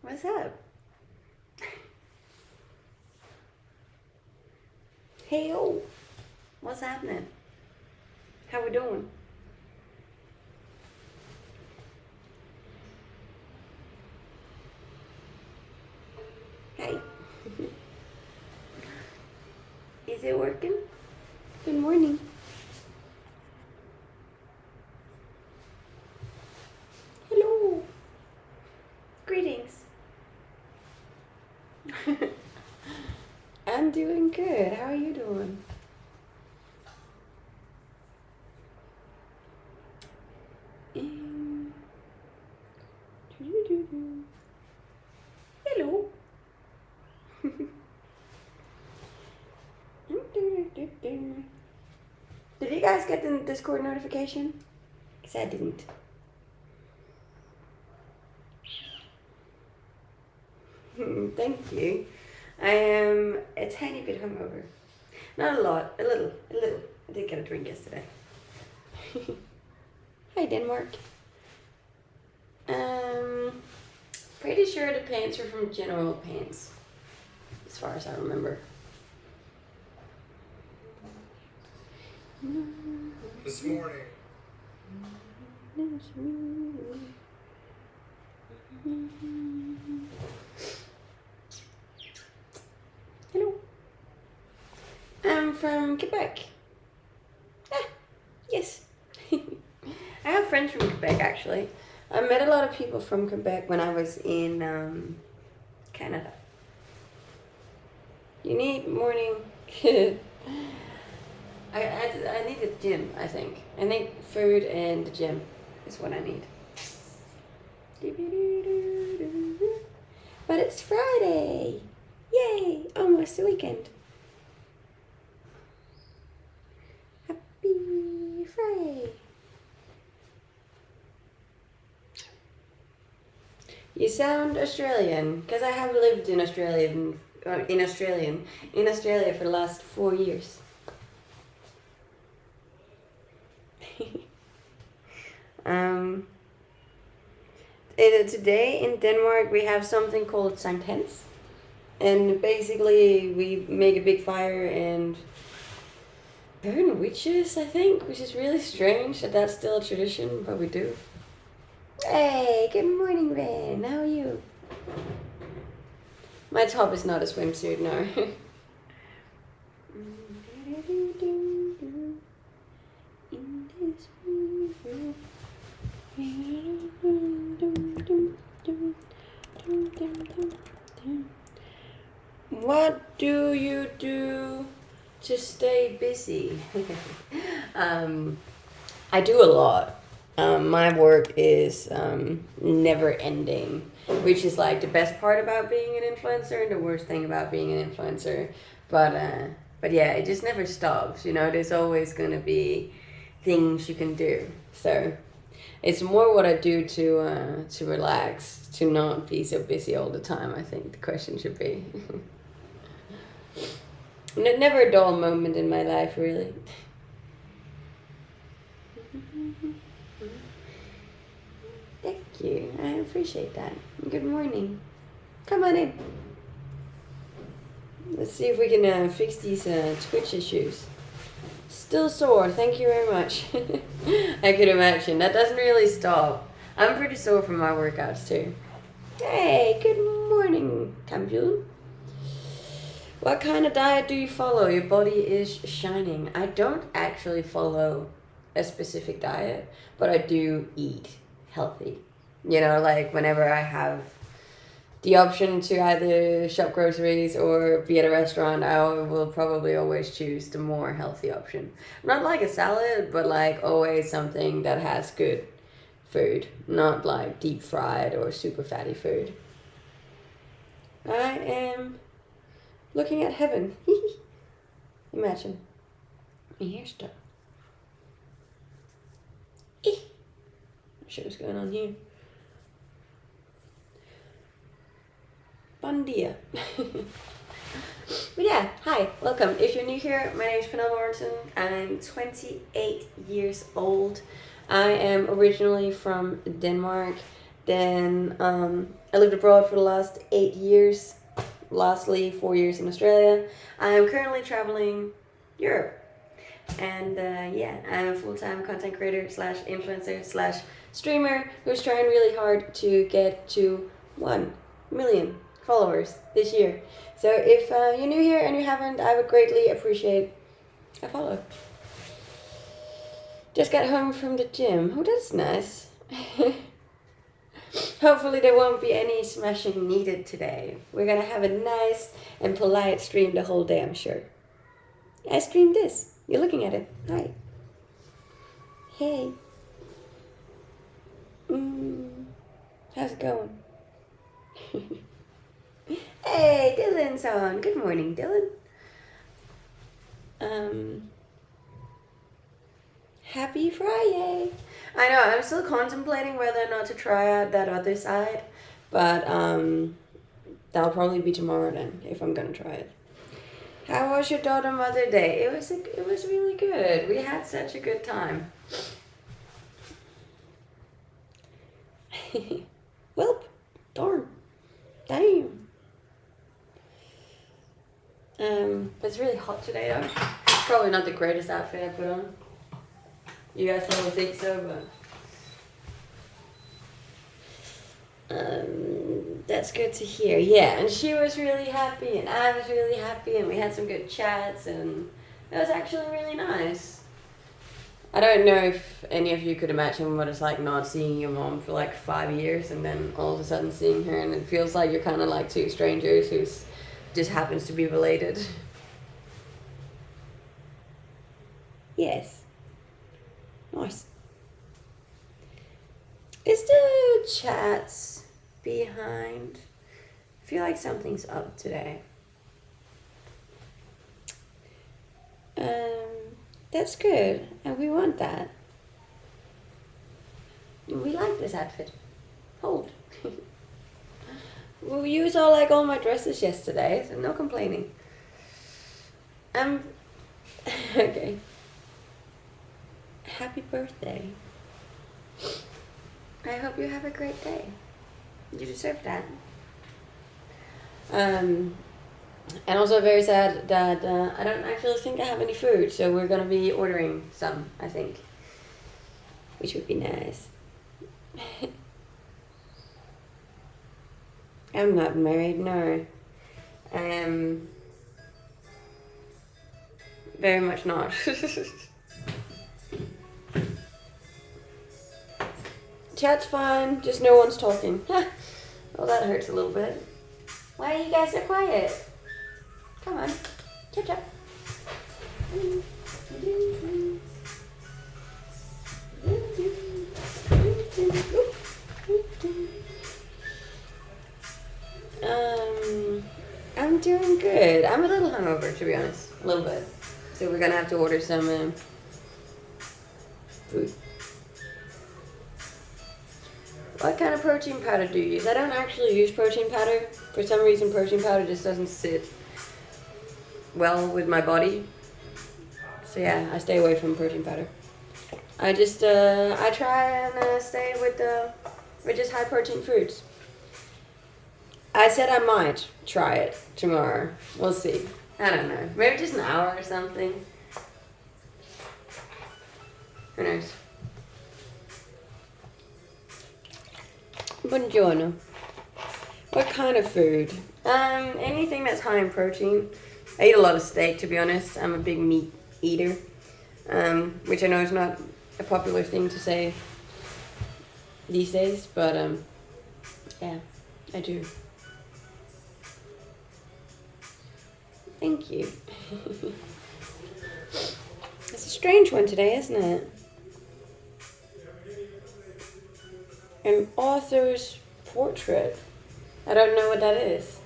What's up? Hey, yo. What's happening? How we doing? Hey. Is it working? Good morning. Hello. Greetings. I'm doing good. How are you doing? Hello. Did you guys get the Discord notification? Because I didn't. Thank you. I am a tiny bit hungover. Not a lot, a little. I did get a drink yesterday. Hi, Denmark. Pretty sure the paints are from General Paints, as far as I remember. This morning. Hello. I'm from Quebec. Ah, yes. I have friends from Quebec, actually. I met a lot of people from Quebec when I was in Canada. You need morning. I need the gym, I think. I need food and the gym is what I need. But it's Friday! Yay! Almost the weekend. Happy Friday! You sound Australian, because I have lived in Australia for the last 4 years. Today in Denmark we have something called Sankt Hans, and basically we make a big fire and burn witches, I think, which is really strange that that's still a tradition, but we do. Hey, good morning, Ben. How are you? My top is not a swimsuit, no. What do you do to stay busy? I do a lot. My work is never ending, which is like the best part about being an influencer and the worst thing about being an influencer. But yeah, it just never stops. You know, there's always gonna be things you can do. So it's more what I do to relax, to not be so busy all the time. I think the question should be. Never a dull moment in my life, really. Thank you. I appreciate that. Good morning. Come on in. Let's see if we can fix these Twitch issues. Still sore. Thank you very much. I could imagine. That doesn't really stop. I'm pretty sore from my workouts too. Hey, good morning, Campion. What kind of diet do you follow? Your body is shining. I don't actually follow a specific diet, but I do eat healthy. You know, like whenever I have the option to either shop groceries or be at a restaurant, I will probably always choose the more healthy option. Not like a salad, but like always something that has good food, not like deep fried or super fatty food. I am looking at heaven. Imagine. My hair's stuck. Not sure what's going on here. Bon dia. But yeah, hi, welcome. If you're new here, my name is Pernille Mortensen. I'm 28 years old. I am originally from Denmark, Then I lived abroad for the last 8 years. Lastly, 4 years in Australia. I am currently traveling Europe. And yeah, I'm a full-time content creator slash influencer slash streamer who's trying really hard to get to 1 million followers this year. So if you're new here and you haven't, I would greatly appreciate a follow. Just got home from the gym. Oh, that's nice. Hopefully there won't be any smashing needed today. We're gonna have a nice and polite stream the whole day, I'm sure. I streamed this. You're looking at it. Hi. Hey. How's it going? Hey, Dylan's on. Good morning, Dylan. Happy Friday. I know, I'm still contemplating whether or not to try out that other side, but that'll probably be tomorrow then, if I'm gonna try it. How was your daughter Mother Day? It was really good. We had such a good time. Welp, darn, damn. It's really hot today though. Probably not the greatest outfit I put on. You guys probably think so, but that's good to hear. Yeah, and she was really happy, and I was really happy, and we had some good chats, and it was actually really nice. I don't know if any of you could imagine what it's like not seeing your mom for like 5 years, and then all of a sudden seeing her, and it feels like you're kind of like two strangers who just happens to be related. Yes. Nice. Is the chats behind? I feel like something's up today. That's good, and we want that. We like this outfit. Hold. We used all my dresses yesterday, so no complaining. Okay. Happy birthday. I hope you have a great day. You deserve that. And also very sad that I don't actually think I have any food, so we're gonna be ordering some, I think. Which would be nice. I'm not married, no. I am very much not. Chat's fine, just no one's talking. Well, that hurts a little bit. Why are you guys so quiet? Come on, catch up. I'm doing good. I'm a little hungover, to be honest. A little bit. So we're gonna have to order some food. What kind of protein powder do you use? I don't actually use protein powder. For some reason, protein powder just doesn't sit well with my body. So yeah, I stay away from protein powder. I just, I try and stay with just high protein foods. I said I might try it tomorrow. We'll see. I don't know. Maybe just an hour or something. Who knows? Buongiorno. What kind of food? Anything that's high in protein. I eat a lot of steak, to be honest. I'm a big meat eater, which I know is not a popular thing to say these days, but yeah, I do. Thank you. It's a strange one today, isn't it? An author's portrait. I don't know what that is.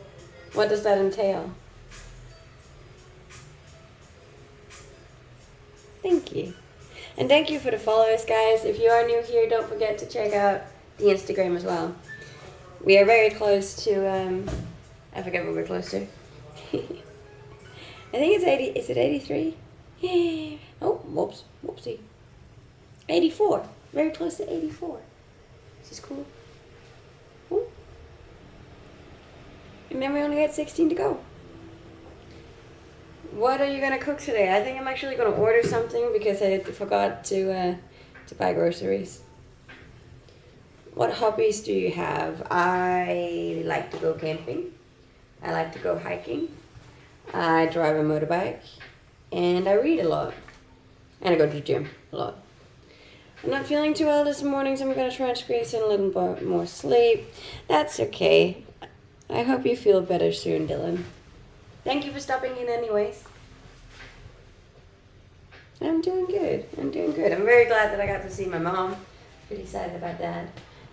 What does that entail? Thank you. And thank you for the follows, guys. If you are new here, don't forget to check out the Instagram as well. We are very close to, I forget what we're close to. I think it's 80, is it 83? Yeah. Oh, whoops, whoopsie. 84, very close to 84. This is cool. And then we only got 16 to go. What are you gonna cook today? I think I'm actually gonna order something because I forgot to buy groceries. What hobbies do you have? I like to go camping. I like to go hiking. I drive a motorbike. And I read a lot. And I go to the gym a lot. I'm not feeling too well this morning, so I'm going to try and squeeze in a little bit more sleep. That's okay. I hope you feel better soon, Dylan. Thank you for stopping in anyways. I'm doing good. I'm very glad that I got to see my mom. Pretty excited about that.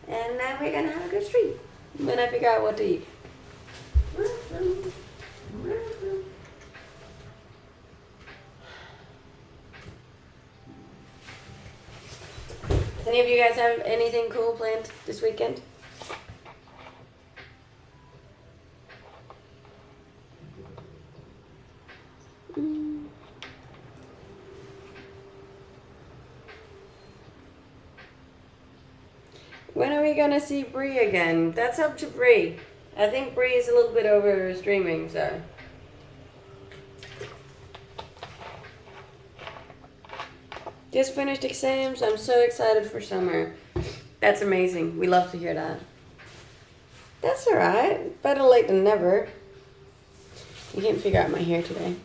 And now we're going to have a good stream when I figure out what to eat. Does any of you guys have anything cool planned this weekend? When are we gonna see Bree again? That's up to Bree. I think Bree is a little bit over streaming, so. Just finished exams. I'm so excited for summer. That's amazing. We love to hear that. That's alright. Better late than never. I can't figure out my hair today.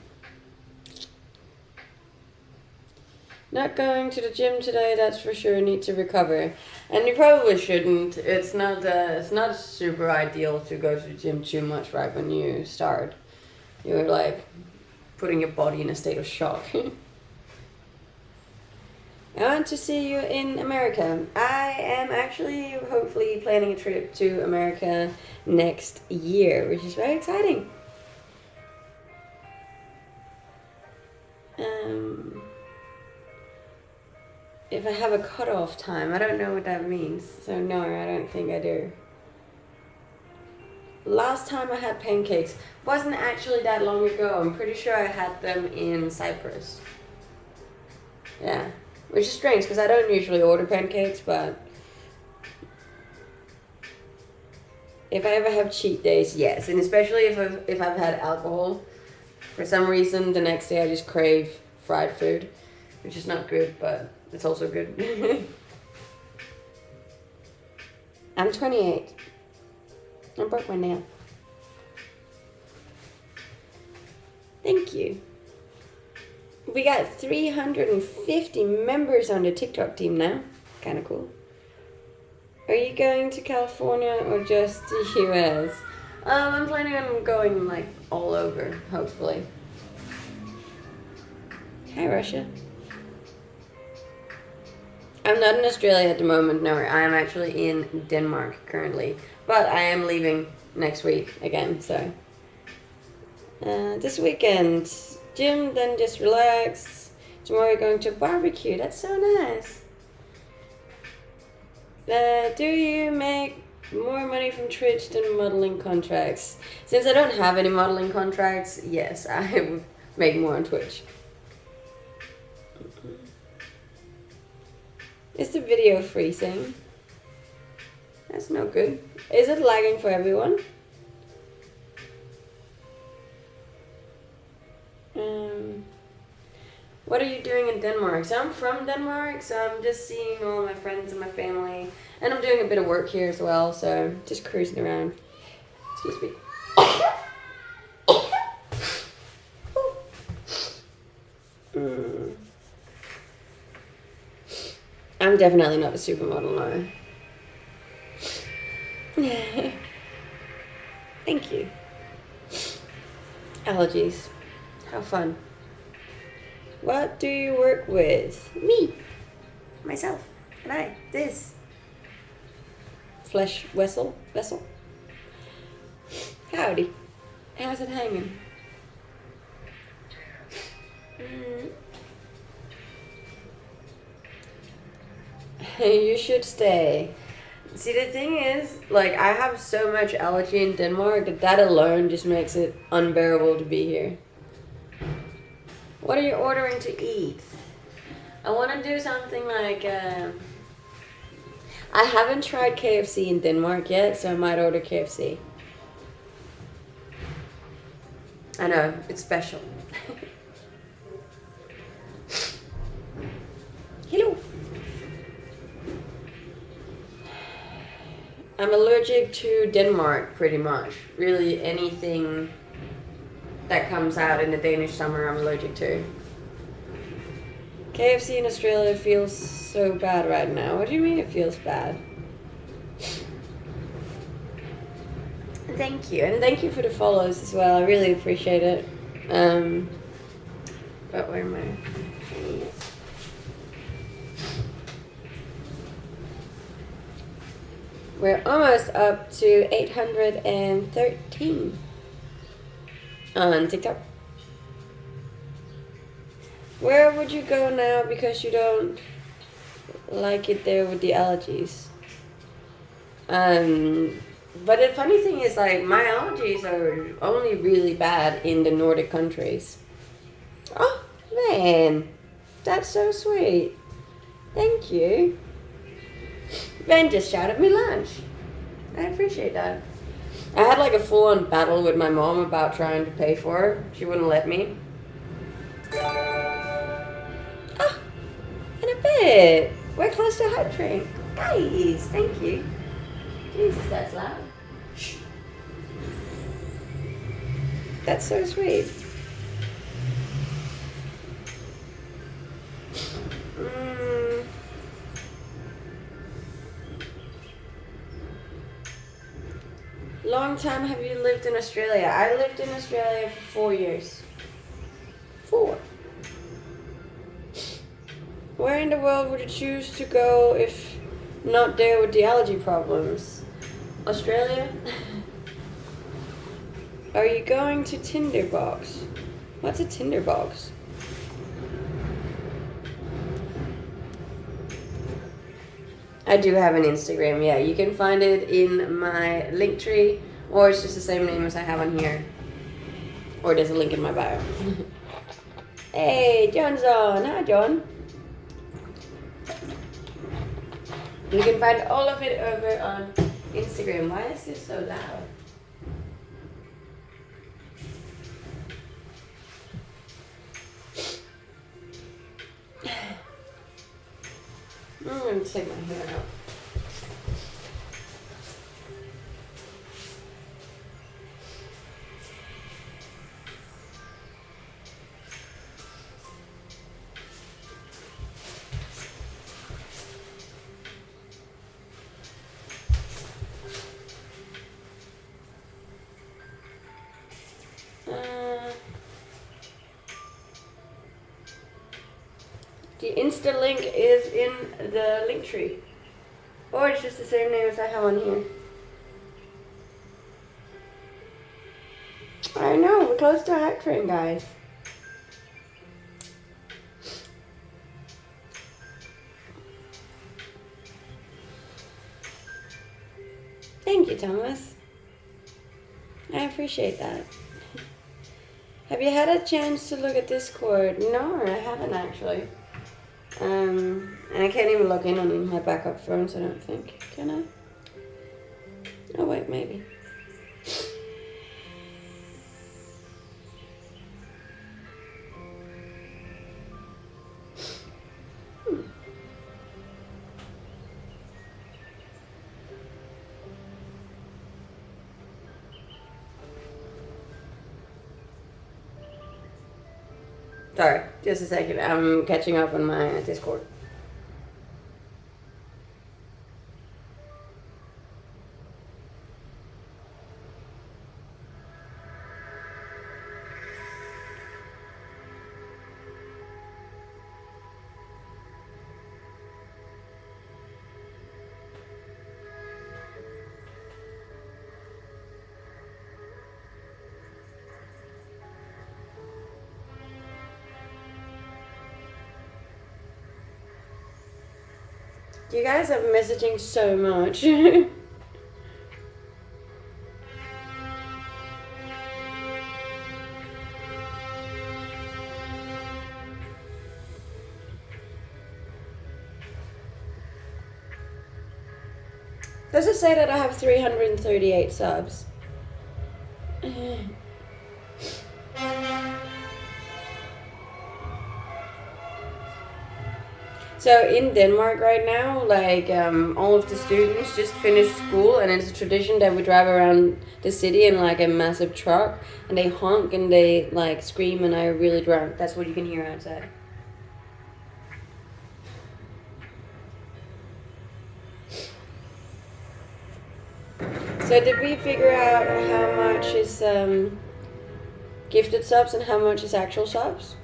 Not going to the gym today, that's for sure. Need to recover. And you probably shouldn't. It's not super ideal to go to the gym too much right when you start. You're like putting your body in a state of shock. I want to see you in America. I am actually hopefully planning a trip to America next year, which is very exciting. If I have a cutoff time, I don't know what that means. So no, I don't think I do. Last time I had pancakes wasn't actually that long ago. I'm pretty sure I had them in Cyprus. Yeah, which is strange because I don't usually order pancakes, but if I ever have cheat days, yes. And especially if I've had alcohol, for some reason the next day I just crave fried food, which is not good, but it's also good. I'm 28. I broke my nail. Thank you. We got 350 members on the TikTok team now. Kind of cool. Are you going to California or just the US? I'm planning on going like all over, hopefully. Hi, Russia. I'm not in Australia at the moment, no. I am actually in Denmark currently. But I am leaving next week again, so. This weekend, gym, then just relax. Tomorrow we're going to a barbecue. That's so nice. Do you make more money from Twitch than modeling contracts? Since I don't have any modeling contracts, yes, I make more on Twitch. Is the video freezing? That's no good. Is it lagging for everyone? What are you doing in Denmark? So I'm from Denmark, so I'm just seeing all my friends and my family. And I'm doing a bit of work here as well, so just cruising around. Excuse me. I'm definitely not a supermodel, no. Thank you. Allergies. How fun. What do you work with? Me. Myself. And I. This. Flesh vessel. Howdy. How's it hanging? You should stay. See, the thing is, like, I have so much allergy in Denmark that alone just makes it unbearable to be here. What are you ordering to eat? I want to do something like, I haven't tried KFC in Denmark yet, so I might order KFC. I know, it's special. Hello. I'm allergic to Denmark, pretty much. Really, anything that comes out in the Danish summer, I'm allergic to. KFC in Australia feels so bad right now. What do you mean it feels bad? Thank you, and thank you for the follows as well. I really appreciate it. But where am I? We're almost up to 813 on TikTok. Where would you go now because you don't like it there with the allergies? But the funny thing is, like, my allergies are only really bad in the Nordic countries. Oh, man. That's so sweet. Thank you. Ben just shouted me lunch. I appreciate that. I had like a full-on battle with my mom about trying to pay for it. She wouldn't let me. Ah, in a bit. We're close to Hype Train. Guys, thank you. Jesus, that's loud. Shh. That's so sweet. Long time have you lived in Australia? I lived in Australia for 4 years. 4. Where in the world would you choose to go if not there with the allergy problems? Australia? Are you going to Tinderbox? What's a Tinderbox? I do have an Instagram, yeah. You can find it in my link tree, or it's just the same name as I have on here. Or there's a link in my bio. Hey, John's on. Hi, John. You can find all of it over on Instagram. Why is this so loud? I'm going to take my hair out. The Insta link is in the link tree. Or it's just the same name as I have on here. I know, we're close to Hype Train, guys. Thank you, Thomas. I appreciate that. Have you had a chance to look at Discord? No, I haven't actually. And I can't even log in on my backup phones, I don't think. Can I? Oh wait, maybe. Sorry, just a second. I'm catching up on my Discord. You guys are messaging so much. Does it say that I have 338 subs? So in Denmark right now, like all of the students just finished school, and it's a tradition that we drive around the city in like a massive truck, and they honk and they like scream and are really drunk. That's what you can hear outside. So did we figure out how much is gifted subs and how much is actual subs?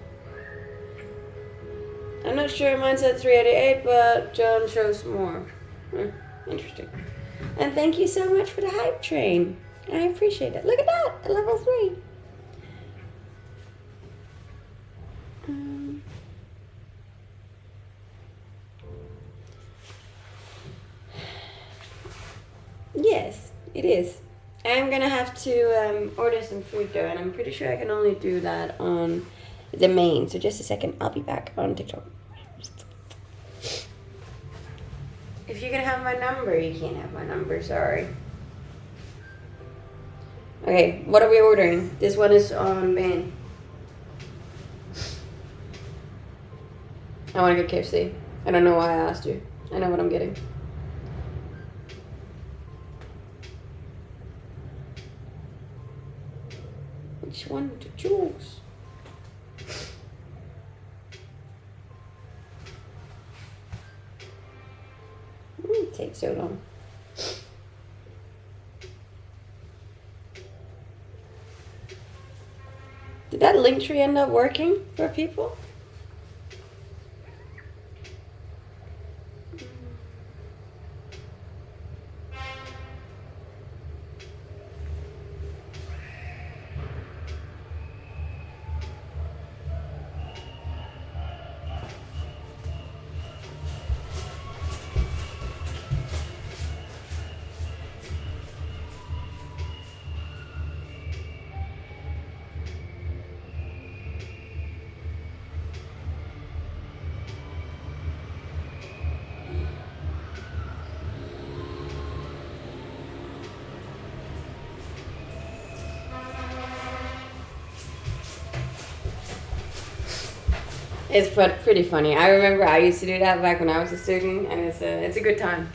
I'm not sure, mine said 388, but John shows more. Interesting. And thank you so much for the hype train. I appreciate it. Look at that, at level 3. Yes, it is. I'm gonna have to order some food though, and I'm pretty sure I can only do that on the main. So just a second, I'll be back on TikTok. If you're gonna have my number, you can't have my number, sorry. Okay, what are we ordering? This one is on main. I want to get KFC. I don't know why I asked you. I know what I'm getting. Which one to choose? It takes so long. Did that link tree end up working for people? It's pretty funny. I remember I used to do that back when I was a student, and it's a good time.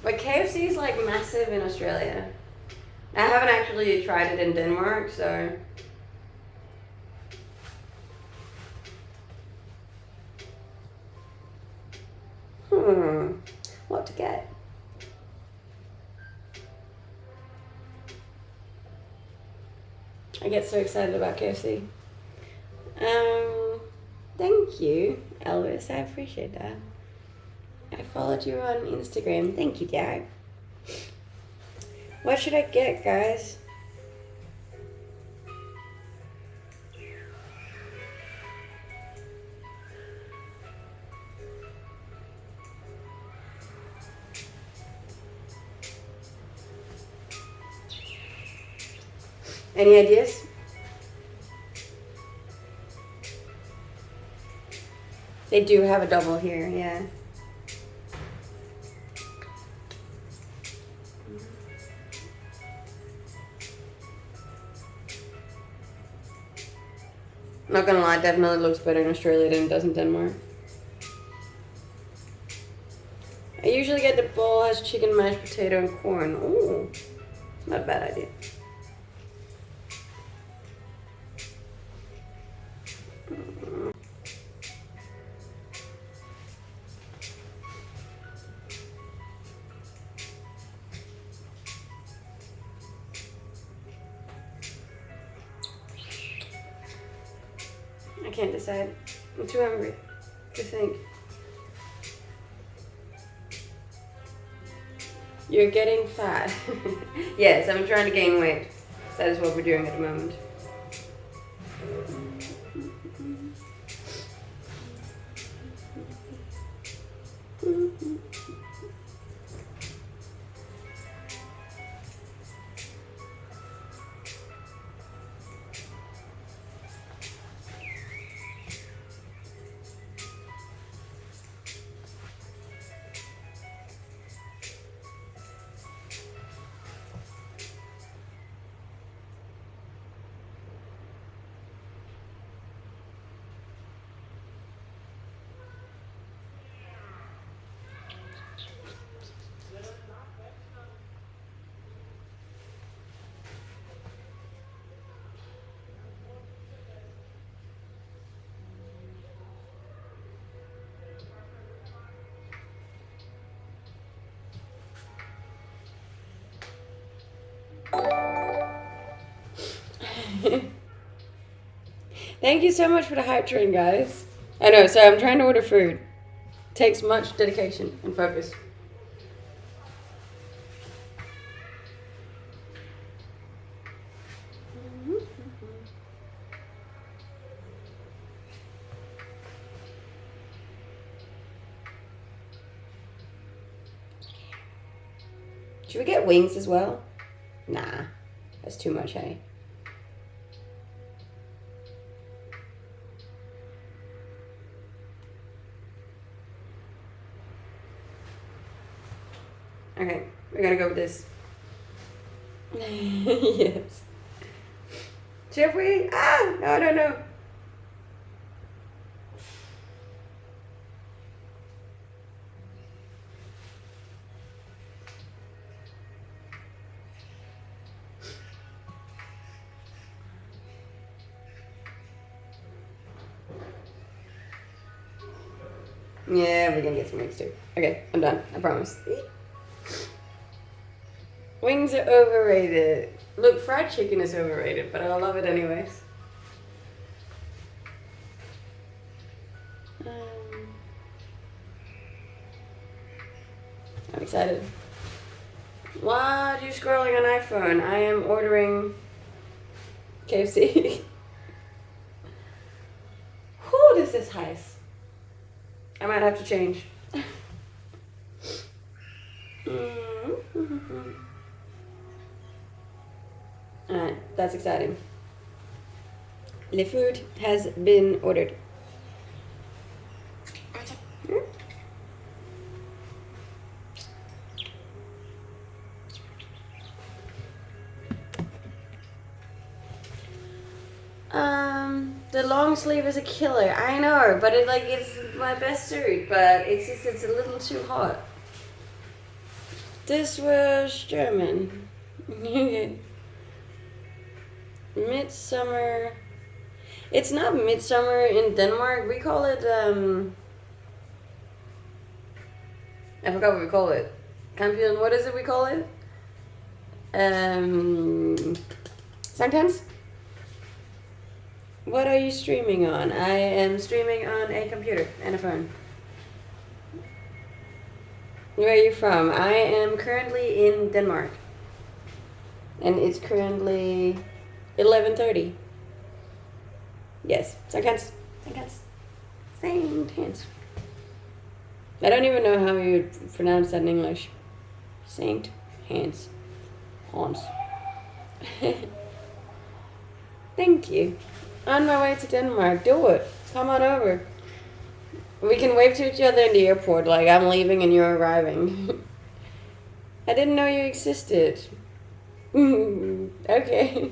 But KFC is like massive in Australia. I haven't actually tried it in Denmark, so. What to get? I get so excited about KFC. Thank you, Elvis. I appreciate that. I followed you on Instagram. Thank you, Dad. What should I get, guys? Any ideas? They do have a double here, yeah. Not gonna lie, it definitely looks better in Australia than it does in Denmark. I usually get the bowl has chicken, mashed potato, and corn. Ooh, it's not a bad idea. I can't decide. I'm too hungry to think. You're getting fat. Yes, I'm trying to gain weight. That is what we're doing at the moment. Thank you so much for the hype train, guys. I know, so I'm trying to order food. Takes much dedication and focus. Should we get wings as well? Nah, that's too much, hey? Okay, we're gonna go with this. Yes. Should we? Ah, no, no, no. Yeah, we're gonna get some wings too. Okay, I'm done. I promise. Wings are overrated. Look, fried chicken is overrated, but I love it anyways. I'm excited. Why are you scrolling on iPhone? I am ordering KFC. Whew, this is heist. I might have to change. Alright, that's exciting. The food has been ordered. The long sleeve is a killer. I know, but it's my best suit, but it's a little too hot. This was German. Midsummer. It's not midsummer in Denmark. We call it I forgot what we call it. Campion, what is it we call it? Sometimes? What are you streaming on? I am streaming on a computer and a phone. Where are you from? I am currently in Denmark. And it's currently 11:30. Yes, sometimes. Same hands. I don't even know how you pronounce that in English. Saint hands. Hans. Thank you. On my way to Denmark. Do it. Come on over. We can wave to each other in the airport like I'm leaving and you're arriving. I didn't know you existed. Okay.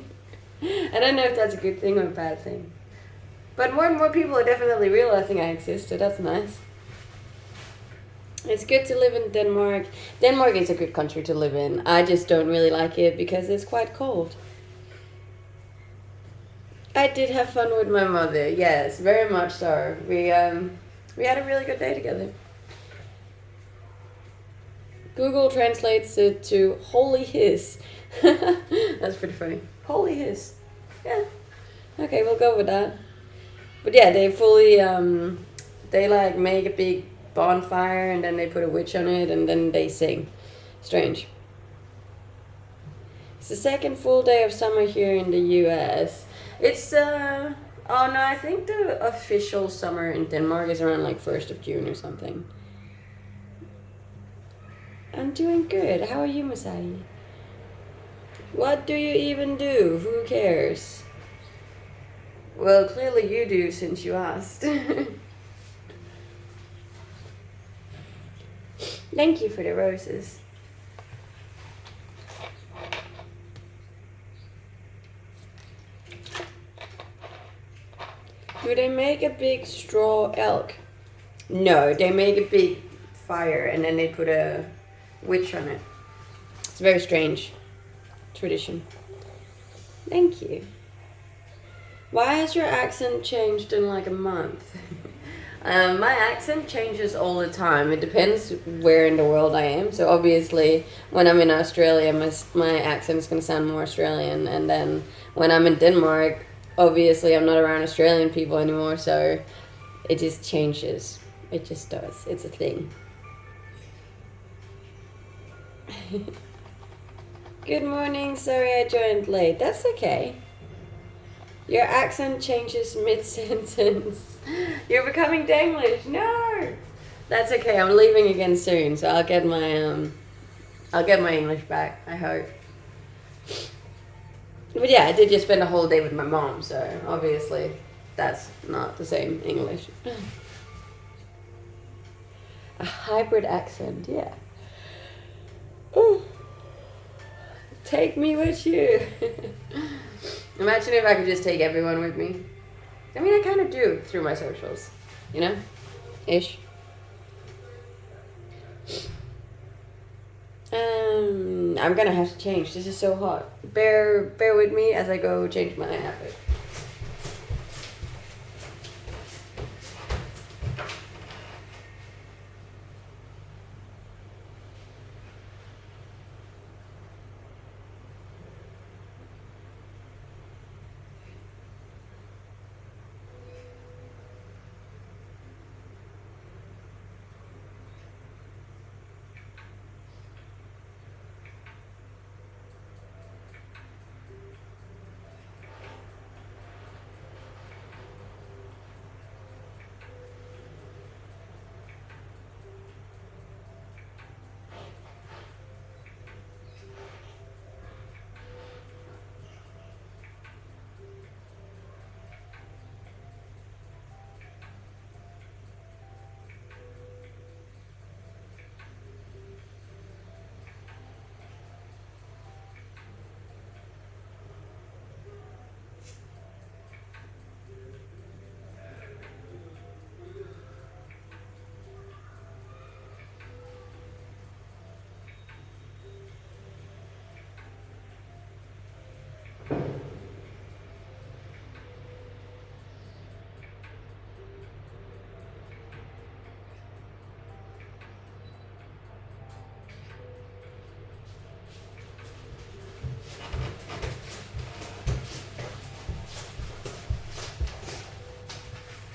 I don't know if that's a good thing or a bad thing. But more and more people are definitely realizing I existed. That's nice. It's good to live in Denmark. Denmark is a good country to live in. I just don't really like it because it's quite cold. I did have fun with my mother. Yes, very much so. We had a really good day together. Google translates it to holy hiss. That's pretty funny. Holy hiss. Yeah. Okay, we'll go with that. But yeah, they fully they like make a big bonfire and then they put a witch on it and then they sing. Strange. It's the second full day of summer here in the US. It's oh no, I think the official summer in Denmark is around like 1st of June or something. I'm doing good. How are you, Masai? What do you even do? Who cares? Well, clearly you do since you asked. Thank you for the roses. Do they make a big straw elk? No, they make a big fire and then they put a witch on it. It's a very strange tradition. Thank you. Why has your accent changed in like a month? My accent changes all the time. It depends where in the world I am. So obviously, when I'm in Australia, my accent's going to sound more Australian. And then when I'm in Denmark, obviously I'm not around Australian people anymore. So it just changes. It just does. It's a thing. Good morning. Sorry I joined late. That's okay. Your accent changes mid-sentence. You're becoming Danish. No. That's okay. I'm leaving again soon, so I'll get my English back, I hope. But yeah, I did just spend a whole day with my mom, so obviously that's not the same English. A hybrid accent, yeah. Ooh. Take me with you. Imagine if I could just take everyone with me. I mean, I kind of do through my socials, you know? Ish. I'm gonna have to change. This is so hot. Bear with me as I go change my outfit.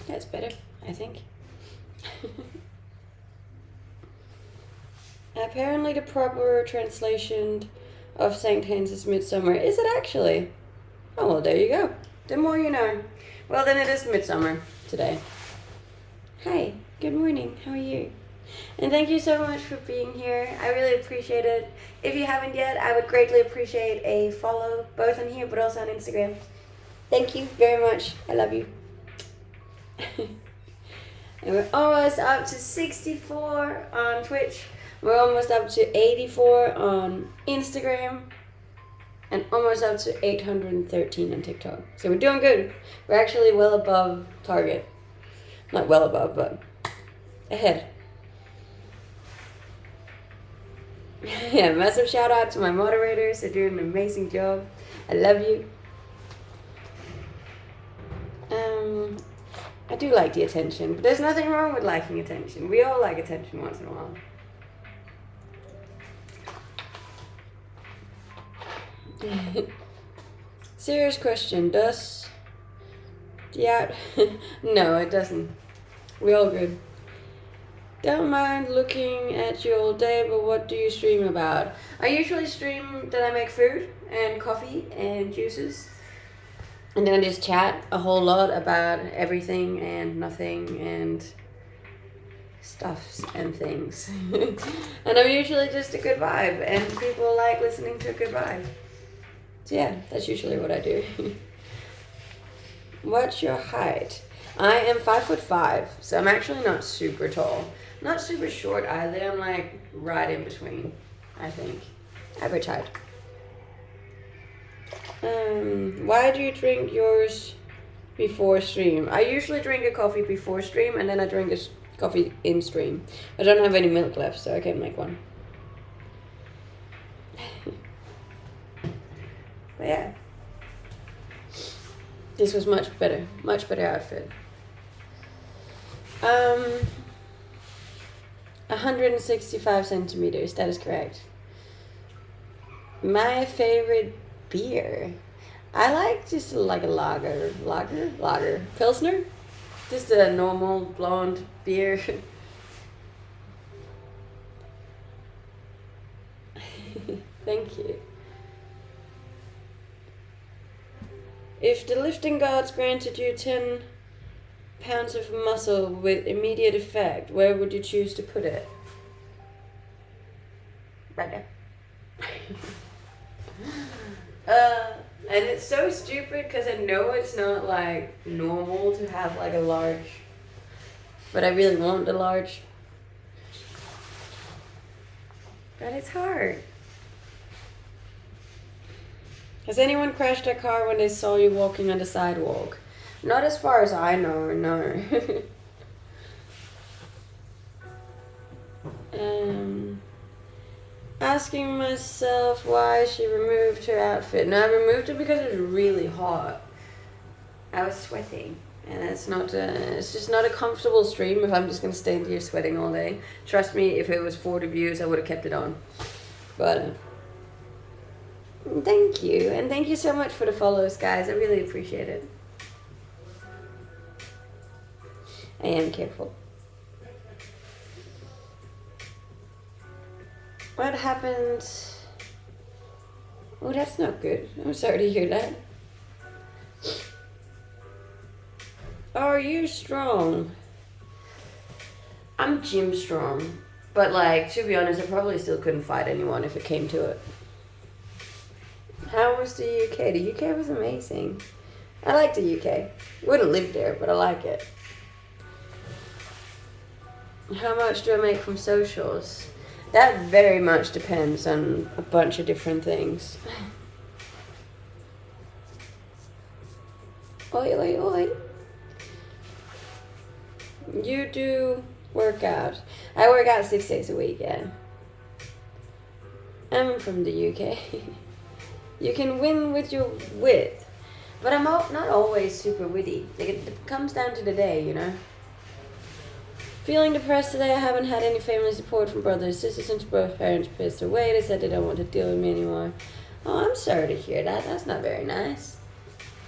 That's better, I think. Apparently the proper translation of St. Hans is midsummer. Is it actually? Oh, well, there you go. The more you know. Well, then it is midsummer today. Hi, good morning. How are you? And thank you so much for being here. I really appreciate it. If you haven't yet, I would greatly appreciate a follow, both on here but also on Instagram. Thank you very much. I love you. And we're almost up to 64 on Twitch. We're almost up to 84 on Instagram. And almost up to 813 on TikTok. So we're doing good. We're actually well above target. Not well above, but ahead. Yeah, massive shout out to my moderators. They're doing an amazing job. I love you. I do like the attention, but there's nothing wrong with liking attention. We all like attention once in a while. Serious question, does the no, it doesn't. We all good. Don't mind looking at you all day, but what do you stream about? I usually stream that I make food and coffee and juices. And then I just chat a whole lot about everything and nothing and stuffs and things. And I'm usually just a good vibe, and people like listening to a good vibe. So yeah, that's usually what I do. What's your height? I am 5'5", so I'm actually not super tall. Not super short either, I'm like right in between, I think. Average height. Why do you drink yours before stream? I usually drink a coffee before stream, and then I drink a coffee in stream. I don't have any milk left, so I can't make one. But yeah, this was much better outfit. Um, 165 centimeters. That is correct. My favorite beer. I like just like a lager, pilsner. Just a normal blonde beer. Thank you. If the lifting gods granted you 10 pounds of muscle with immediate effect, where would you choose to put it? Right there. And it's so stupid because I know it's not like normal to have like a large, but I really want the large. But it's hard. Has anyone crashed their car when they saw you walking on the sidewalk? Not as far as I know, no. Asking myself why she removed her outfit. No, I removed it because it was really hot. I was sweating. And it's just not a comfortable stream if I'm just going to stay here sweating all day. Trust me, if it was 40 views, I would have kept it on. But thank you. And thank you so much for the follows, guys. I really appreciate it. I am careful. What happened? Oh, that's not good. I'm sorry to hear that. Are you strong? I'm gym strong. But like, to be honest, I probably still couldn't fight anyone if it came to it. How was the UK? The UK was amazing. I like the UK. Wouldn't live there, but I like it. How much do I make from socials? That very much depends on a bunch of different things. Oi, oi, oi. You do workout. I work out 6 days a week, yeah. I'm from the UK. You can win with your wit. But I'm not always super witty. Like, it comes down to the day, you know? Feeling depressed today. I haven't had any family support from brothers, sisters, since both parents passed away. They said they don't want to deal with me anymore. Oh, I'm sorry to hear that. That's not very nice.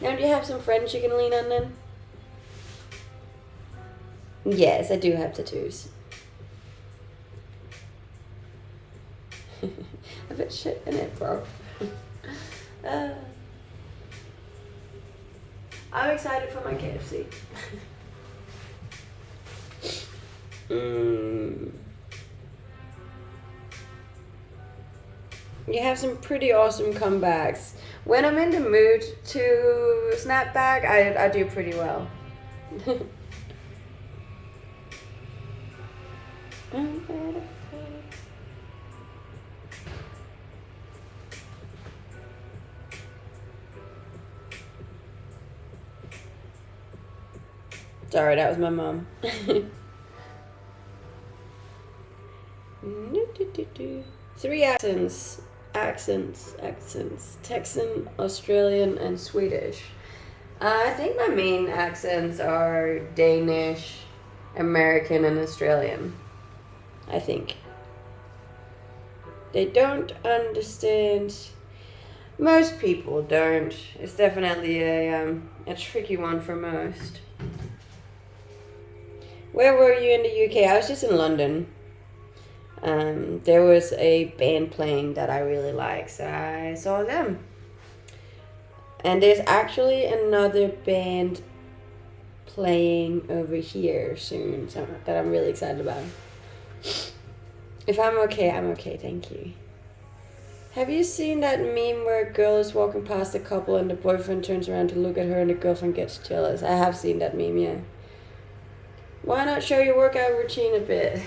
Now, do you have some friends you can lean on then? Yes, I do have tattoos. A bit shit in it, bro. I'm excited for my KFC. You have some pretty awesome comebacks. When I'm in the mood to snap back, I do pretty well. Sorry, that was my mom. 3 accents. Texan, Australian, and Swedish. I think my main accents are Danish, American, and Australian. I think. They don't understand. Most people don't. It's definitely a tricky one for most. Where were you in the UK? I was just in London. There was a band playing that I really like, so I saw them. And there's actually another band playing over here soon, so that I'm really excited about. If I'm okay, I'm okay, thank you. Have you seen that meme where a girl is walking past a couple and the boyfriend turns around to look at her and the girlfriend gets jealous? I have seen that meme, yeah. Why not show your workout routine a bit?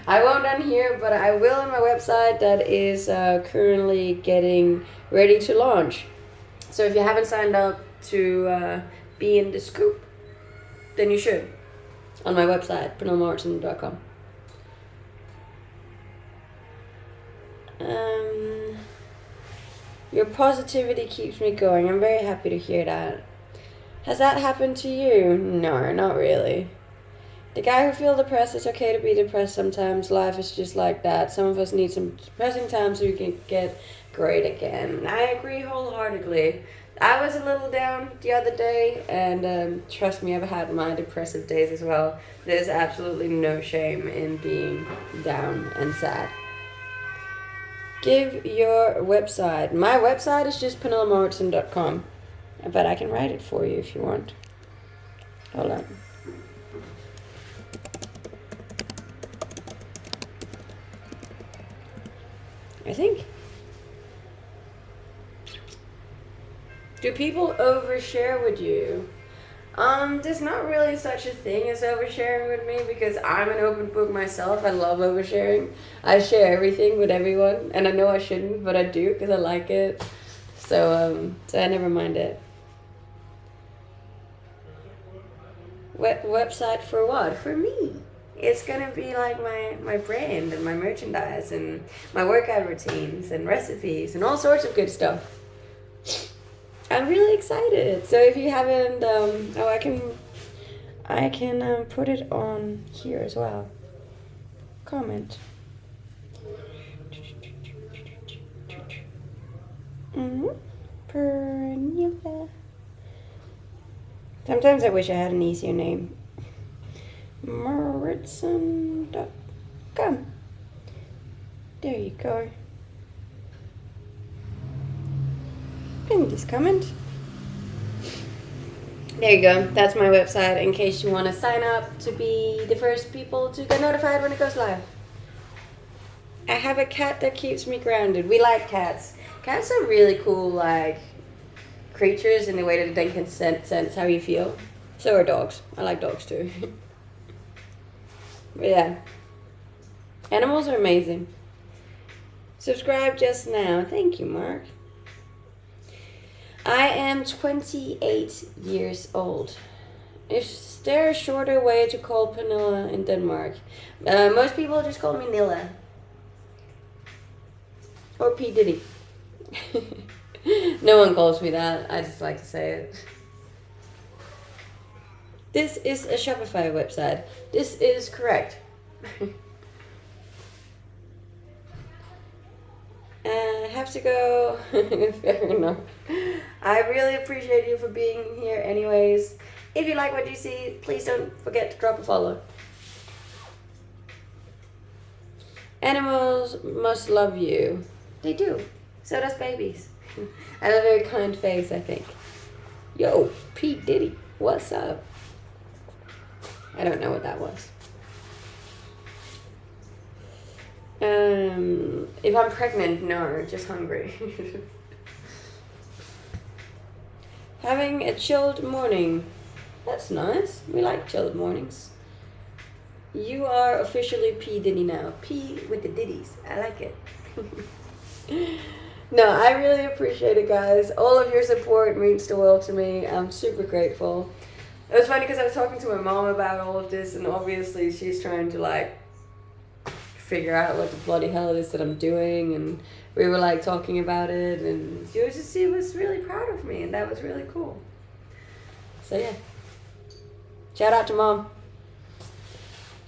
I won't on here, but I will on my website that is currently getting ready to launch. So if you haven't signed up to be in the scoop, then you should. On my website, pernillemartin.com. Your positivity keeps me going. I'm very happy to hear that. Has that happened to you? No, not really. The guy who feels depressed, it's okay to be depressed sometimes. Life is just like that. Some of us need some depressing times so we can get great again. I agree wholeheartedly. I was a little down the other day, and trust me, I've had my depressive days as well. There's absolutely no shame in being down and sad. Give your website. My website is just PernillaMauritsen.com, but I can write it for you if you want. Hold on. I think. Do people overshare with you? There's not really such a thing as oversharing with me because I'm an open book myself. I love oversharing. I share everything with everyone, and I know I shouldn't, but I do because I like it. So I never mind it. Website for what? For me. It's gonna be like my brand and my merchandise and my workout routines and recipes and all sorts of good stuff. I'm really excited. So if you haven't, I can put it on here as well. Comment. Pernilla. Sometimes I wish I had an easier name. Mauritsen.com. There you go. Pin this comment. There you go. That's my website in case you want to sign up to be the first people to get notified when it goes live. I have a cat that keeps me grounded. We like cats. Cats are really cool, like, creatures in the way that they can sense how you feel. So are dogs. I like dogs too. But yeah. Animals are amazing. Subscribe just now. Thank you, Mark. I am 28 years old. Is there a shorter way to call Pernilla in Denmark? Most people just call me Nilla. Or P. Diddy. No one calls me that. I just like to say it. This is a Shopify website. This is correct. Have to go. Fair enough. I really appreciate you for being here anyways. If you like what you see, please don't forget to drop a follow. Animals must love you. They do. So does babies. I have a very kind face, I think. Yo, Pete Diddy, what's up? I don't know what that was. If I'm pregnant, no, just hungry. Having a chilled morning. That's nice. We like chilled mornings. You are officially P. Diddy now. P with the Diddies. I like it. No, I really appreciate it, guys. All of your support means the world to me. I'm super grateful. It was funny because I was talking to my mom about all of this, and obviously she's trying to, like, figure out what the bloody hell it is that I'm doing, and we were, like, talking about it, and she was really proud of me, and that was really cool. So yeah, shout out to Mom.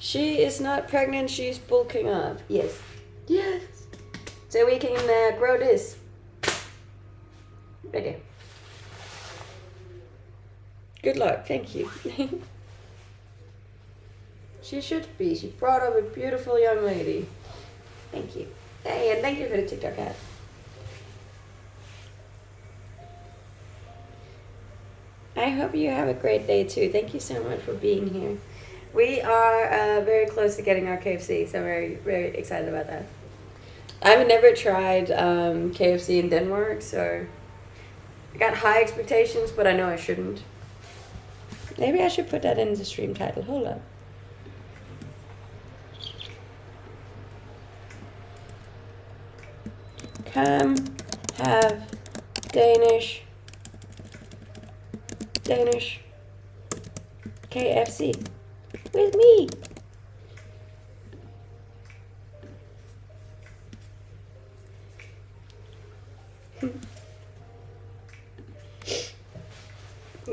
She is not pregnant, she's bulking up. Yes. So we can grow this right there. Good luck. Thank you. She should be. She brought up a beautiful young lady. Thank you. Hey, and thank you for the TikTok ad. I hope you have a great day too. Thank you so much for being here. We are very close to getting our KFC, so I'm very, very excited about that. I've never tried KFC in Denmark, so I got high expectations, but I know I shouldn't. Maybe I should put that in the stream title. Hold up. Come have Danish KFC with me.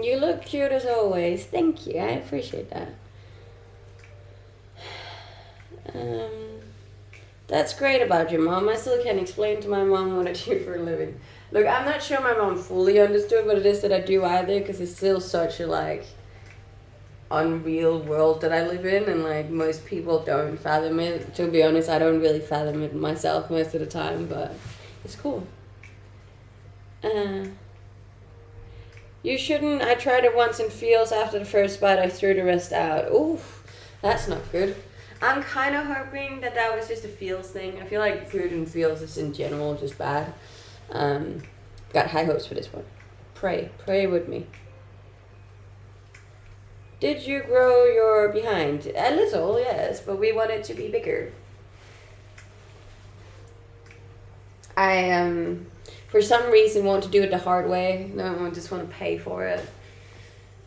You look cute as always. Thank you. I appreciate that. Um, that's great about your mom. I still can't explain to my mom what I do for a living. Look, I'm not sure my mom fully understood what it is that I do either, because it's still such a, like, unreal world that I live in, and, like, most people don't fathom it. To be honest, I don't really fathom it myself most of the time, but it's cool. You shouldn't. I tried it once in Fields. After the first bite, I threw the rest out. Ooh, that's not good. I'm kind of hoping that that was just a Fields thing. I feel like food in Fields is in general just bad. Got high hopes for this one. Pray with me. Did you grow your behind? A little, yes, but we want it to be bigger. I for some reason want to do it the hard way. No, I just want to pay for it.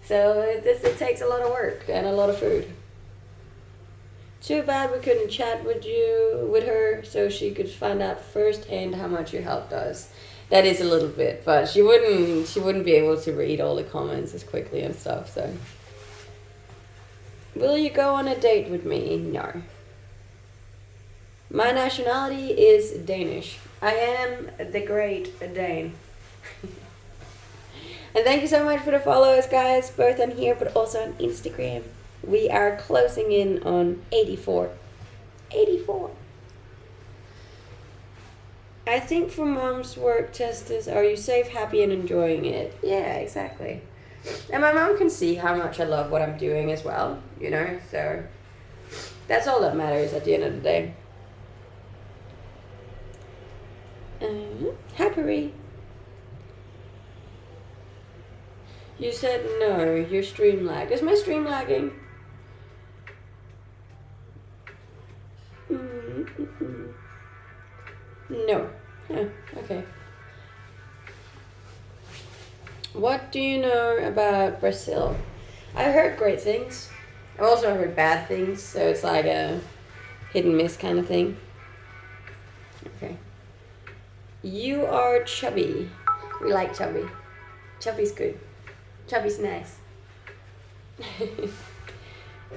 So it takes a lot of work and a lot of food. Too bad we couldn't chat with her, so she could find out firsthand how much your help does. That is a little bit, but she wouldn't be able to read all the comments as quickly and stuff. So, will you go on a date with me? No. My nationality is Danish. I am the Great Dane. And thank you so much for the follows, guys, both on here but also on Instagram. We are closing in on 84. 84. I think for mom's work test is, are you safe, happy, and enjoying it? Yeah, exactly. And my mom can see how much I love what I'm doing as well, you know, so that's all that matters at the end of the day. Happy. You said no, your stream lagged. Is my stream lagging? No. Oh, okay. What do you know about Brazil? I heard great things. I've also heard bad things, so it's like a hit and miss kind of thing. Okay. You are chubby. We like chubby. Chubby's good. Chubby's nice.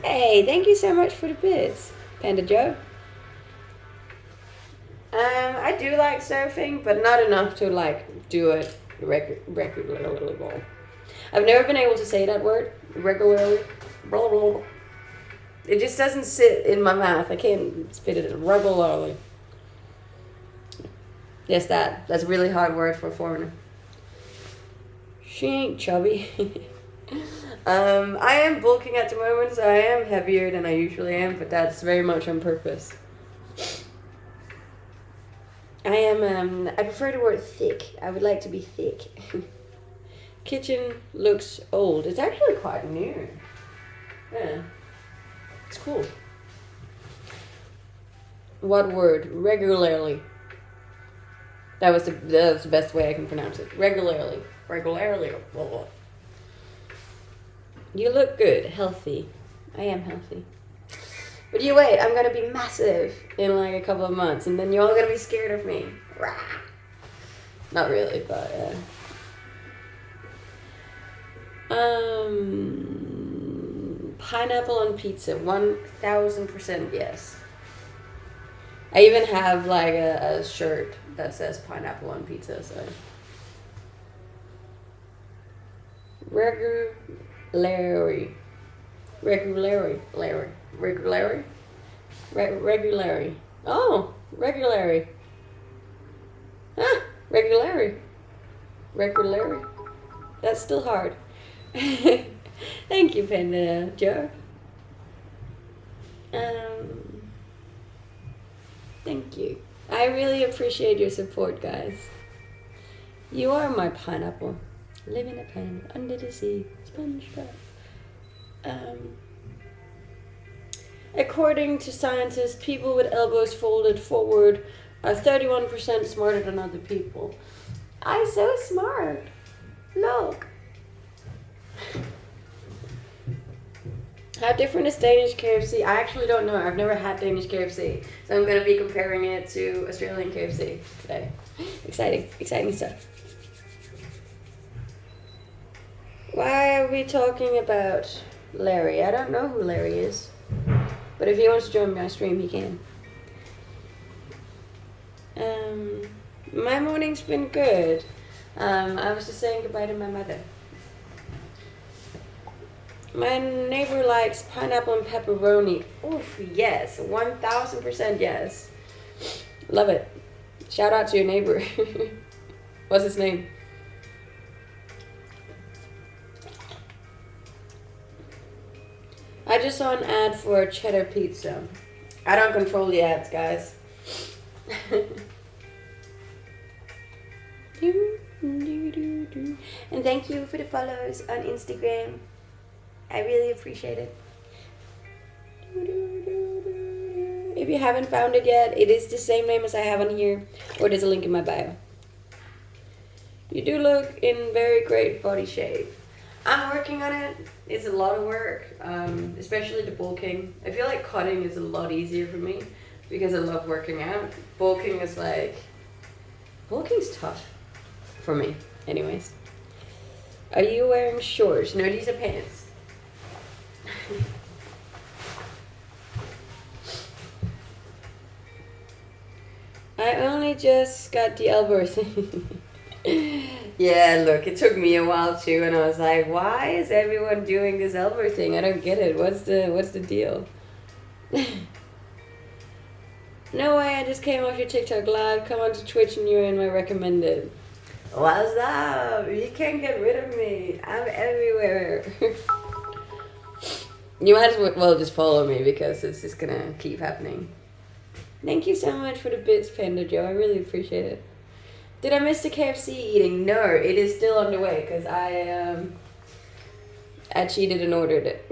Hey, thank you so much for the bits, Panda Joe. I do like surfing, but not enough to like do it regularly. I've never been able to say that word regularly. It just doesn't sit in my mouth. I can't spit it regularly. Yes, that's a really hard word for a foreigner. She ain't chubby. I am bulking at the moment, so I am heavier than I usually am, but that's very much on purpose. I prefer the word thick. I would like to be thick. Kitchen looks old. It's actually quite new. Yeah. It's cool. What word? Regularly. That was the best way I can pronounce it. Regularly. You look good. Healthy. I am healthy. But you wait, I'm gonna be massive in like a couple of months, and then you're all gonna be scared of me. Rah. Not really, but pineapple on pizza, 1000% yes. I even have like a shirt that says pineapple on pizza, so. Regularly. Oh, regularly. Ah, regularly. That's still hard. Thank you, Panda Joe. Thank you. I really appreciate your support, guys. You are my pineapple. Living a pineapple under the sea. SpongeBob. According to scientists, people with elbows folded forward are 31% smarter than other people. I'm so smart. Look. How different is Danish KFC? I actually don't know. I've never had Danish KFC. So I'm going to be comparing it to Australian KFC today. Exciting stuff. Why are we talking about Larry? I don't know who Larry is. But But if he wants to join my stream, he can. My morning's been good. I was just saying goodbye to my mother. My neighbor likes pineapple and pepperoni. Oof, yes. 1000% yes. Love it. Shout out to your neighbor. What's his name? I just saw an ad for cheddar pizza. I don't control the ads, guys. And thank you for the follows on Instagram. I really appreciate it. If you haven't found it yet, it is the same name as I have on here, or there's a link in my bio. You do look in very great body shape. I'm working on it. It's a lot of work, especially the bulking. I feel like cutting is a lot easier for me because I love working out. Bulking's tough for me, anyways. Are you wearing shorts? No, these are pants. I only just got the elbow thing. Yeah, look, it took me a while too, and I was like, why is everyone doing this elbow thing? I don't get it. What's the deal? No way, I just came off your TikTok live, come onto Twitch and you're in my recommended. What's up? You can't get rid of me. I'm everywhere. You might as well just follow me because it's just gonna keep happening. Thank you so much for the bits, Panda Joe. I really appreciate it. Did I miss the KFC eating? No, it is still underway because I cheated and ordered it.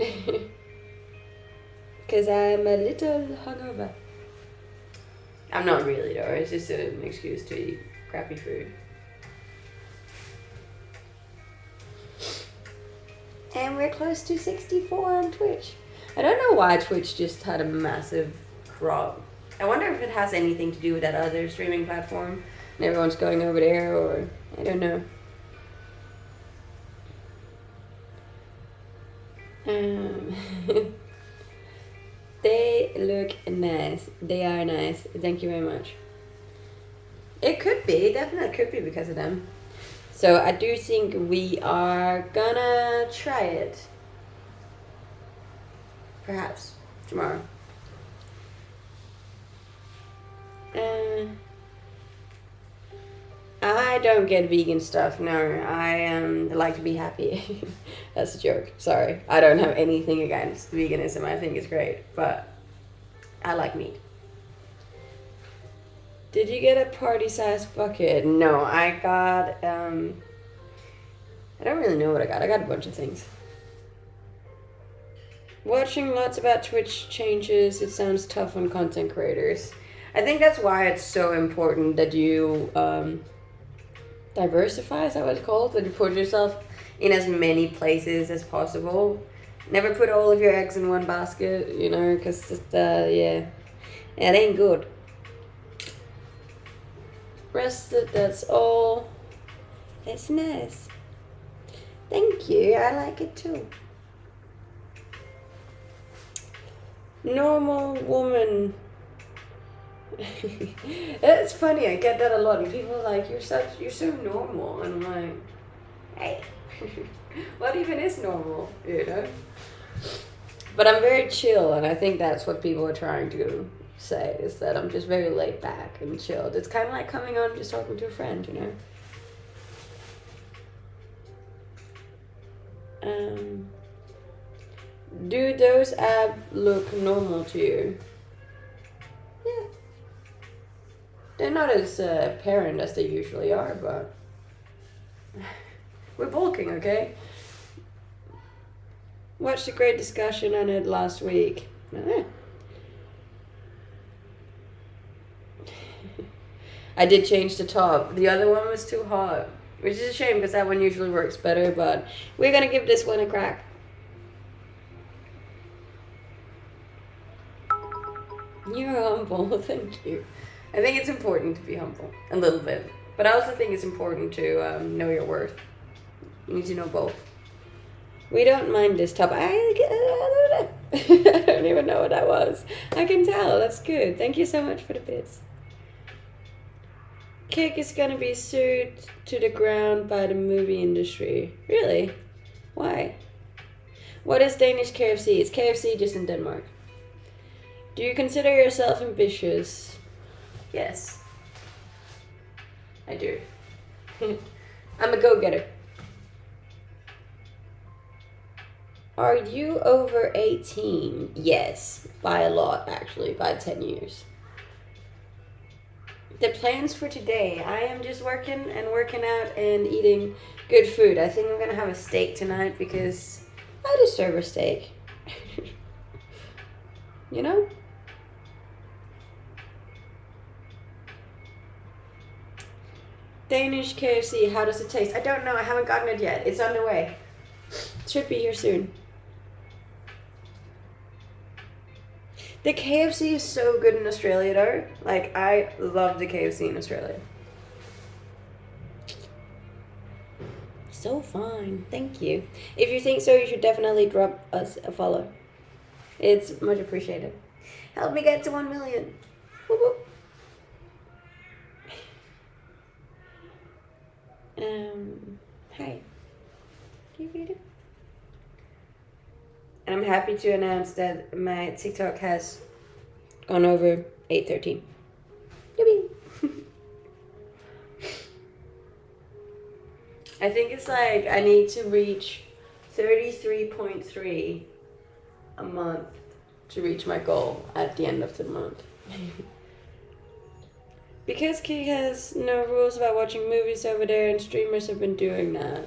Because I'm a little hungover. I'm not really though, it's just an excuse to eat crappy food. And we're close to 64 on Twitch. I don't know why Twitch just had a massive drop. I wonder if it has anything to do with that other streaming platform and everyone's going over there, or I don't know. They look nice. They are nice. Thank you very much. It could be. Definitely could be because of them. So I do think we are gonna try it. Perhaps tomorrow. I don't get vegan stuff. No, I like to be happy. That's a joke. Sorry. I don't have anything against veganism. I think it's great, but I like meat. Did you get a party-sized bucket? No, I got, I don't really know what I got. I got a bunch of things. Watching lots about Twitch changes. It sounds tough on content creators. I think that's why it's so important that you diversify, is that what it's called? That you put yourself in as many places as possible. Never put all of your eggs in one basket, you know, because yeah, it ain't good. Rested, that's all. That's nice. Thank you, I like it too. Normal woman. It's funny, I get that a lot, and people are like, you're so normal, and I'm like, hey, what even is normal, you know? But I'm very chill, and I think that's what people are trying to say, is that I'm just very laid back and chilled. It's kind of like coming on and just talking to a friend, you know? Do those abs look normal to you? Yeah. They're not as apparent as they usually are, but we're bulking, okay? Watched a great discussion on it last week. I did change the top. The other one was too hot, which is a shame because that one usually works better, but we're gonna give this one a crack. You're humble, thank you. I think it's important to be humble, a little bit. But I also think it's important to know your worth. You need to know both. We don't mind this top. I don't even know know what that was. I can tell. That's good. Thank you so much for the bits. Cake is gonna be sued to the ground by the movie industry. Really? Why? What is Danish KFC? It's KFC just in Denmark. Do you consider yourself ambitious? Yes. I do. I'm a go-getter. Are you over 18? Yes. By a lot, actually. By 10 years. The plans for today. I am just working out and eating good food. I think I'm going to have a steak tonight because I deserve a steak. You know? Danish KFC, how does it taste? I don't know. I haven't gotten it yet. It's on the way. It should be here soon. The KFC is so good in Australia though. Like, I love the KFC in Australia. So fine. Thank you. If you think so, you should definitely drop us a follow. It's much appreciated. Help me get to 1 million. Whoop whoop. Hi. And I'm happy to announce that my TikTok has gone over 813. Yippee! I think it's like I need to reach 33.3 a month to reach my goal at the end of the month. Because Key has no rules about watching movies over there and streamers have been doing that.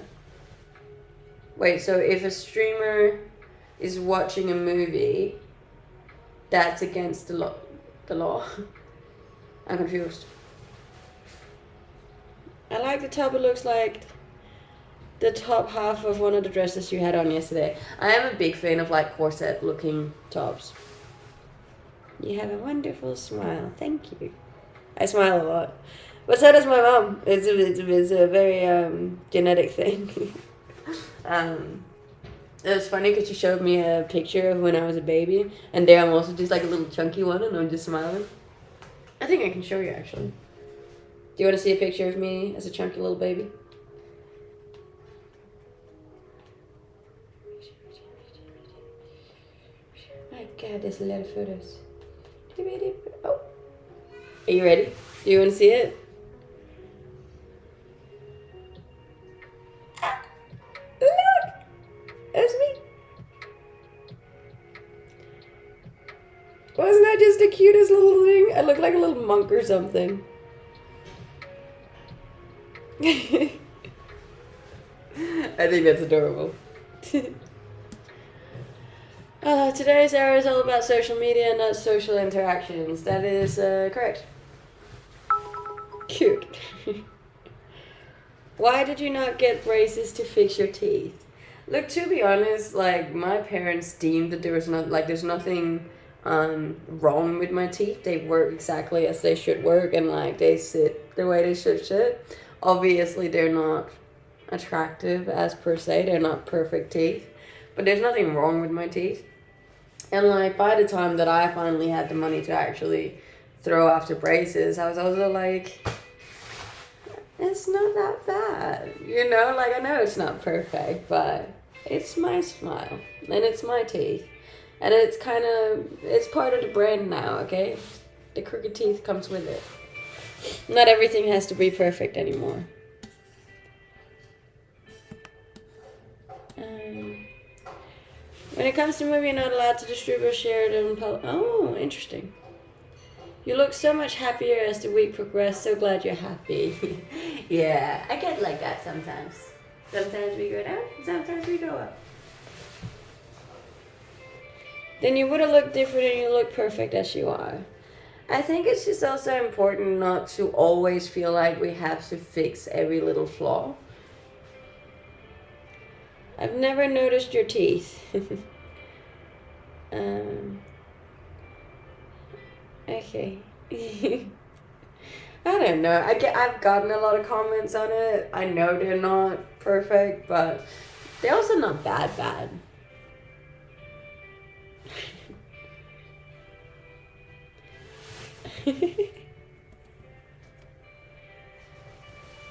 Wait, so if a streamer is watching a movie, that's against the law? I'm confused. I like the top. It looks like the top half of one of the dresses you had on yesterday. I am a big fan of like corset looking tops. You have a wonderful smile. Thank you. I smile a lot. But so does my mom. It's a very genetic thing. It was funny because she showed me a picture of when I was a baby, and there I'm also just like a little chunky one, and I'm just smiling. I think I can show you actually. Do you want to see a picture of me as a chunky little baby? My God, there's a lot of photos. Oh, are you ready? Do you want to see it? That's me. Wasn't that just the cutest little thing? I look like a little monk or something. I think that's adorable. Today's hour is all about social media, not social interactions. That is correct. Cute. Why did you not get braces to fix your teeth? Look, to be honest, like, my parents deemed that there's nothing wrong with my teeth. They work exactly as they should work, and, like, they sit the way they should sit. Obviously, they're not attractive as per se. They're not perfect teeth. But there's nothing wrong with my teeth. And, like, by the time that I finally had the money to actually throw after braces, I was also like, it's not that bad. You know, like, I know it's not perfect, but it's my smile, and it's my teeth, and it's part of the brand now, okay? The crooked teeth comes with it. Not everything has to be perfect anymore. When it comes to movie, you're not allowed to distribute or share it in public. Oh, interesting. You look so much happier as the week progressed. So glad you're happy. Yeah, I get like that sometimes. Sometimes we go down, sometimes we go up. Then you would have looked different and you look perfect as you are. I think it's just also important not to always feel like we have to fix every little flaw. I've never noticed your teeth. Okay. I don't know. I've gotten a lot of comments on it. I know they're not perfect, but they're also not bad.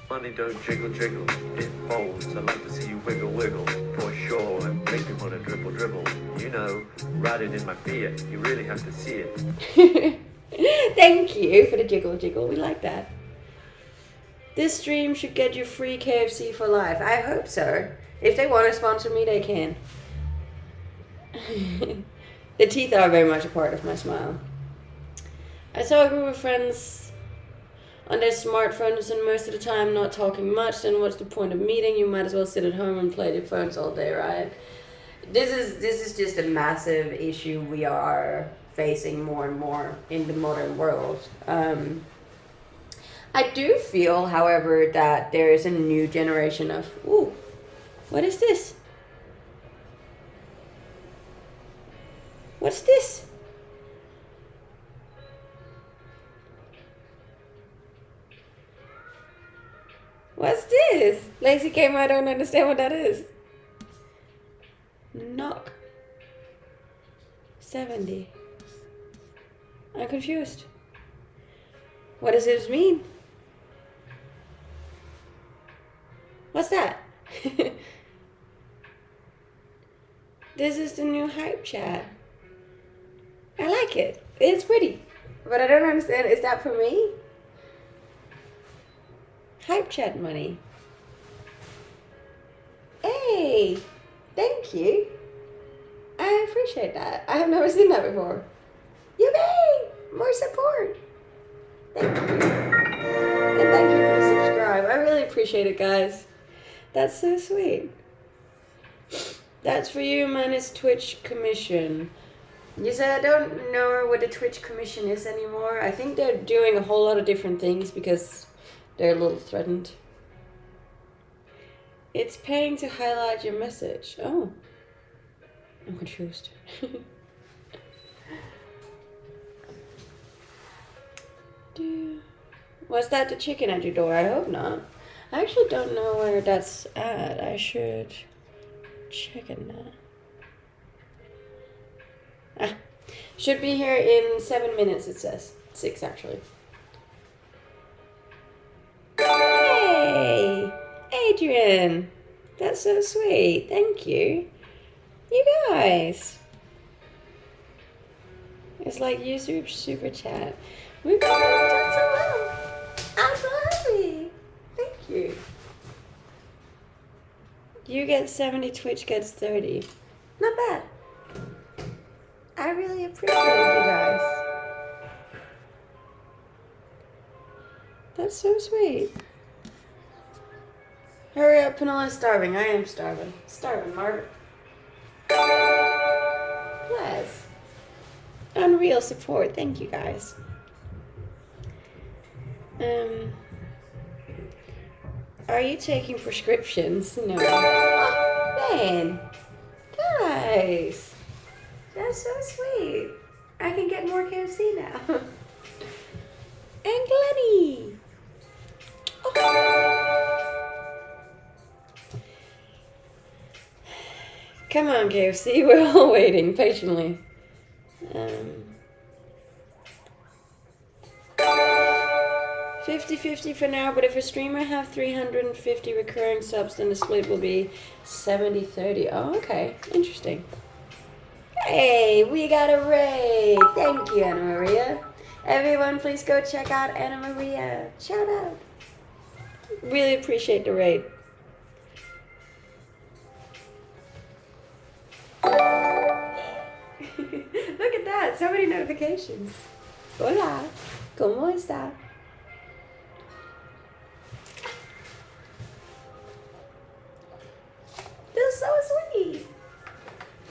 Money don't jiggle jiggle, it folds. I'd like to see you wiggle wiggle, for sure, and make me wanna dribble dribble. You know, riding in my Fiat, you really have to see it. Thank you for the jiggle jiggle, we like that. This stream should get you free KFC for life. I hope so. If they want to sponsor me, they can. The teeth are very much a part of my smile. I saw a group of friends on their smartphones and most of the time not talking much. Then what's the point of meeting? You might as well sit at home and play the phones all day, right? This is just a massive issue we are facing more and more in the modern world. I do feel, however, that there is a new generation of, ooh, what is this? What's this? What's this? Lazy Gamer, I don't understand what that is. Knock. 70. I'm confused. What does this mean? What's that? This is the new hype chat. I like it. It's pretty. But I don't understand. Is that for me? Hype chat money. Hey, thank you. I appreciate that. I have never seen that before. Yippee! More support. Thank you. And thank you for the subscribe. I really appreciate it, guys. That's so sweet. That's for you minus Twitch commission. You said I don't know what the Twitch commission is anymore. I think they're doing a whole lot of different things because they're a little threatened. It's paying to highlight your message. Oh. I'm confused. Was that the chicken at your door? I hope not. I actually don't know where that's at. I should check it now. Ah, should be here in 7 minutes, it says. 6 actually. Hey! Adrian! That's so sweet. Thank you. You guys. It's like YouTube super chat. We've done so well. I'm so happy. Thank you. You get 70, Twitch gets 30. Not bad. I really appreciate you guys. That's so sweet. Hurry up, Panola is starving. I am starving. Starving, Margaret. Bless. Unreal support. Thank you, guys. Are you taking prescriptions? No. Oh, man. Guys. That's so sweet. I can get more KFC now. And Glenny. Oh. Come on, KFC. We're all waiting patiently. 50-50 for now, but if a streamer have 350 recurring subs, then the split will be 70-30. Oh, okay. Interesting. Hey, we got a raid. Thank you, Anna Maria. Everyone, please go check out Anna Maria. Shout out. Really appreciate the raid. Look at that. So many notifications. Hola. ¿Cómo está? That's so sweet.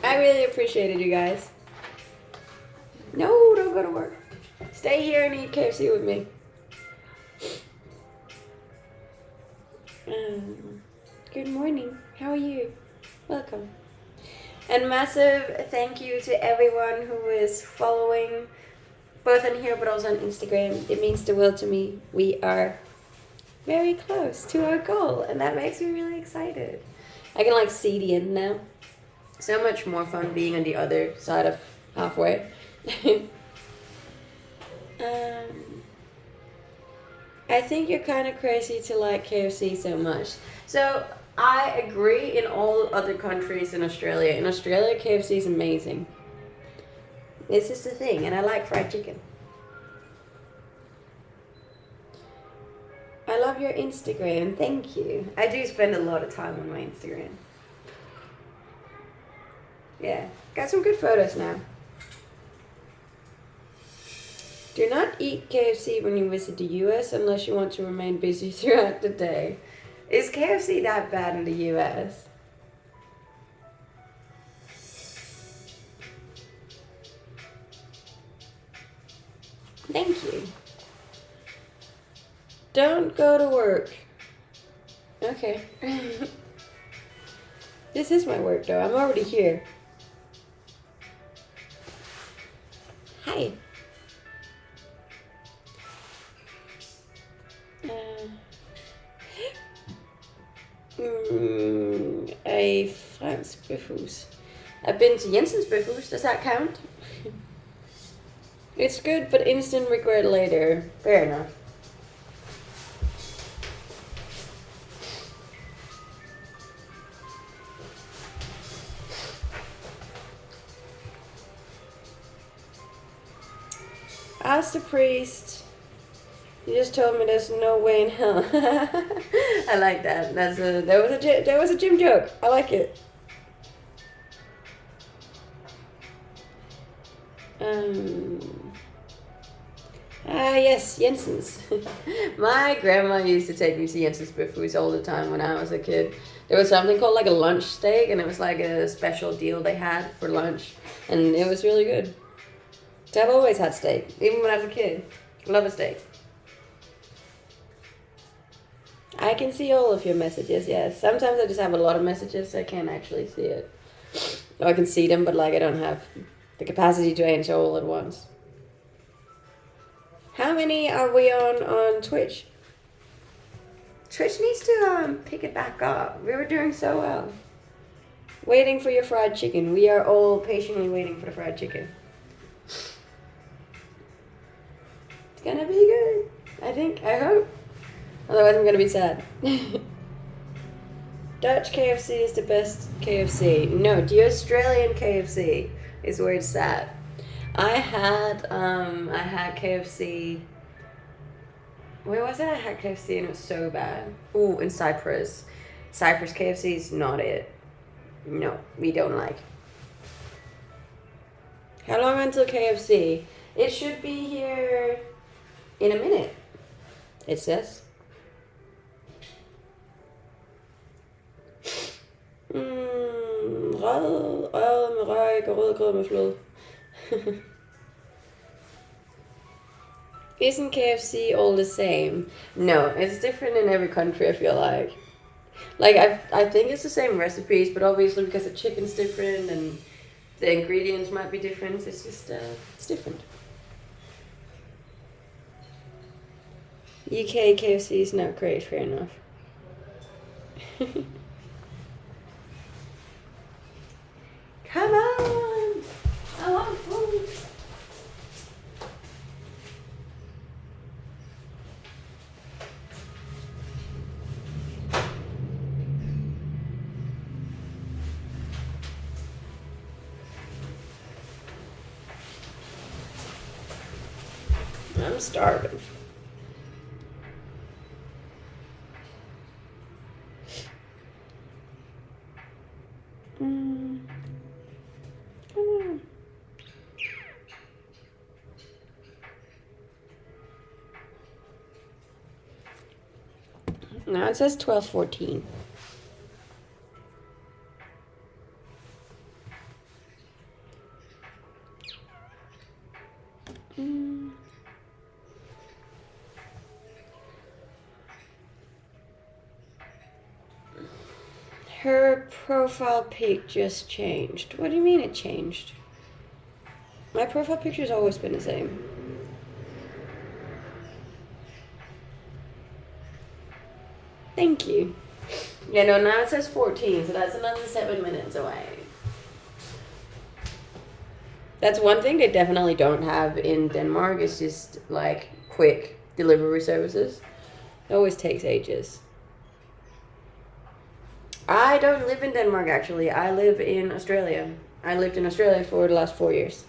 I really appreciated you guys. No, don't go to work. Stay here and eat KFC with me. Good morning. How are you? Welcome. And massive thank you to everyone who is following, both on here but also on Instagram. It means the world to me. We are very close to our goal, and that makes me really excited. I can like see the end now. So much more fun being on the other side of halfway. I think you're kind of crazy to like KFC so much. So I agree in all other countries in Australia. In Australia, KFC is amazing. It's just a thing, and I like fried chicken. I love your Instagram. Thank you. I do spend a lot of time on my Instagram. Yeah, got some good photos now. Do not eat KFC when you visit the US unless you want to remain busy throughout the day. Is KFC that bad in the US? Thank you. Don't go to work. Okay. This is my work though. I'm already here. Hi. A Franz Bifus. I've been to Jensen's Bifus. Does that count? It's good, but instant regret later. Fair enough. Ask the priest. You just told me there's no way in hell. I like that. There was a gym joke. I like it. Yes, Jensen's. My grandma used to take me to Jensen's Bifus all the time when I was a kid. There was something called like a lunch steak, and it was like a special deal they had for lunch, and it was really good. So I've always had steak, even when I was a kid. Love a steak. I can see all of your messages, yes. Sometimes I just have a lot of messages, so I can't actually see it. Or I can see them, but like I don't have the capacity to answer all at once. How many are we on Twitch? Twitch needs to pick it back up. We were doing so well. Waiting for your fried chicken. We are all patiently waiting for the fried chicken. It's gonna be good. I hope. Otherwise I'm gonna be sad. Dutch KFC is the best KFC. No, the Australian KFC is where it's at. I had KFC. Where was it? I had KFC and it was so bad. Ooh, in Cyprus. Cyprus KFC is not it. No, we don't like. How long until KFC? It should be here in a minute. It says. Rød med røg og rødgrød med fløde. Isn't KFC all the same? No, it's different in every country, I feel like. Like, I think it's the same recipes, but obviously because the chicken's different and the ingredients might be different, it's just, it's different. UK KFC is not great, fair enough. Come on! I want food! I'm starving. Come on. Now it says 12:14. Her profile pic just changed. What do you mean it changed? My profile picture's always been the same. Thank you. Yeah, no, now it says 14, so that's another 7 minutes away. That's one thing they definitely don't have in Denmark. Is just like quick delivery services. It always takes ages. I don't live in Denmark actually. I live in Australia. I lived in Australia for the last 4 years.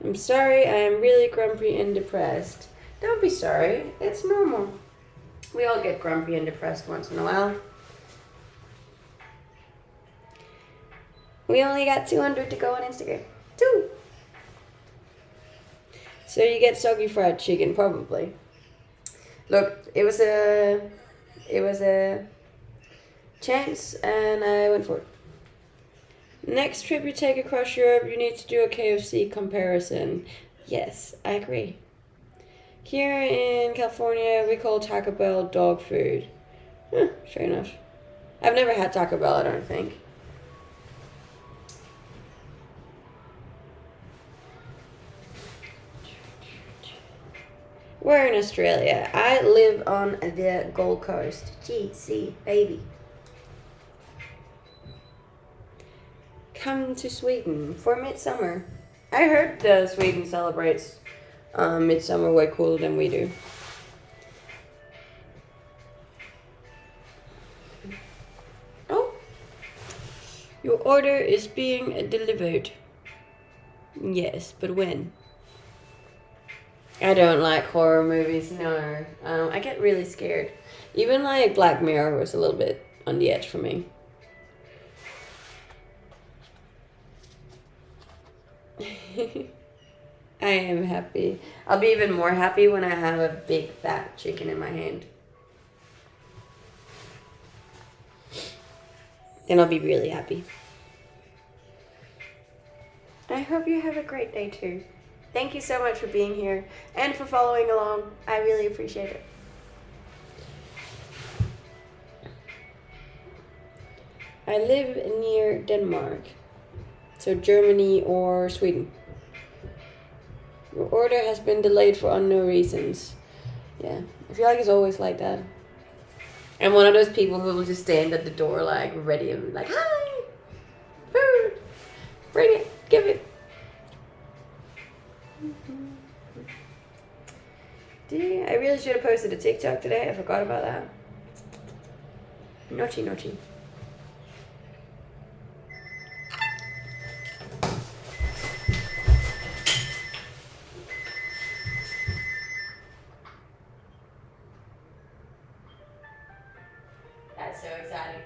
I'm sorry, I am really grumpy and depressed. Don't be sorry, it's normal. We all get grumpy and depressed once in a while. We only got 200 to go on Instagram. 2! So you get soggy fried chicken, probably. Look, it was a chance and I went for it. Next trip you take across Europe, you need to do a KFC comparison. Yes, I agree. Here in California, we call Taco Bell dog food. Fair enough. I've never had Taco Bell, I don't think. We're in Australia. I live on the Gold Coast. GC, baby. Come to Sweden for midsummer. I heard Sweden celebrates midsummer way cooler than we do. Oh, your order is being delivered. Yes, but when? I don't like horror movies, no. I get really scared. Even like Black Mirror was a little bit on the edge for me. I am happy. I'll be even more happy when I have a big fat chicken in my hand. Then I'll be really happy. I hope you have a great day too. Thank you so much for being here and for following along. I really appreciate it. I live near Denmark, so Germany or Sweden. Your order has been delayed for unknown reasons. Yeah, I feel like it's always like that. I'm one of those people who will just stand at the door like ready and like, hi, food, bring it, give it. I really should have posted a TikTok today. I forgot about that. Naughty, naughty. That's so exciting.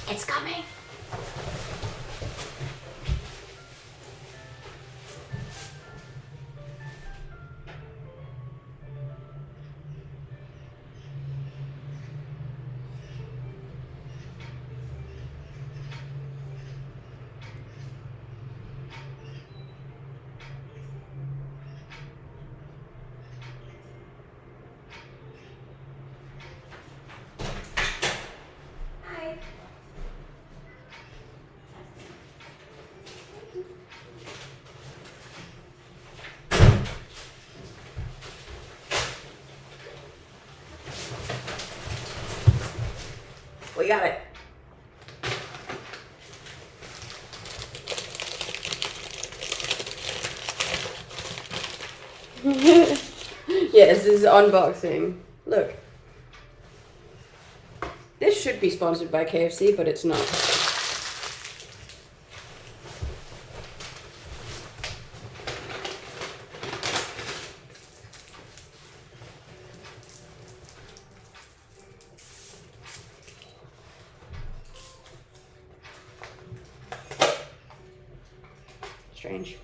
It's coming. Hi. We got it. Yes, this is unboxing. Look. This should be sponsored by KFC, but it's not. Strange.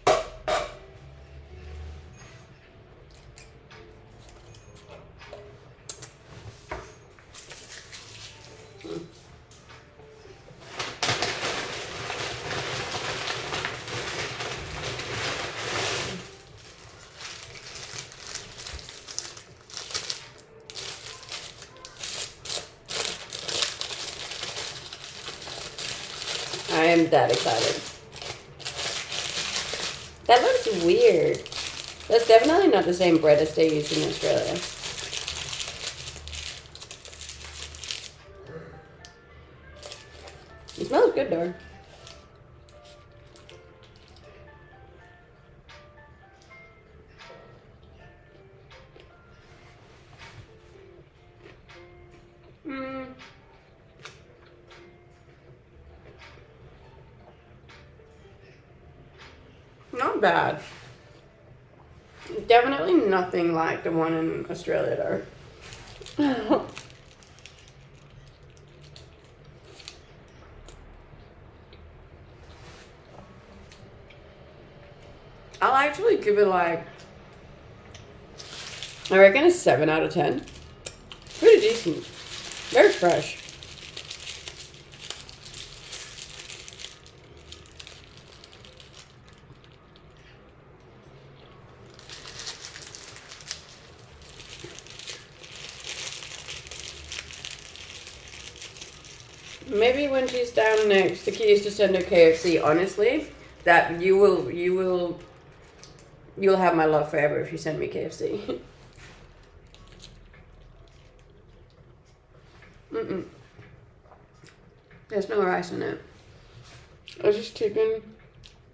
I am that excited. That looks weird. That's definitely not the same bread as they use in Australia. It smells good though. Not bad. Definitely nothing like the one in Australia though. I'll actually give it like, I reckon a 7 out of 10. Pretty decent. Very fresh. Maybe when she's down next, the key is to send her KFC. Honestly, that you'll have my love forever if you send me KFC. There's no rice in it. It's just chicken,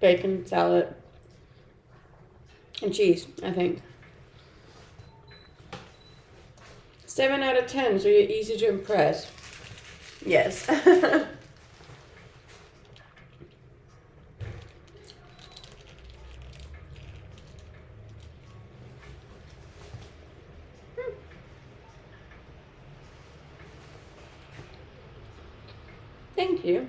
bacon, salad, and cheese, I think. 7 out of 10, so you're easy to impress. Yes. Thank you.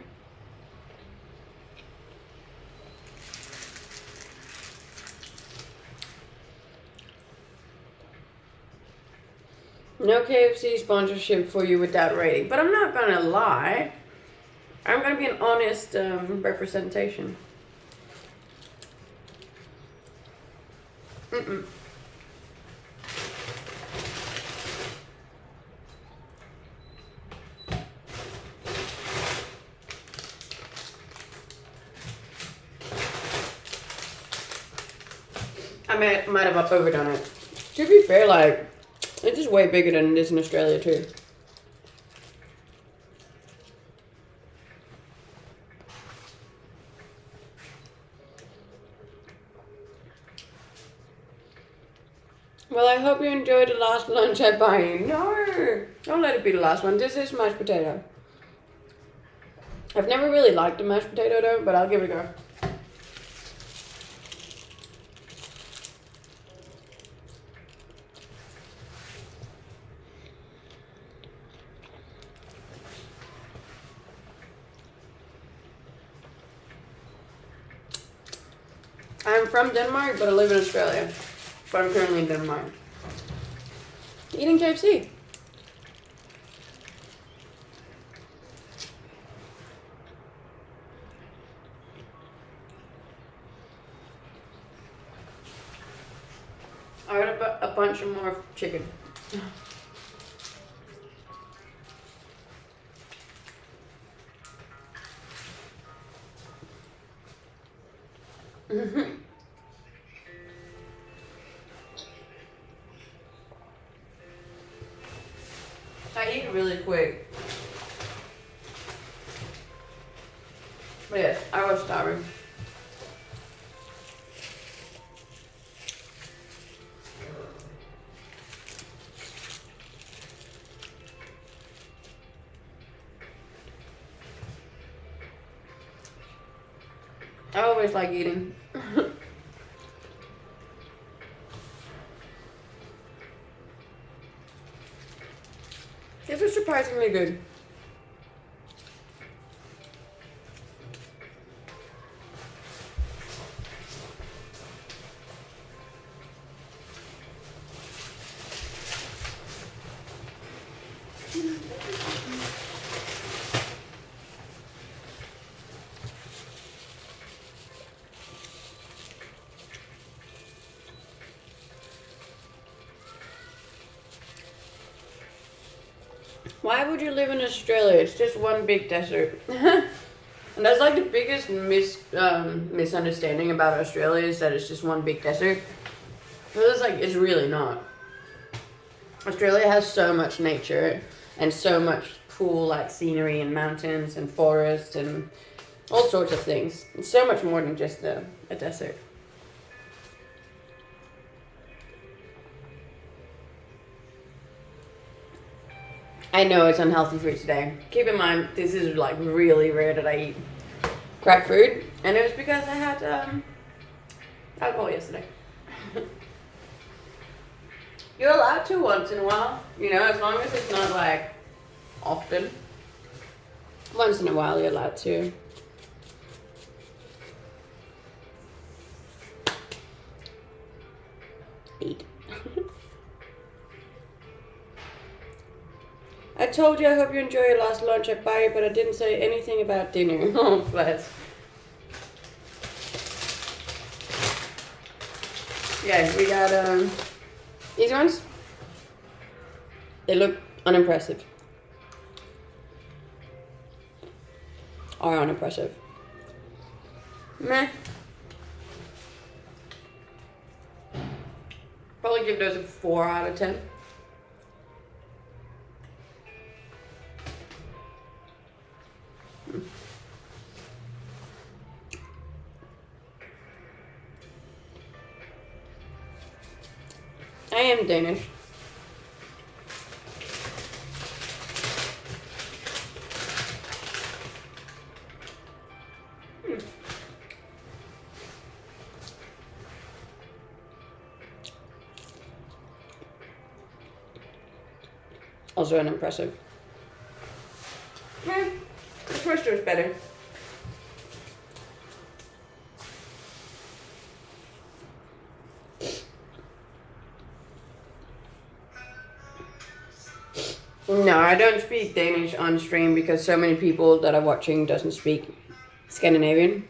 No KFC sponsorship for you without rating. But I'm not gonna lie. I'm gonna be an honest representation. I might have overdone it. To be fair, like, it's just way bigger than it is in Australia too. Well, I hope you enjoyed the last lunch I buy you. No! Don't let it be the last one. This is mashed potato. I've never really liked the mashed potato though, but I'll give it a go. I'm from Denmark, but I live in Australia. But I'm currently in Denmark. Eating KFC. I got a bunch of more chicken. I eat really quick. But yes, I was starving. I always like eating. This was surprisingly good. Why would you live in Australia? It's just one big desert. And that's like the biggest misunderstanding about Australia is that it's just one big desert. Well, it's really not. Australia has so much nature and so much cool like scenery and mountains and forests and all sorts of things. It's so much more than just a desert. I know it's unhealthy food today. Keep in mind, this is like really rare that I eat crap food, and it was because I had alcohol yesterday. You're allowed to once in a while, you know, as long as it's not like often. Once in a while, you're allowed to. Eat. I told you I hope you enjoy your last lunch at Bayer, but I didn't say anything about dinner. Oh, bless. Yeah, we got these ones. They look unimpressive. Are unimpressive. Meh. Probably give those a 4 out of 10. I am Danish. Also unimpressive. Yeah, the twister is better. No, I don't speak Danish on stream because so many people that are watching doesn't speak Scandinavian.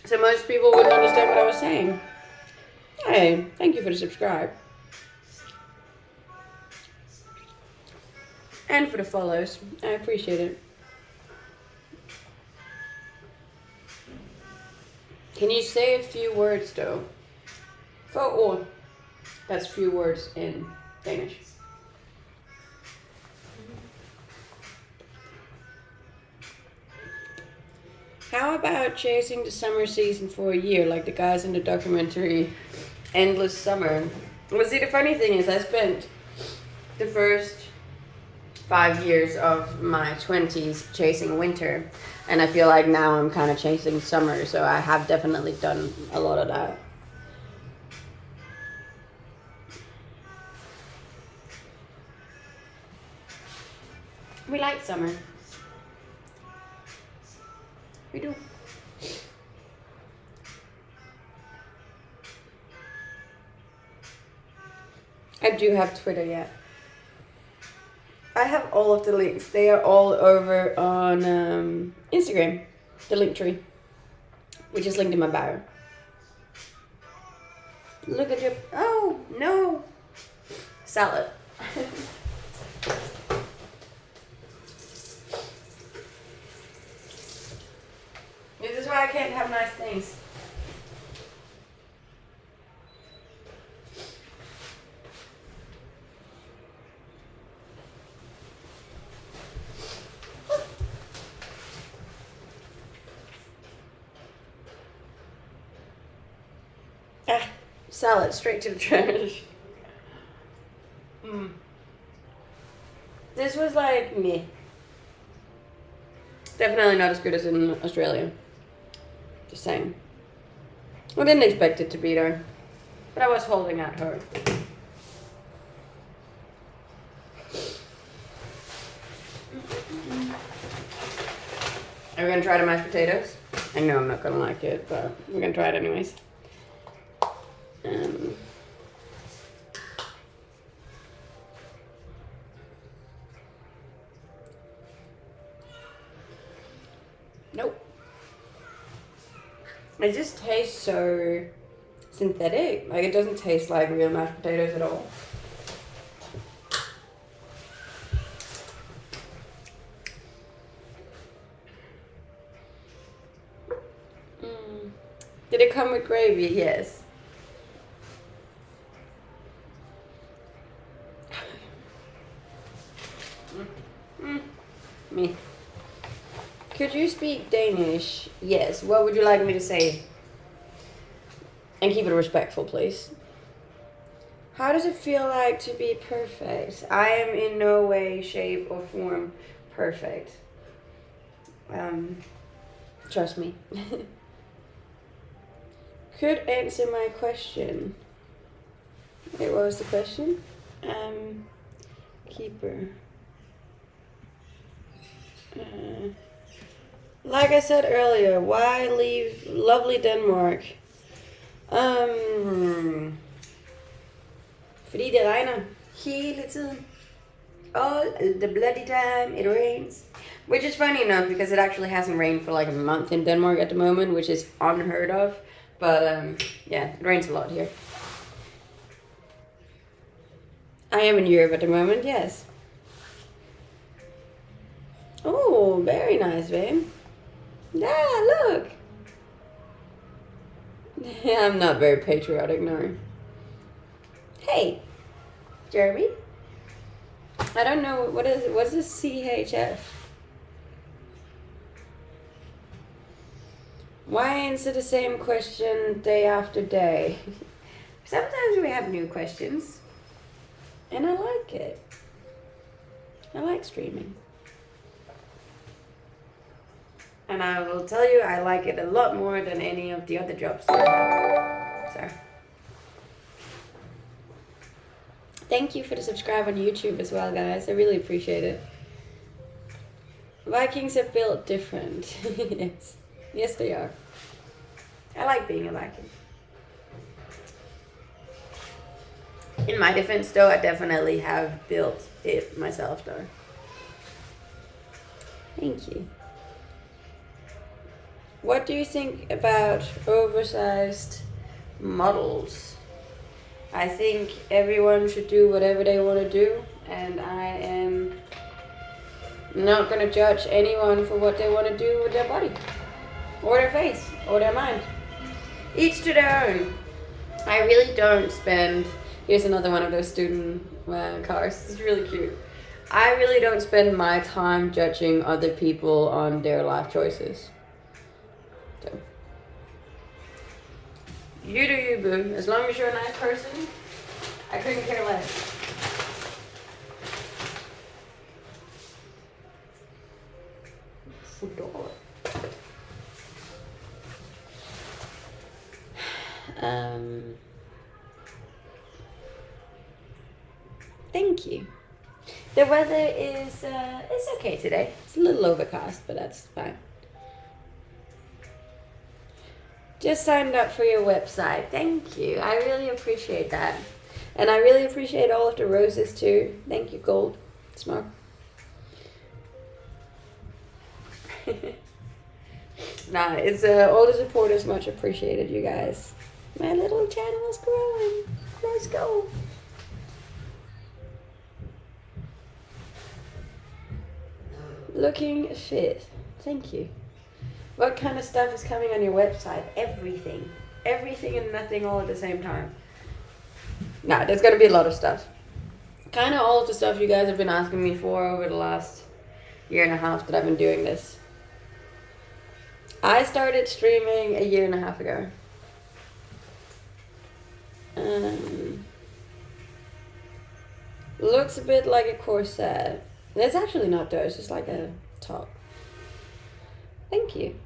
So most people wouldn't understand what I was saying. Hey, thank you for the subscribe. And for the follows. I appreciate it. Can you say a few words though? For all. That's few words in Danish. How about chasing the summer season for a year, like the guys in the documentary Endless Summer? Well, see, the funny thing is I spent the first 5 years of my 20s chasing winter, and I feel like now I'm kind of chasing summer, so I have definitely done a lot of that. We like summer. We do. I do have Twitter, yeah. I have all of the links. They are all over on Instagram, the link tree, which is linked in my bio. Look at your, oh no, salad. This is why I can't have nice things. Ah, salad straight to the trash. This was like me. Definitely not as good as in Australia. Just saying. I didn't expect it to be there, but I was holding out hope. Are we gonna try the mashed potatoes? I know I'm not gonna like it, but we're gonna try it anyways. Nope. It just tastes so synthetic. Like, it doesn't taste like real mashed potatoes at all. Did it come with gravy? Yes. Me. Could you speak Danish? Yes. What would you like me to say? And keep it respectful, please. How does it feel like to be perfect? I am in no way, shape, or form perfect. Trust me. Could answer my question. Wait, what was the question? Keeper. Like I said earlier, why leave lovely Denmark? Fordi det regner hele tiden. All the bloody time it rains. Which is funny enough because it actually hasn't rained for like a month in Denmark at the moment, which is unheard of. But yeah, it rains a lot here. I am in Europe at the moment, yes. Oh, very nice, babe. Yeah, look. I'm not very patriotic, no. Hey, Jeremy. I don't know, what is it? What's this CHF? Why answer the same question day after day? Sometimes we have new questions. And I like it. I like streaming. And I will tell you, I like it a lot more than any of the other jobs. So, thank you for the subscribe on YouTube as well, guys. I really appreciate it. Vikings are built different. Yes. Yes, they are. I like being a Viking. In my defense, though, I definitely have built it myself, though. Thank you. What do you think about oversized models? I think everyone should do whatever they want to do, and I am not going to judge anyone for what they want to do with their body, or their face, or their mind. Each to their own. I really don't spend... Here's another one of those student cars. It's really cute. I really don't spend my time judging other people on their life choices. So, you do you, boo. As long as you're a nice person, I couldn't care less. Fedora. Thank you. The weather is it's okay today. It's a little overcast, but that's fine. Just signed up for your website. Thank you. I really appreciate that. And I really appreciate all of the roses too. Thank you, Gold. Smart. Nah, it's all the support is much appreciated, you guys. My little channel is growing. Let's go. Looking fit. Thank you. What kind of stuff is coming on your website? Everything. Everything and nothing all at the same time. Nah, there's gonna be a lot of stuff. Kind of all of the stuff you guys have been asking me for over the last year and a half that I've been doing this. I started streaming a year and a half ago. Looks a bit like a corset. It's actually not though, it's just like a top. Thank you.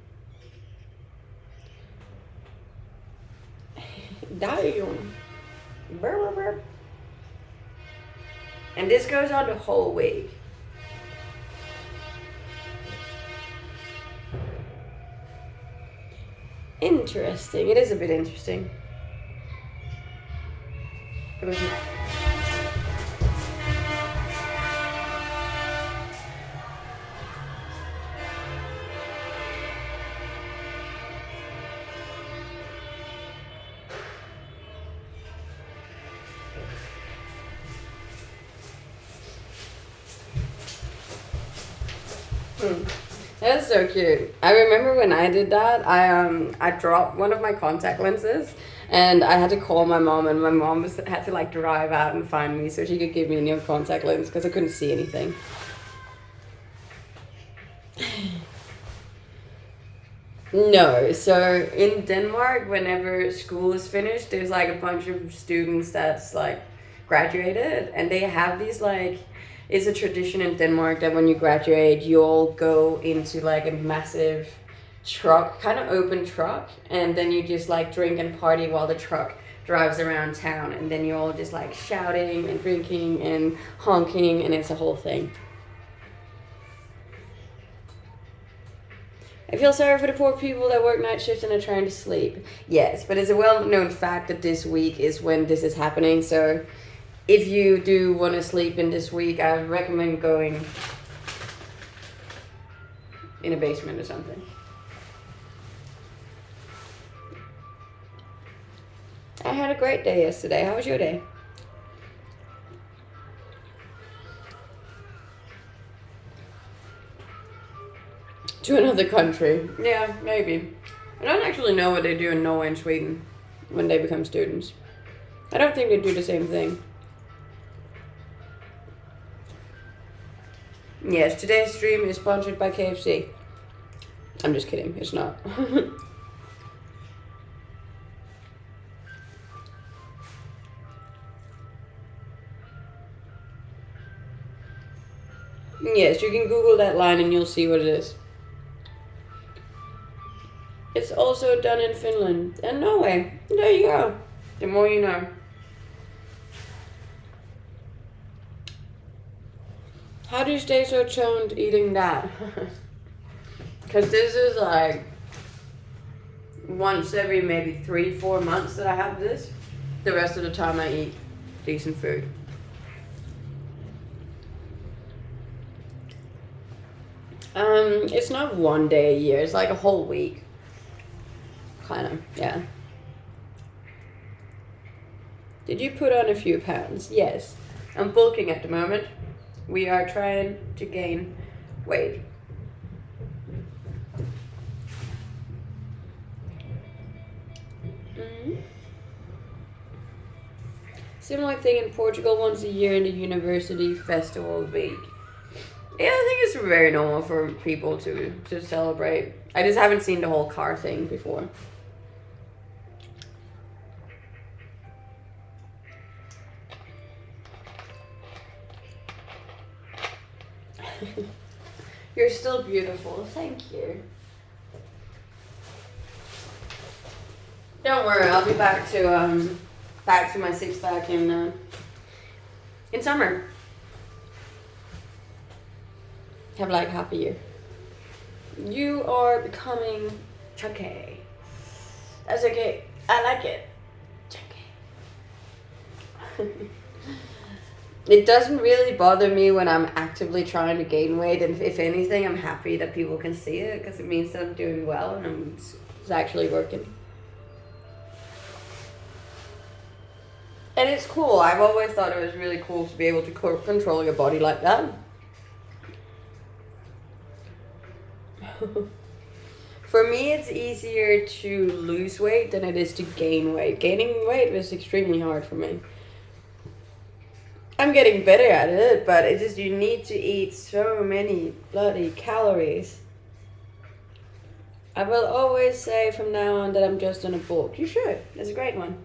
Damn. Burr, burr, burr. And this goes on the whole week. Interesting. It is a bit interesting. That's so cute. I remember when I did that, I dropped one of my contact lenses and I had to call my mom, and my mom had to like drive out and find me so she could give me a new contact lens because I couldn't see anything. No, so in Denmark, whenever school is finished, there's like a bunch of students that's like graduated, and they have these like, it's a tradition in Denmark that when you graduate, you all go into like a massive truck, kind of open truck, and then you just like drink and party while the truck drives around town, and then you're all just like shouting and drinking and honking, and it's a whole thing. I feel sorry for the poor people that work night shifts and are trying to sleep. Yes, but it's a well-known fact that this week is when this is happening. So if you do want to sleep in this week, I recommend going in a basement or something. I had a great day yesterday. How was your day? To another country. Yeah, maybe. I don't actually know what they do in Norway and Sweden when they become students. I don't think they do the same thing. Yes, today's stream is sponsored by KFC. I'm just kidding, it's not. Yes, you can Google that line and you'll see what it is. It's also done in Finland and Norway. There you go. The more you know. How do you stay so toned eating that? Because this is like once every maybe 3-4 months that I have this. The rest of the time I eat decent food. It's not one day a year, it's like a whole week. Kind of, yeah. Did you put on a few pounds? Yes. I'm bulking at the moment. We are trying to gain weight. Similar thing in Portugal, once a year in the university festival week. Yeah, I think it's very normal for people to celebrate. I just haven't seen the whole car thing before. You're still beautiful. Thank you. Don't worry, I'll be back to my six-pack in summer. Have like half a year. You are becoming chunky. That's okay. I like it. Chunky. It doesn't really bother me when I'm actively trying to gain weight, and if anything, I'm happy that people can see it because it means that I'm doing well and it's actually working. And it's cool. I've always thought it was really cool to be able to control your body like that. For me, it's easier to lose weight than it is to gain weight. Gaining weight was extremely hard for me. I'm getting better at it, but it's just you need to eat so many bloody calories. I will always say from now on that I'm just on a bulk. You should. That's a great one.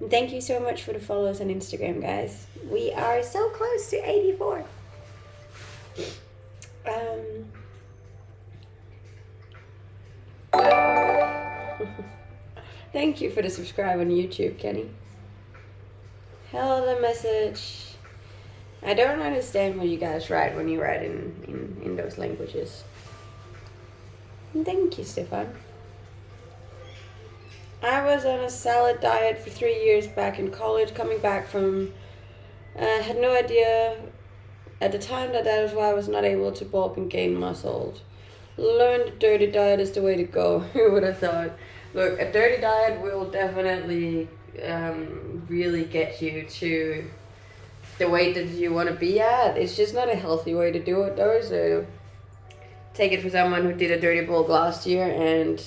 Thank you so much for the follows on Instagram, guys. We are so close to 84. Thank you for the subscribe on YouTube, Kenny. Hello, message. I don't understand what you guys write when you write in those languages. Thank you, Stefan. I was on a salad diet for 3 years back in college, coming back from, had no idea at the time that was why I was not able to bulk and gain muscle. Learned a dirty diet is the way to go. Who would have thought? Look, a dirty diet will definitely really get you to the weight that you want to be at. It's just not a healthy way to do it though, so take it for someone who did a dirty bulk last year, and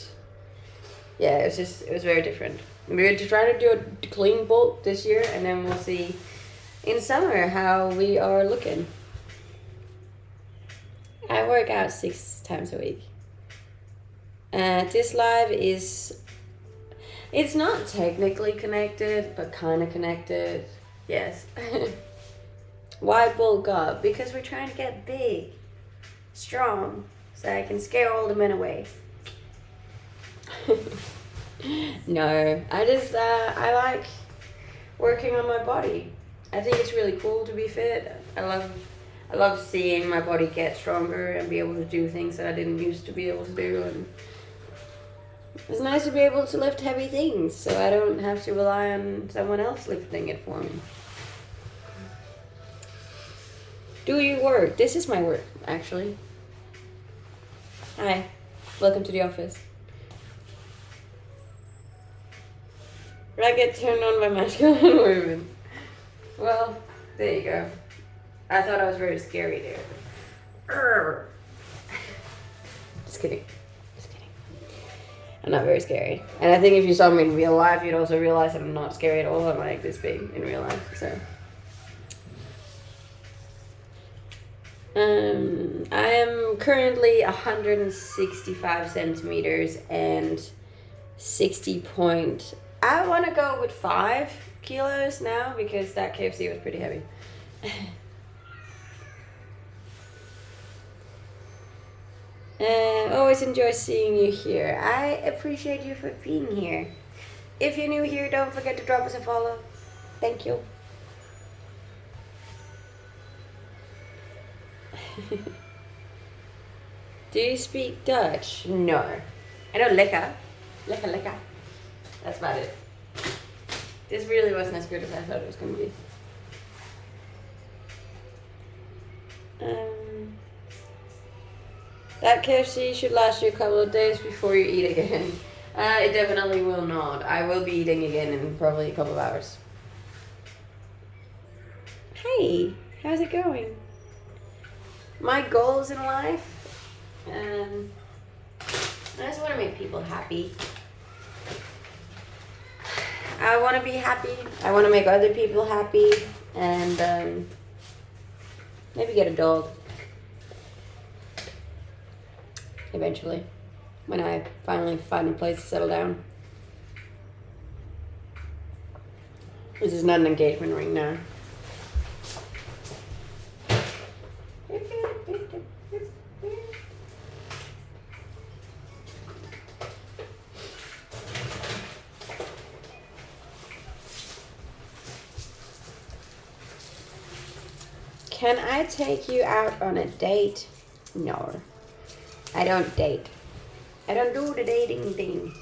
yeah, it was very different. We're trying to do a clean bulk this year, and then we'll see in summer how we are looking. I work out 6 times a week. This live is... It's not technically connected, but kind of connected. Yes. Why bulk up? Because we're trying to get big, strong, so I can scare all the men away. No, I like working on my body. I think it's really cool to be fit. I love seeing my body get stronger and be able to do things that I didn't used to be able to do. And it's nice to be able to lift heavy things, so I don't have to rely on someone else lifting it for me. Do you work? This is my work, actually. Hi, welcome to the office. I get turned on by masculine women. Well, there you go. I thought I was very scary there. Urgh. Just kidding. I'm not very scary. And I think if you saw me in real life, you'd also realize that I'm not scary at all. I'm like this big in real life, so. I am currently 165 centimeters and 60 I want to go with 5 kilos now because that KFC was pretty heavy. Always enjoy seeing you here. I appreciate you for being here. If you're new here, don't forget to drop us a follow. Thank you. Do you speak Dutch? No. I know lekker. Lekker. That's about it. This really wasn't as good as I thought it was going to be. That KFC should last you a couple of days before you eat again. It definitely will not. I will be eating again in probably a couple of hours. Hey, how's it going? My goals in life, I just want to make people happy. I want to be happy. I want to make other people happy, and maybe get a dog. Eventually, when I finally find a place to settle down. This is not an engagement ring now. Can I take you out on a date? No. I don't date. I don't do the dating thing.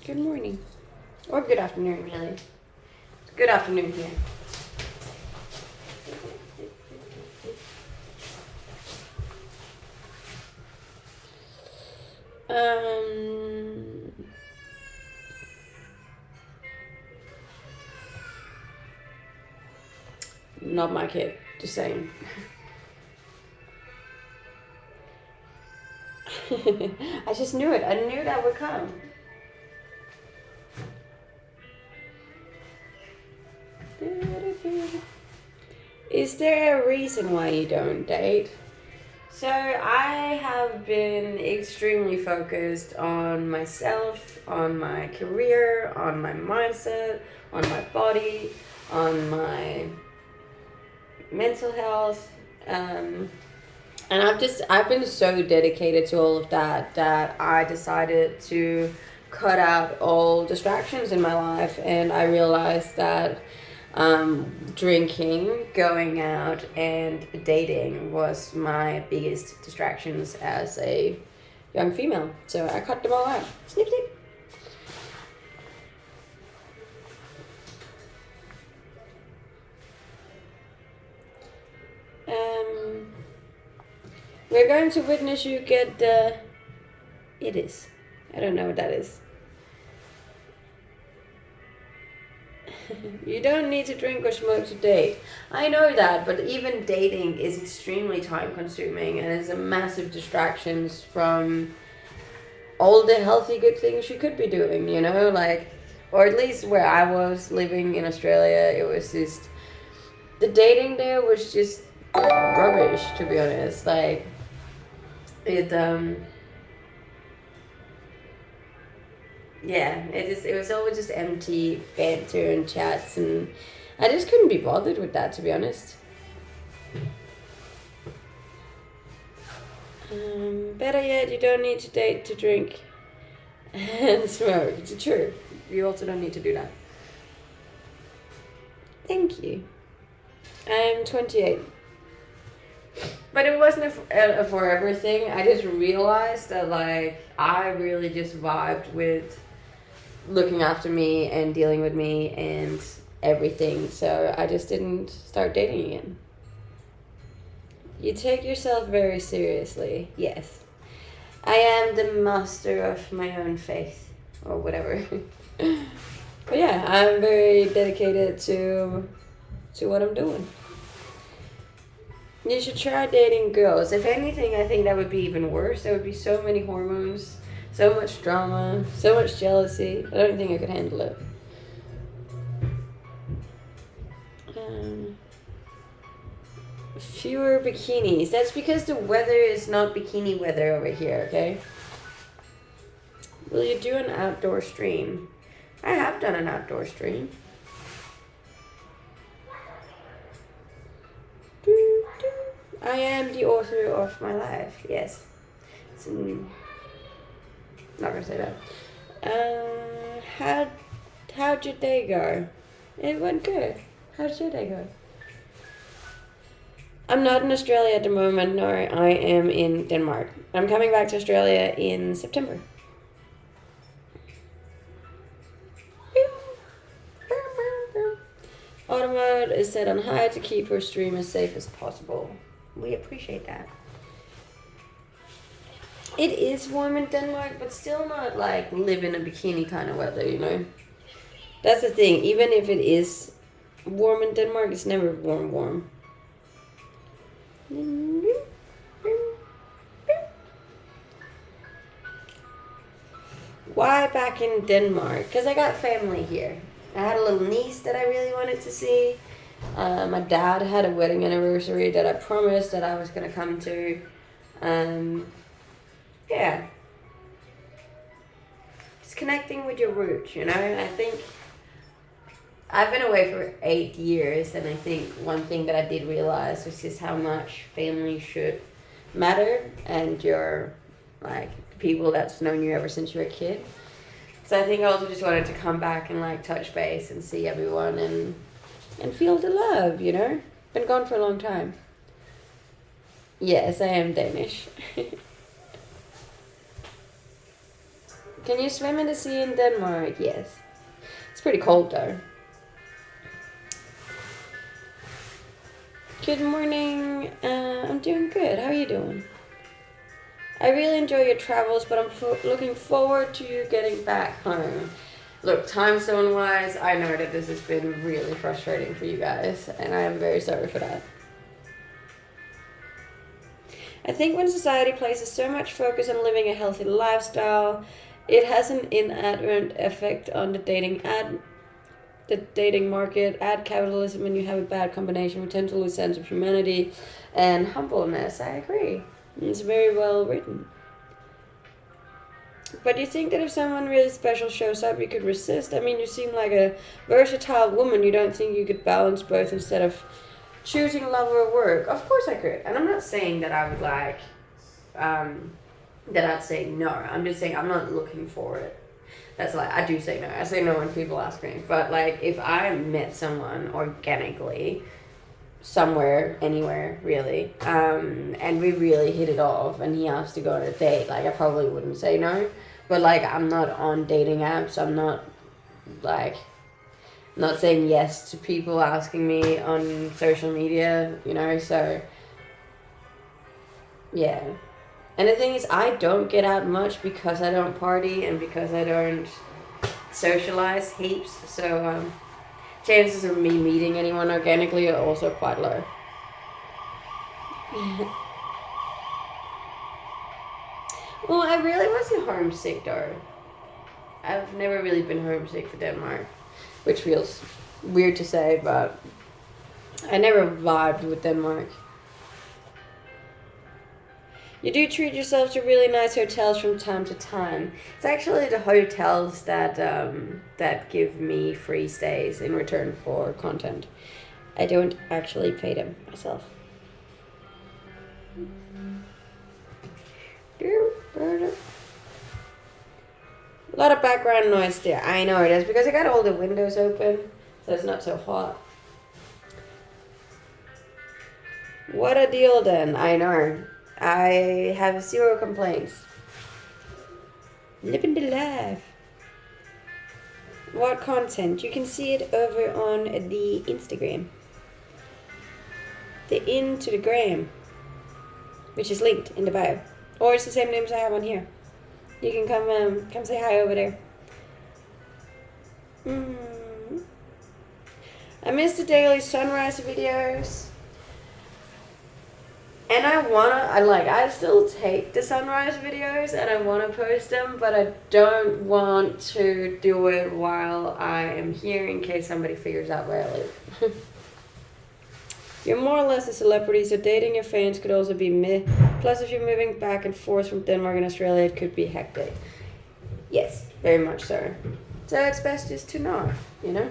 Good morning. Or good afternoon, really. It's good afternoon here. Not my kid, just saying. I just knew it. I knew that would come. Is there a reason why you don't date? So I have been extremely focused on myself, on my career, on my mindset, on my body, on my mental health, and I've been so dedicated to all of that I decided to cut out all distractions in my life, and I realized that drinking, going out, and dating was my biggest distractions as a young female. So I cut them all out. Snip, snip. We're going to witness you get the... It is. I don't know what that is. You don't need to drink or smoke to date. I know that, but even dating is extremely time consuming and is a massive distractions from all the healthy good things you could be doing, you know, like or at least where I was living in Australia, it was just, the dating there was just rubbish, to be honest. Like, it was always just empty banter and chats, and I just couldn't be bothered with that, to be honest. Better yet, you don't need to date to drink and smoke. It's true. You also don't need to do that. Thank you. I'm 28. But it wasn't a forever thing. I just realized that, like, I really just vibed with looking after me and dealing with me and everything. So I just didn't start dating again. You take yourself very seriously. Yes. I am the master of my own faith. Or whatever. But yeah, I'm very dedicated to what I'm doing. You should try dating girls. If anything, I think that would be even worse. There would be so many hormones, so much drama, so much jealousy. I don't think I could handle it. Fewer bikinis. That's because the weather is not bikini weather over here, okay? Will you do an outdoor stream? I have done an outdoor stream. I am the author of my life, yes. Not gonna say that. How'd your day go? It went good. How'd your day go? I'm not in Australia at the moment, no, I am in Denmark. I'm coming back to Australia in September. Auto mode is set on high to keep her stream as safe as possible. We appreciate that. It is warm in Denmark, but still not like live in a bikini kind of weather, you know? That's the thing. Even if it is warm in Denmark, it's never warm. Why back in Denmark? Because I got family here. I had a little niece that I really wanted to see. My dad had a wedding anniversary that I promised that I was going to come to. Yeah. Just connecting with your roots, you know? I think I've been away for 8 years, and I think one thing that I did realize was just how much family should matter, and your, like, people that's known you ever since you were a kid. So I think I also just wanted to come back and, like, touch base and see everyone and feel the love, you know? Been gone for a long time. Yes, I am Danish. Can you swim in the sea in Denmark? Yes. It's pretty cold though. Good morning. I'm doing good. How are you doing? I really enjoy your travels, but I'm looking forward to you getting back home. Look, time zone wise, I know that this has been really frustrating for you guys, and I am very sorry for that. I think when society places so much focus on living a healthy lifestyle, it has an inadvertent effect on the dating market, ad capitalism, and you have a bad combination. We tend to lose sense of humanity and humbleness. I agree. It's very well written. But do you think that if someone really special shows up, you could resist? I mean, you seem like a versatile woman. You don't think you could balance both instead of choosing love or work? Of course I could. And I'm not saying that I would like, that I'd say no. I'm just saying I'm not looking for it. That's like, I do say no. I say no when people ask me. But like, if I met someone organically, somewhere, anywhere, really, and we really hit it off, and he asked to go on a date, like, I probably wouldn't say no. But like, I'm not on dating apps. I'm not like, not saying yes to people asking me on social media, you know, so yeah. And the thing is, I don't get out much because I don't party and because I don't socialize heaps, so chances of me meeting anyone organically are also quite low. Well, I really wasn't homesick though. I've never really been homesick for Denmark, which feels weird to say, but I never vibed with Denmark. You do treat yourself to really nice hotels from time to time. It's actually the hotels that that give me free stays in return for content. I don't actually pay them myself. A lot of background noise there. I know it is because I got all the windows open, so it's not so hot. What a deal then. I know. I have 0 complaints. Living the life. What content? You can see it over on the Instagram. The into the gram, which is linked in the bio. Or it's the same names I have on here. You can come say hi over there. I miss the daily sunrise videos. And I still take the sunrise videos and I want to post them, but I don't want to do it while I am here in case somebody figures out where I live. You're more or less a celebrity, so dating your fans could also be meh. Plus, if you're moving back and forth from Denmark and Australia, it could be hectic. Yes, very much so. So it's best just to know, you know?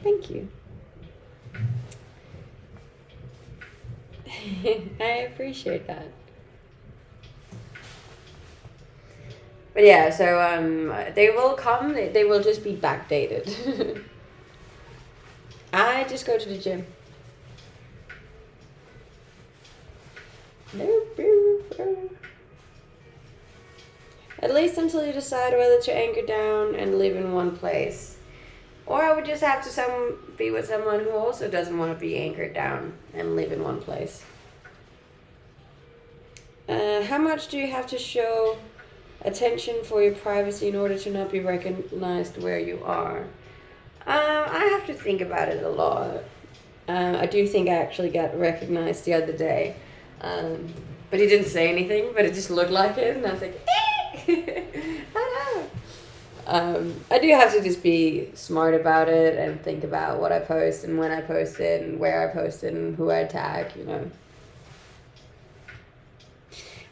Thank you. I appreciate that. But yeah, so they will come, they will just be backdated. I just go to the gym. At least until you decide whether to anchor down and live in one place. Or I would just have to be with someone who also doesn't want to be anchored down and live in one place. How much do you have to show attention for your privacy in order to not be recognized where you are? I have to think about it a lot. I do think I actually got recognized the other day. But he didn't say anything, but it just looked like it. And I was like, I know. I do have to just be smart about it and think about what I post and when I post it and where I post it and who I tag, you know.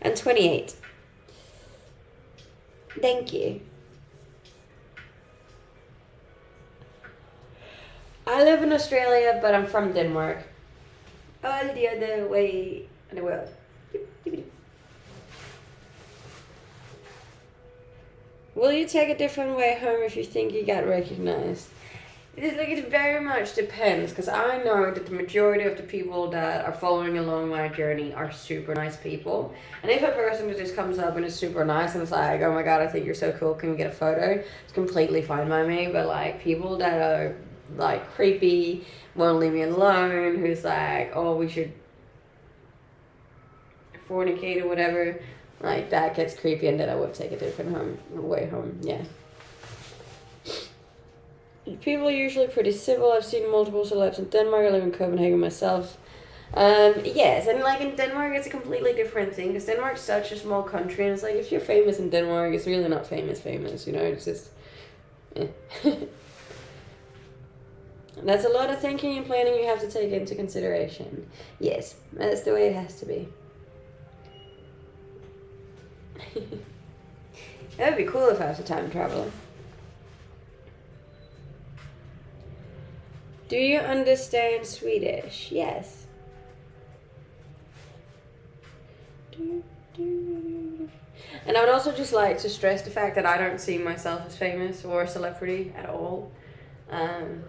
And 28. Thank you. I live in Australia, but I'm from Denmark. All the other way in the world. Will you take a different way home if you think you got recognized? It very much depends, because I know that the majority of the people that are following along my journey are super nice people. And if a person just comes up and is super nice and is like, oh my god, I think you're so cool, can we get a photo? It's completely fine by me. But like people that are like creepy, won't leave me alone, who's like, oh, we should fornicate or whatever, like that gets creepy, and then I would take a different way home. Yeah. People are usually pretty civil. I've seen multiple celebs in Denmark. I live in Copenhagen myself. Yes, and like in Denmark, it's a completely different thing, because Denmark's such a small country, and it's like if you're famous in Denmark, it's really not famous, you know. It's just, that's a lot of thinking and planning you have to take into consideration. Yes, that's the way it has to be. That would be cool if I was a time traveler. Do you understand Swedish? Yes. And I would also just like to stress the fact that I don't see myself as famous or a celebrity at all. And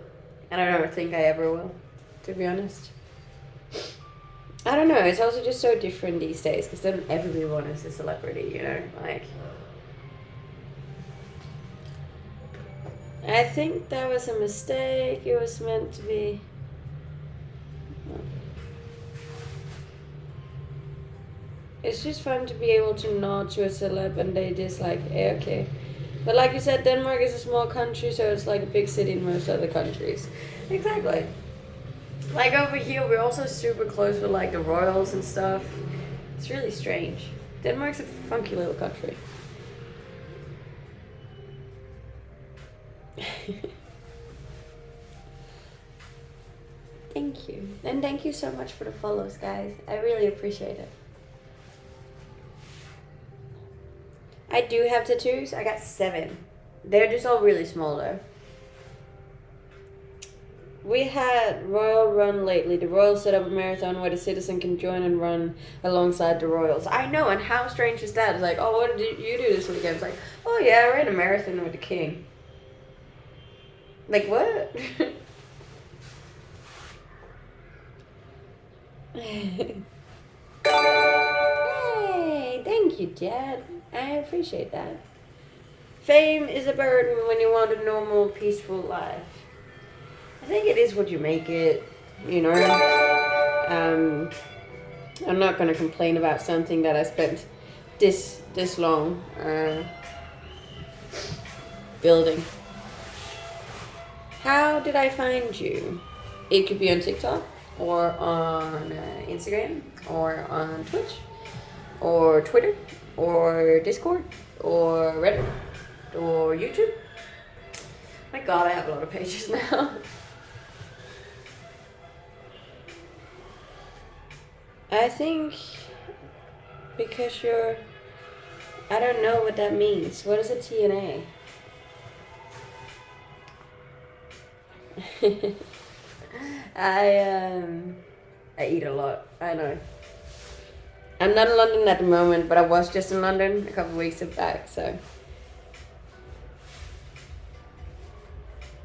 I don't think I ever will, to be honest. I don't know, it's also just so different these days, because then everyone is a celebrity, you know, like. I think that was a mistake. It was meant to be. It's just fun to be able to nod to a celeb and they just like, okay. But like you said, Denmark is a small country, so it's like a big city in most other countries. Exactly. Like over here, we're also super close with like the royals and stuff. It's really strange. Denmark's a funky little country. Thank you. And thank you so much for the follows, guys. I really appreciate it. I do have tattoos. I got 7. They're just all really small though. We had Royal Run lately. The Royals set up a marathon where the citizen can join and run alongside the Royals. I know, and how strange is that? It's like, oh, what did you do this weekend? It's like, oh yeah, I ran a marathon with the king. Like, what? Hey, thank you, Dad. I appreciate that. Fame is a burden when you want a normal, peaceful life. I think it is what you make it, you know. I'm not going to complain about something that I spent this long building. How did I find you? It could be on TikTok, or on Instagram, or on Twitch, or Twitter, or Discord, or Reddit, or YouTube. My God, I have a lot of pages now. I think because you're, I don't know what that means. What is a TNA? I eat a lot. I know. I'm not in London at the moment, but I was just in London a couple of weeks back, so.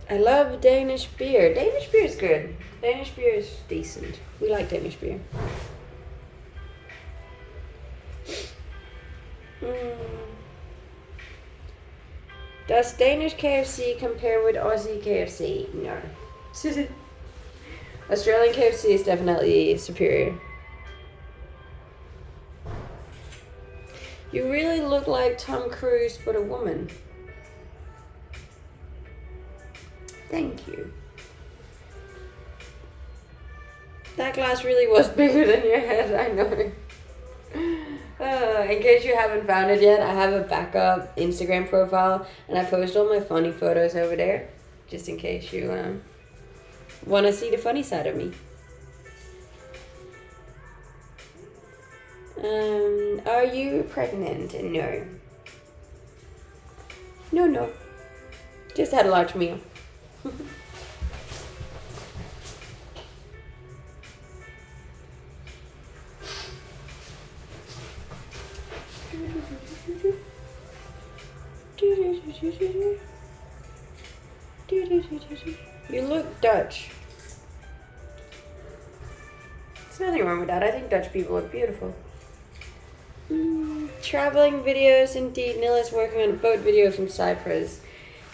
I love Danish beer. Danish beer is good. Danish beer is decent. We like Danish beer. Does Danish KFC compare with Aussie KFC? No. Australian KFC is definitely superior. You really look like Tom Cruise, but a woman. Thank you. That glass really was bigger than your head, I know. In case you haven't found it yet, I have a backup Instagram profile, and I post all my funny photos over there, just in case you want to see the funny side of me. Are you pregnant? No. No. Just had a large meal. You look Dutch. There's nothing wrong with that. I think Dutch people look beautiful. Traveling videos, indeed. Nila's working on a boat video from Cyprus.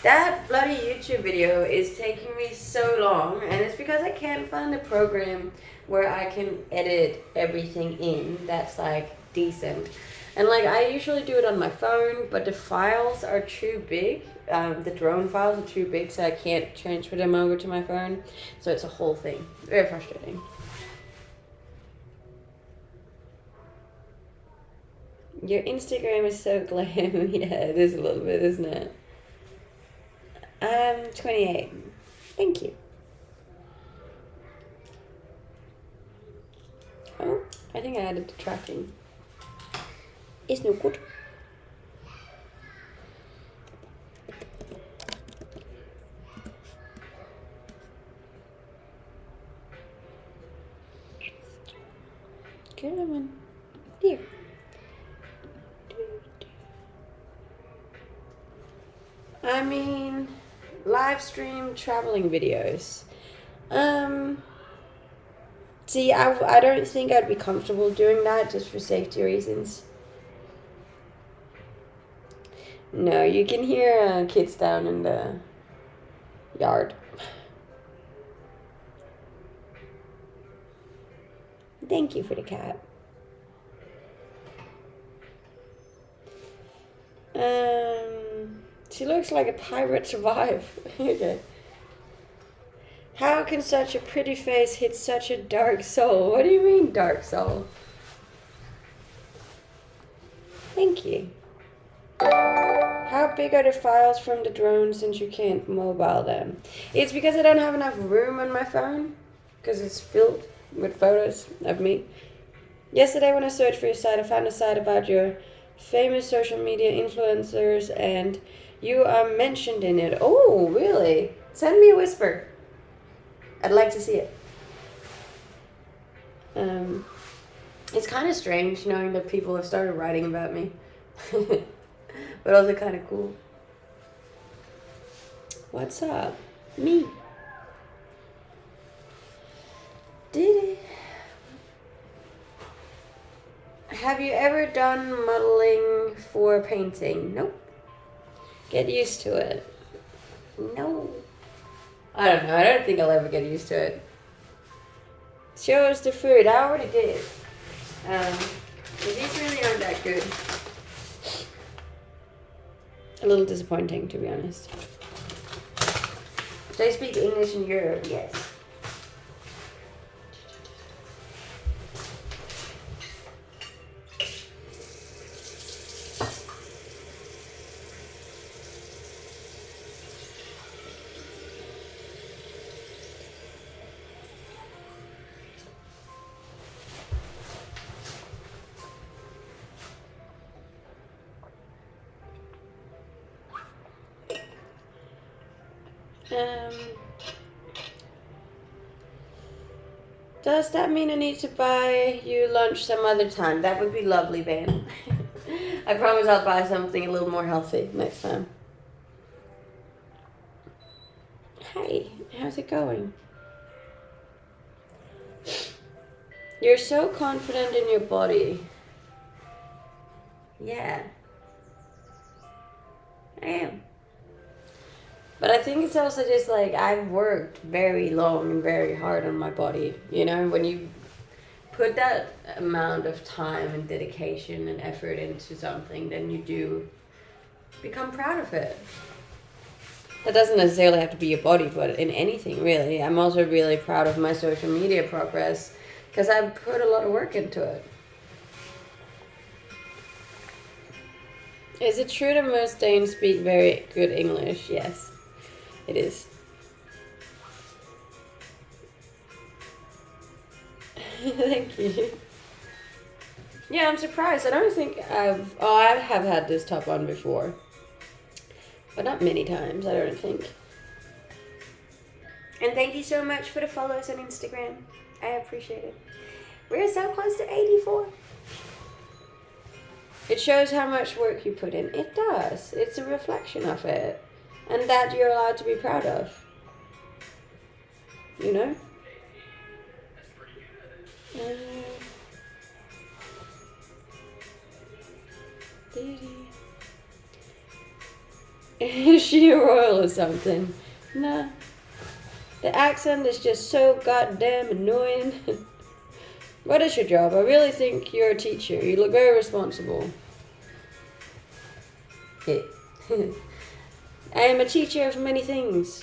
That bloody YouTube video is taking me so long, and it's because I can't find a program where I can edit everything in that's like decent. And like, I usually do it on my phone, but the files are too big. The drone files are too big, so I can't transfer them over to my phone. So it's a whole thing. Very frustrating. Your Instagram is so glam. Yeah, it is a little bit, isn't it? I'm 28. Thank you. Oh, I think I added the tracking. It's no good. Come on. Here. I mean, live stream traveling videos. See, I don't think I'd be comfortable doing that just for safety reasons. No, you can hear kids down in the yard. Thank you for the cat. She looks like a pirate survive. Okay. How can such a pretty face hit such a dark soul? What do you mean, dark soul? Thank you. How How big are the files from the drone since you can't mobile them? It's because I don't have enough room on my phone. Because it's filled with photos of me. Yesterday when I searched for your site, I found a site about your famous social media influencers and you are mentioned in it. Oh, really? Send me a whisper. I'd like to see it. It's kind of strange knowing that people have started writing about me. But also kind of cool. What's up? Me. Did it? Have you ever done modeling for painting? Nope. Get used to it. No. I don't know. I don't think I'll ever get used to it. Show us the food. I already did. These really aren't that good. A little disappointing, to be honest. They speak English in Europe, yes. Does that mean I need to buy you lunch some other time? That would be lovely, Ben. I promise I'll buy something a little more healthy next time. Hey, how's it going? You're so confident in your body. Yeah. I am. But I think it's also just like I've worked very long and very hard on my body. You know, when you put that amount of time and dedication and effort into something, then you do become proud of it. That doesn't necessarily have to be your body, but in anything, really. I'm also really proud of my social media progress because I've put a lot of work into it. Is it true that most Danes speak very good English? Yes. It is. Thank you. Yeah, I'm surprised. I don't think I have had this top on before. But not many times, I don't think. And thank you so much for the follows on Instagram. I appreciate it. We're so close to 84. It shows how much work you put in. It does. It's a reflection of it. And that you're allowed to be proud of. You know? Is she a royal or something? Nah. The accent is just so goddamn annoying. What is your job? I really think you're a teacher. You look very responsible. Yeah. I am a teacher of many things.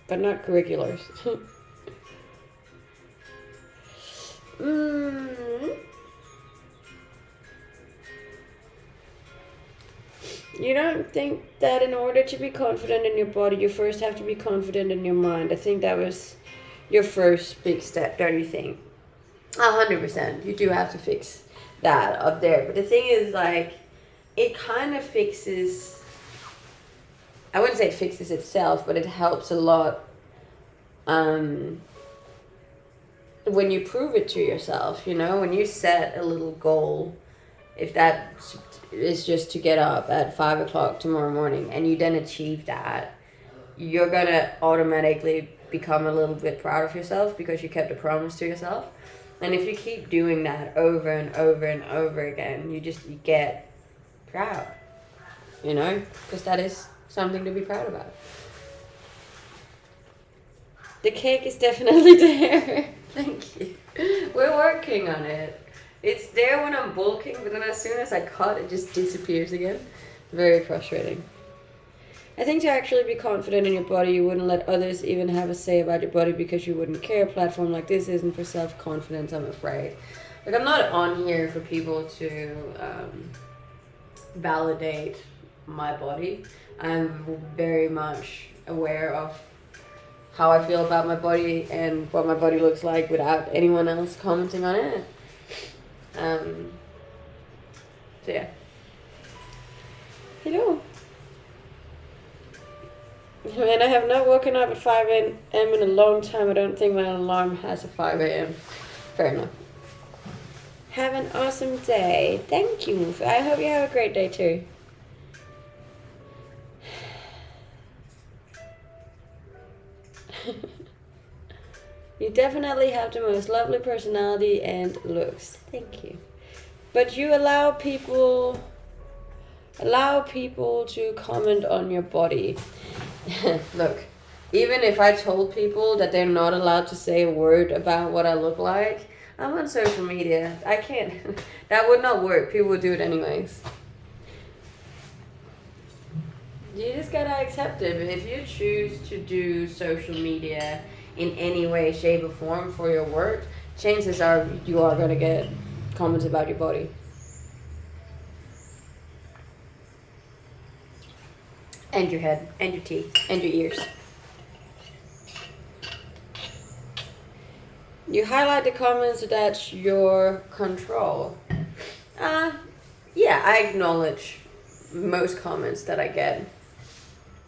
But not curriculars. You don't think that in order to be confident in your body, you first have to be confident in your mind? I think that was your first big step, don't you think? 100%. You do have to fix that up there. But the thing is, like, it kind of fixes, I wouldn't say it fixes itself, but it helps a lot when you prove it to yourself, you know, when you set a little goal, if that is just to get up at 5 o'clock tomorrow morning and you then achieve that, you're gonna automatically become a little bit proud of yourself because you kept a promise to yourself. And if you keep doing that over and over and over again, you get proud, you know, because that is something to be proud about. The cake is definitely there. Thank you. We're working on it. It's there when I'm bulking, but then as soon as I cut, it just disappears again. Very frustrating. I think to actually be confident in your body, you wouldn't let others even have a say about your body because you wouldn't care. A platform like this isn't for self-confidence, I'm afraid. Like, I'm not on here for people to validate my body. I'm very much aware of how I feel about my body and what my body looks like without anyone else commenting on it. So yeah. Hello. And I have not woken up at 5 a.m. in a long time. I don't think my alarm has a 5 a.m. Fair enough. Have an awesome day. Thank you. I hope you have a great day too. You definitely have the most lovely personality and looks. Thank you. But you allow people to comment on your body. Look, even if I told people that they're not allowed to say a word about what I look like, I'm on social media. I can't. That would not work. People would do it anyways. You just gotta accept it. If you choose to do social media in any way, shape, or form for your work, chances are you are gonna get comments about your body. And your head, and your teeth, and your ears. You highlight the comments, so that's your control. Yeah, I acknowledge most comments that I get.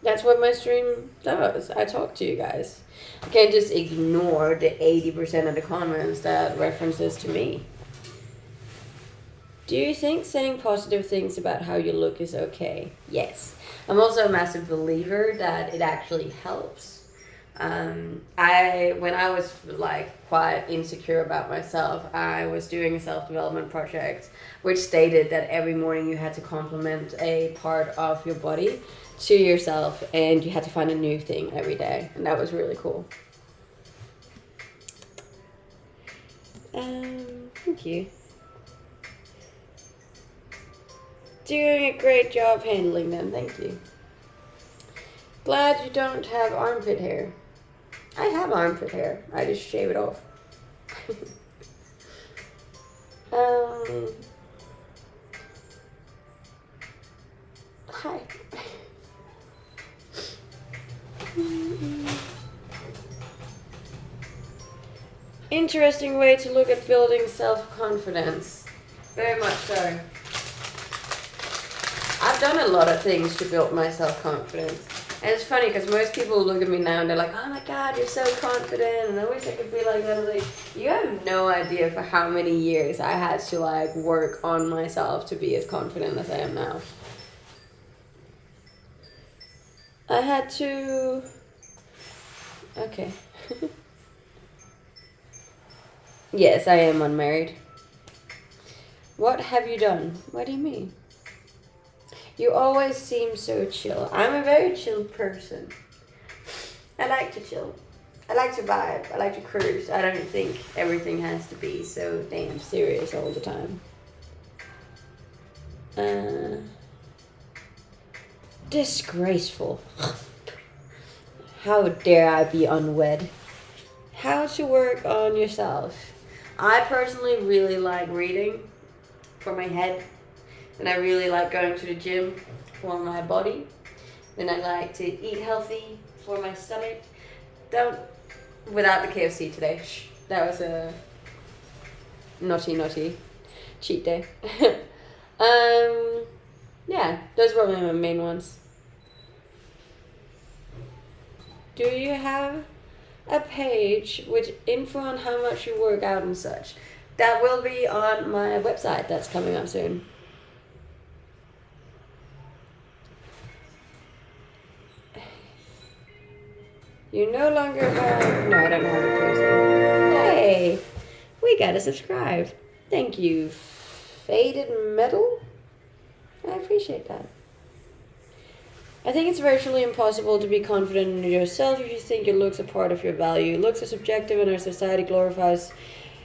That's what my stream does. I talk to you guys. I can't just ignore the 80% of the comments that references to me. Do you think saying positive things about how you look is okay? Yes. I'm also a massive believer that it actually helps. When I was like quite insecure about myself, I was doing a self-development project which stated that every morning you had to compliment a part of your body to yourself and you had to find a new thing every day, and that was really cool. Thank you. Doing a great job handling them, thank you. Glad you don't have armpit hair. I have armpit hair, I just shave it off. Hi. Interesting way to look at building self-confidence. Very much so. I've done a lot of things to build my self-confidence. And it's funny because most people look at me now and they're like, oh my god, you're so confident. And I wish I could be like that. I'm like, you have no idea for how many years I had to like work on myself to be as confident as I am now. I had to... Okay. Yes, I am unmarried. What have you done? What do you mean? You always seem so chill. I'm a very chill person. I like to chill. I like to vibe. I like to cruise. I don't think everything has to be so damn serious all the time. Disgraceful. How dare I be unwed? How to work on yourself. I personally really like reading for my head. And I really like going to the gym for my body. And I like to eat healthy for my stomach. Without the KFC today. That was a naughty cheat day. Yeah, those were my main ones. Do you have a page with info on how much you work out and such? That will be on my website that's coming up soon. You no longer have... No, I don't have a person. Hey, we got a subscribe. Thank you, Faded Metal. I appreciate that. I think it's virtually impossible to be confident in yourself if you think your looks are part of your value. Looks are subjective and our society glorifies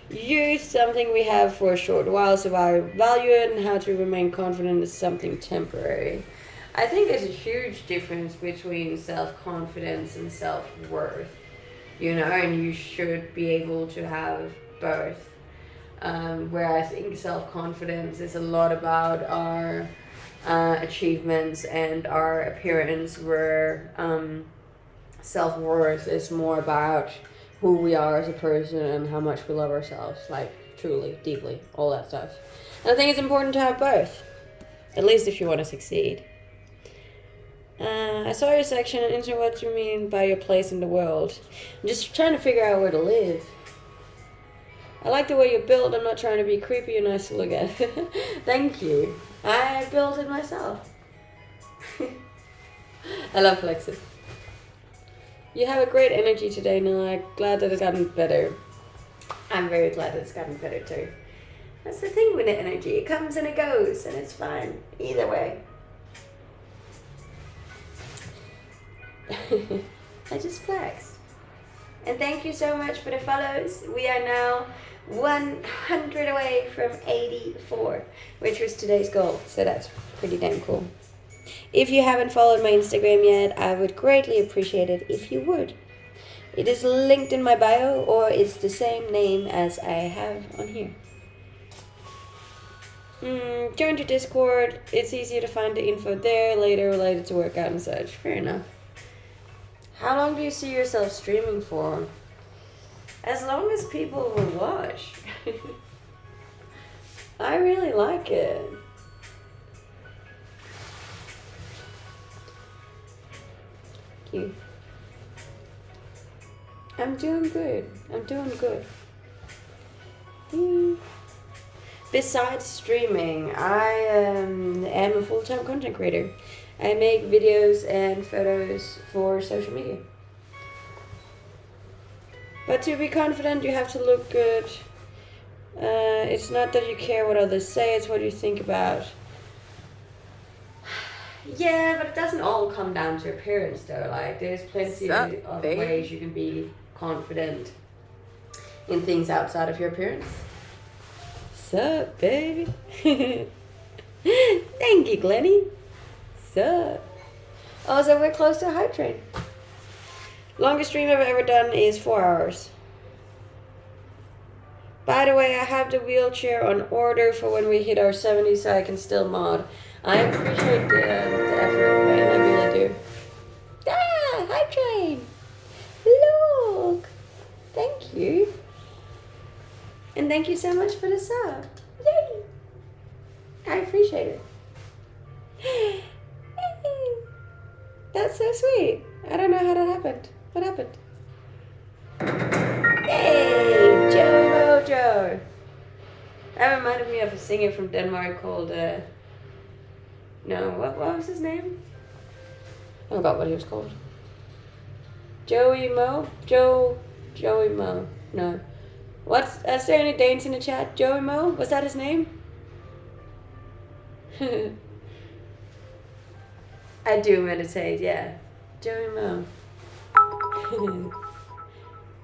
youth, something we have for a short while, so I value it, and how to remain confident is something temporary. I think there's a huge difference between self-confidence and self-worth, and you should be able to have both. where I think self-confidence is a lot about our achievements and our appearance, where self-worth is more about who we are as a person and how much we love ourselves, like truly, deeply, all that stuff. And I think it's important to have both, at least if you want to succeed. I saw your section on Internet. What do you mean by your place in the world? I'm just trying to figure out where to live. I like the way you build. I'm not trying to be creepy or nice to look at. Thank you. I built it myself. I love flexing. You have a great energy today, Noah. Glad that it's gotten better. I'm very glad that it's gotten better too. That's the thing with the energy. It comes and it goes, and it's fine either way. I just flexed. And thank you so much for the follows. We are now 100 away from 84, which was today's goal. So that's pretty damn cool. If you haven't followed my Instagram yet, I would greatly appreciate it if you would. It is linked in my bio, or it's the same name as I have on here. Join to Discord. It's easier to find the info there later related to workout and such. Fair enough. How long do you see yourself streaming for? As long as people will watch. I really like it. Thank you. I'm doing good. I'm doing good. Besides streaming, I am a full-time content creator. I make videos and photos for social media. But to be confident, you have to look good. It's not that you care what others say, it's what you think about. Yeah, but it doesn't all come down to appearance though. Like, there's plenty of ways you can be confident in things outside of your appearance. Sup, baby? Thank you, Glennie. Sup? Oh, so we're close to a hype train. Longest stream I've ever done is 4 hours. By the way, I have the wheelchair on order for when we hit our 70 so I can still mod. I appreciate the effort, man. I really do. Ah, hype train. Look. Thank you. And thank you so much for the sub. Yay. I appreciate it. That's so sweet. I don't know how that happened. What happened? Hey, Joey Mojo. That reminded me of a singer from Denmark called, what was his name? I forgot what he was called. Joey Mo? Joey Mo. No. Is there any Danes in the chat? Joey Mo? Was that his name? I do meditate, yeah. Joey Mo.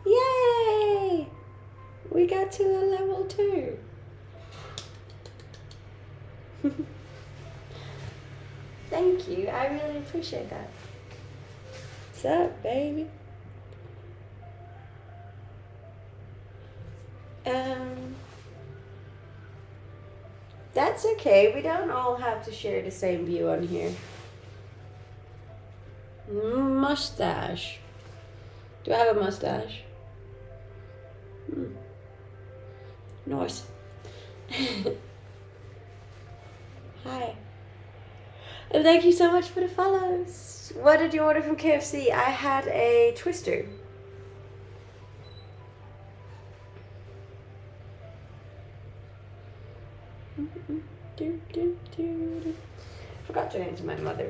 Yay! We got to a level 2. Thank you. I really appreciate that. What's up, baby? That's okay. We don't all have to share the same view on here. Mustache. Do I have a mustache? Nice. Hi. And thank you so much for the follows. What did you order from KFC? I had a twister. Forgot to answer my mother.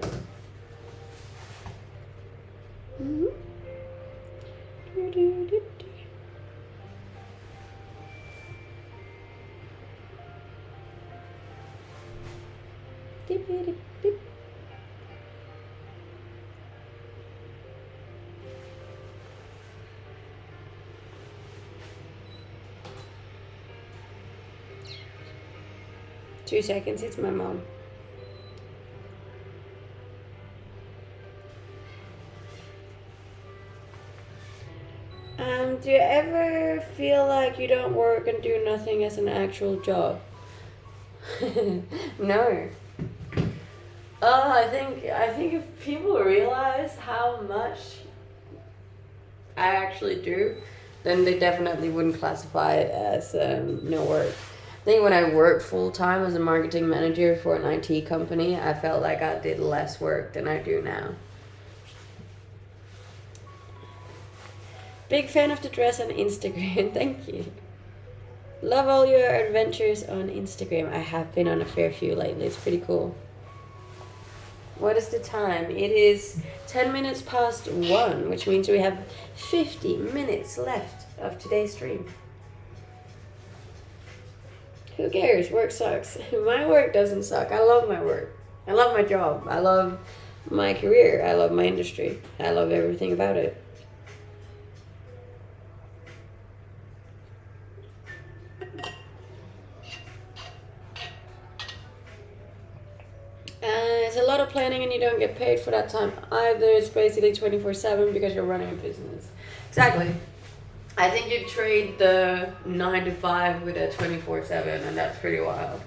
2 seconds, it's my mom. Do you ever feel like you don't work and do nothing as an actual job? No. I think if people realize how much I actually do, then they definitely wouldn't classify it as no work. I think when I worked full time as a marketing manager for an IT company, I felt like I did less work than I do now. Big fan of the dress on Instagram. Thank you. Love all your adventures on Instagram. I have been on a fair few lately. It's pretty cool. What is the time? It is 10 minutes past 1, which means we have 50 minutes left of today's stream. Who cares? Work sucks. My work doesn't suck. I love my work. I love my job. I love my career. I love my industry. I love everything about it. It's a lot of planning and you don't get paid for that time either. It's basically 24/7 because you're running a business. Exactly. I think you trade the 9 to 5 with a 24/7, and that's pretty wild.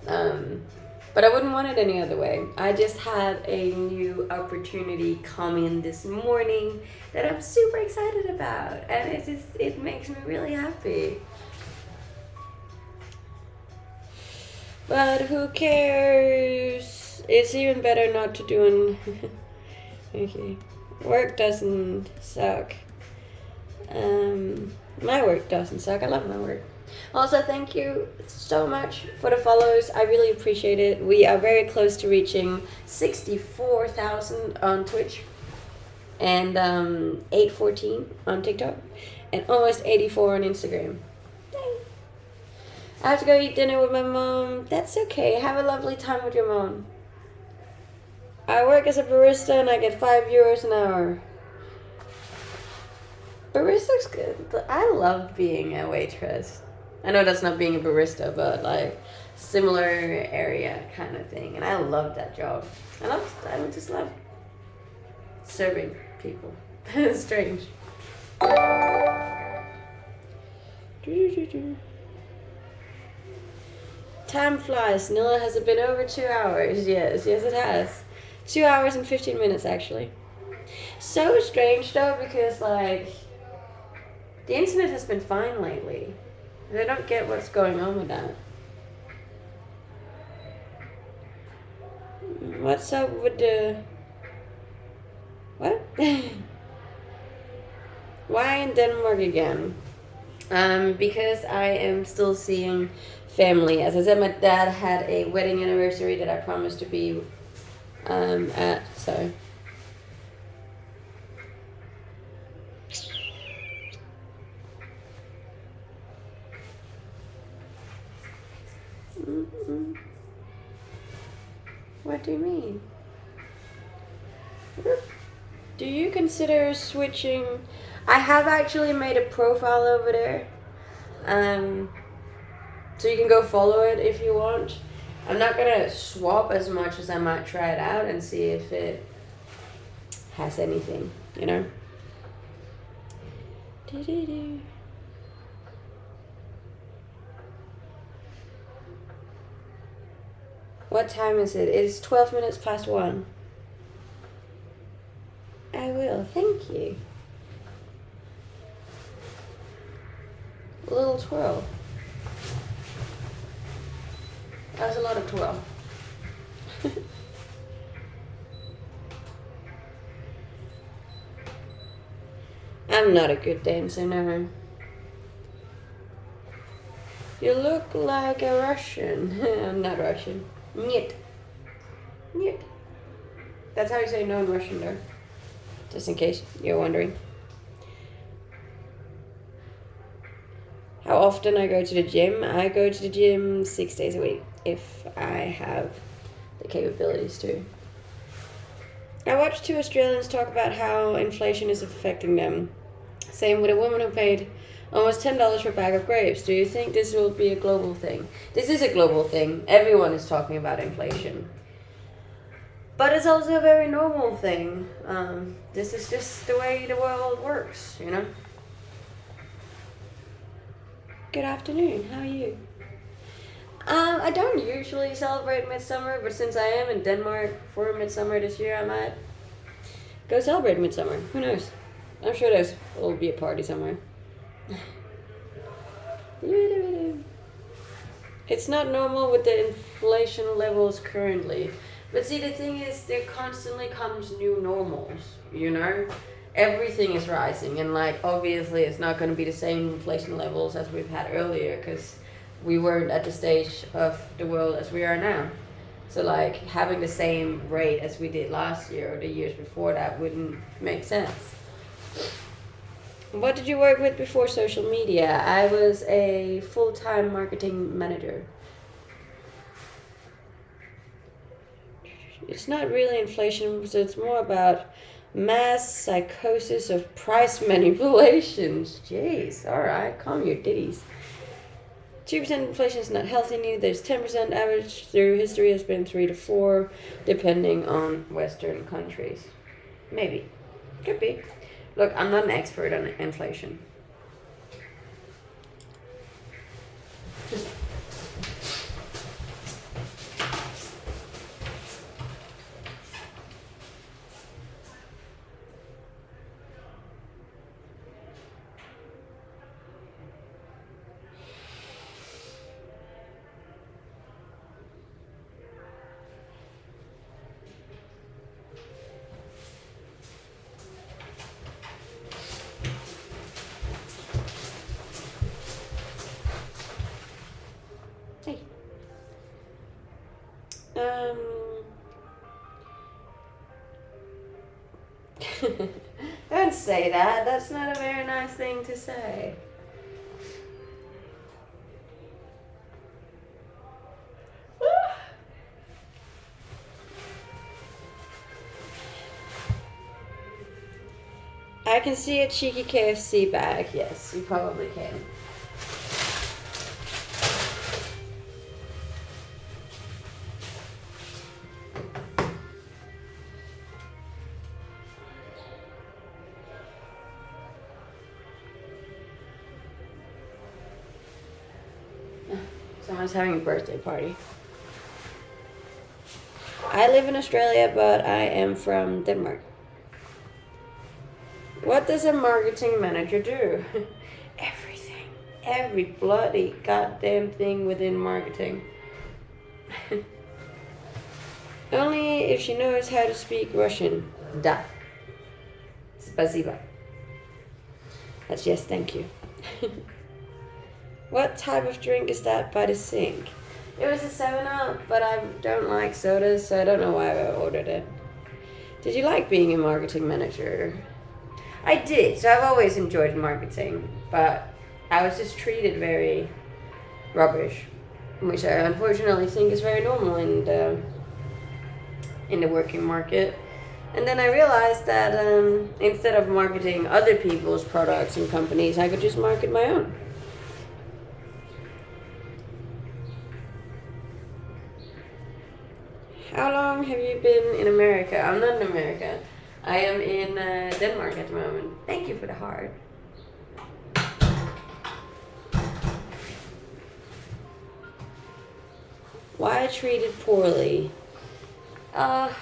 But I wouldn't want it any other way. I just had a new opportunity come in this morning that I'm super excited about, and it makes me really happy. But who cares? It's even better not to do an okay. Work doesn't suck. My work doesn't suck. I love my work. Also, thank you so much for the follows. I really appreciate it. We are very close to reaching 64,000 on Twitch and 814 on TikTok and almost 84 on Instagram. Yay. I have to go eat dinner with my mom. That's okay. Have a lovely time with your mom. I work as a barista and I get €5 an hour. Barista's good. I love being a waitress. I know that's not being a barista, but like similar area kind of thing. And I love that job. I just love serving people. It's strange. Time flies. Nilla, has it been over 2 hours? Yes, it has. 2 hours and 15 minutes actually. So strange though, because like the internet has been fine lately. And I don't get what's going on with that. What's up with the... What? Why in Denmark again? Because I am still seeing family. As I said, my dad had a wedding anniversary that I promised to be at, so... Mm-mm. What do you mean? Do you consider switching? I have actually made a profile over there. So you can go follow it if you want. I'm not gonna swap as much as I might try it out and see if it has anything, you know? Do-do-do. What time is it? It's 12 minutes past 1. I will, thank you. A little twirl. That was a lot of twirl. I'm not a good dancer, no. You look like a Russian. I'm not Russian. Niet. Niet. That's how you say no in Russian, though. Just in case you're wondering. How often I go to the gym? I go to the gym 6 days a week, if I have the capabilities to. I watched 2 Australians talk about how inflation is affecting them. Same with a woman who paid almost $10 for a bag of grapes. Do you think this will be a global thing? This is a global thing. Everyone is talking about inflation. But it's also a very normal thing. This is just the way the world works, you know? Good afternoon, how are you? I don't usually celebrate Midsummer, but since I am in Denmark for Midsummer this year, I might go celebrate Midsummer. Who knows? I'm sure there'll be a party somewhere. It's not normal with the inflation levels currently. But see, the thing is, there constantly comes new normals, you know? Everything is rising, and like, obviously it's not going to be the same inflation levels as we've had earlier, because we weren't at the stage of the world as we are now. So like, having the same rate as we did last year or the years before that wouldn't make sense. What did you work with before social media? I was a full-time marketing manager. It's not really inflation, so it's more about mass psychosis of price manipulations. Jeez, alright, calm your ditties. 2% inflation is not healthy, neither is 10%. Average through history has been 3 to 4, depending on Western countries. Maybe. Could be. Look, I'm not an expert on inflation. Hey. Don't say that. That's not a very nice thing to say. I can see a cheeky KFC bag. Yes, you probably can. Someone's having a birthday party. I live in Australia, but I am from Denmark. What does a marketing manager do? Everything. Every bloody goddamn thing within marketing. Only if she knows how to speak Russian. Da. Spasiba. That's yes, thank you. What type of drink is that by the sink? It was a 7-Up, but I don't like sodas, so I don't know why I ordered it. Did you like being a marketing manager? I did, so I've always enjoyed marketing, but I was just treated very rubbish, which I unfortunately think is very normal in the working market. And then I realized that instead of marketing other people's products and companies, I could just market my own. How long have you been in America? I'm not in America. I am in Denmark at the moment. Thank you for the heart. Why treated poorly? I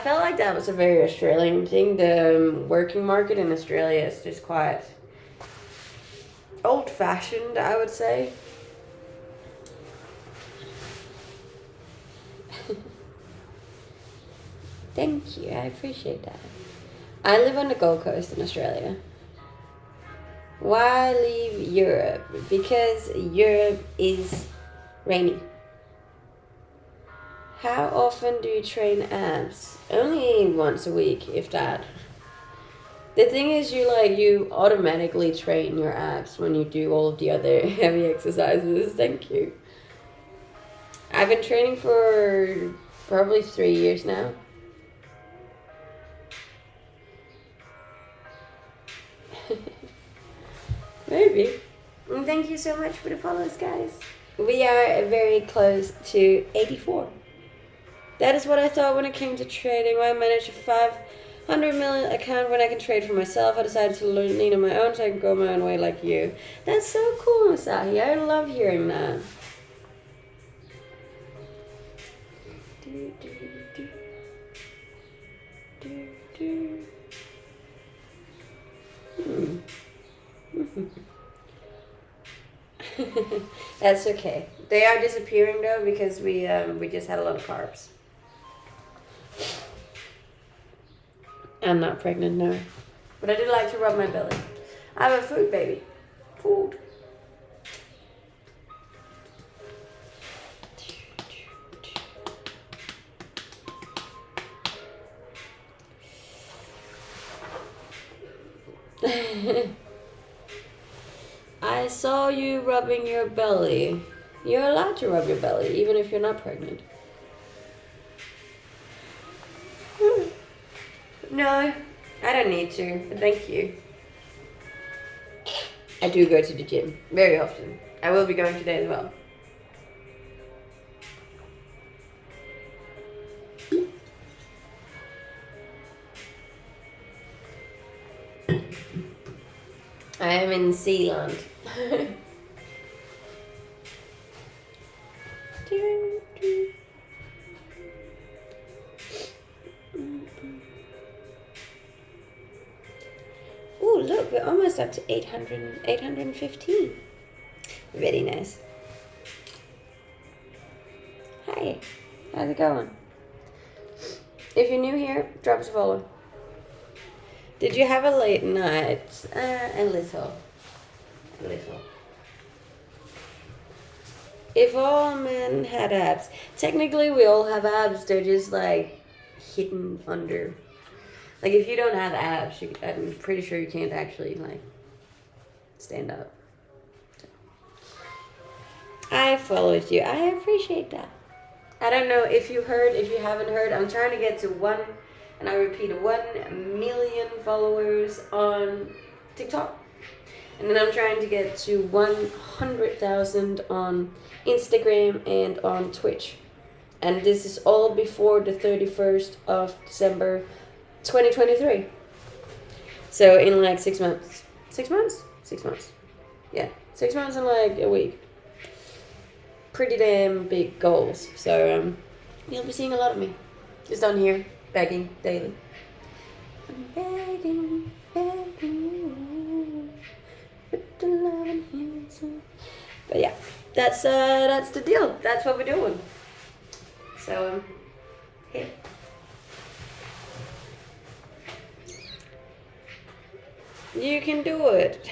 felt like that was a very Australian thing. The working market in Australia is just quite old-fashioned, I would say. Thank you, I appreciate that. I live on the Gold Coast in Australia. Why leave Europe? Because Europe is rainy. How often do you train abs? Only once a week, if that. The thing is, you automatically train your abs when you do all of the other heavy exercises. Thank you. I've been training for probably 3 years now. Maybe. And thank you so much for the follows, guys. We are very close to 84. That is what I thought when it came to trading. Why manage a 500 million account when I can trade for myself? I decided to lean on my own so I can go my own way like you. That's so cool, Masahi. I love hearing that. That's okay. They are disappearing though because we just had a lot of carbs. I'm not pregnant, no. But I do like to rub my belly. I'm a food baby. Food. I saw you rubbing your belly. You're allowed to rub your belly, even if you're not pregnant. No, I don't need to, but thank you. I do go to the gym very often. I will be going today as well. I am in Sealand. Oh, look, we're almost up to 815. Very nice. Hi, how's it going? If you're new here, drop us a follow. Did you have a late night? A little. A little. If all men had abs, technically we all have abs, they're just like hidden under. Like if you don't have abs, I'm pretty sure you can't actually like stand up. So. I followed you. I appreciate that. I don't know if you heard, if you haven't heard, I'm trying to get to 1 million followers on TikTok. And then I'm trying to get to 100,000 on Instagram and on Twitch. And this is all before the 31st of December 2023. So in like 6 months. 6 months? 6 months. Yeah, 6 months and like a week. Pretty damn big goals. So you'll be seeing a lot of me. Just on here, begging daily. I'm begging you. With the love and handsome. But yeah, that's the deal. That's what we're doing. So here. You can do it.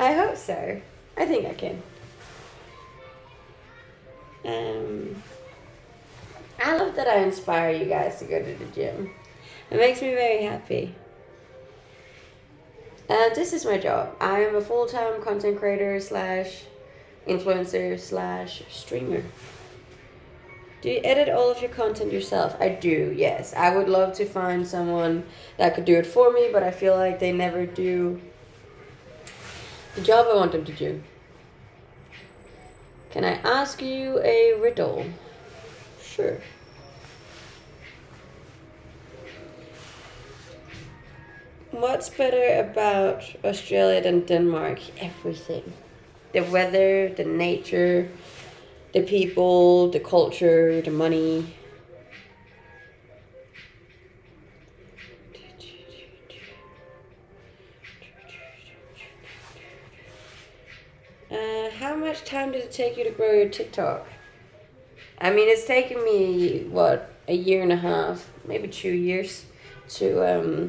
I hope so. I think I can. I love that I inspire you guys to go to the gym. It makes me very happy. This is my job. I am a full-time content creator / influencer / streamer. Do you edit all of your content yourself? I do, yes. I would love to find someone that could do it for me, but I feel like they never do the job I want them to do. Can I ask you a riddle? Sure. What's better about Australia than Denmark? Everything. The weather, the nature, the people, the culture, the money. How much time did it take you to grow your TikTok? I mean, it's taken me, what, a year and a half, maybe 2 years to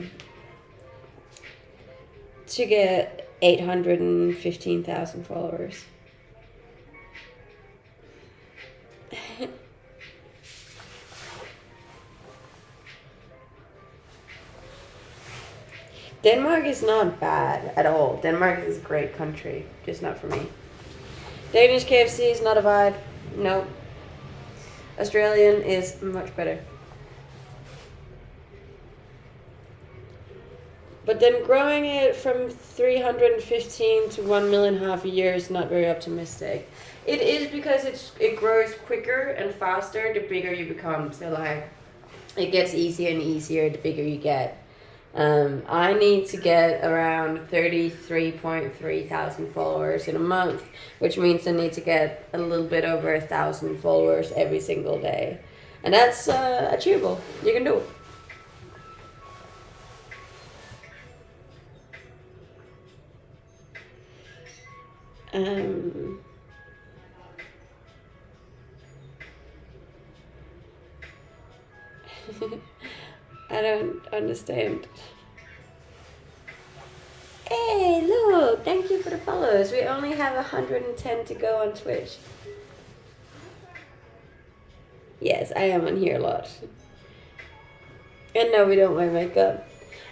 get 815,000 followers. Denmark is not bad at all. Denmark is a great country, just not for me. Danish KFC is not a vibe. No. Australian is much better. But then growing it from 315 to 1 million half a year is not very optimistic. It is because it grows quicker and faster the bigger you become. So like, it gets easier and easier the bigger you get. I need to get around 33.3 thousand followers in a month, which means I need to get a little bit over 1,000 followers every single day. And that's achievable. You can do it. I don't understand. Hey, look! Thank you for the follows. We only have 110 to go on Twitch. Yes, I am on here a lot. And no, we don't wear makeup.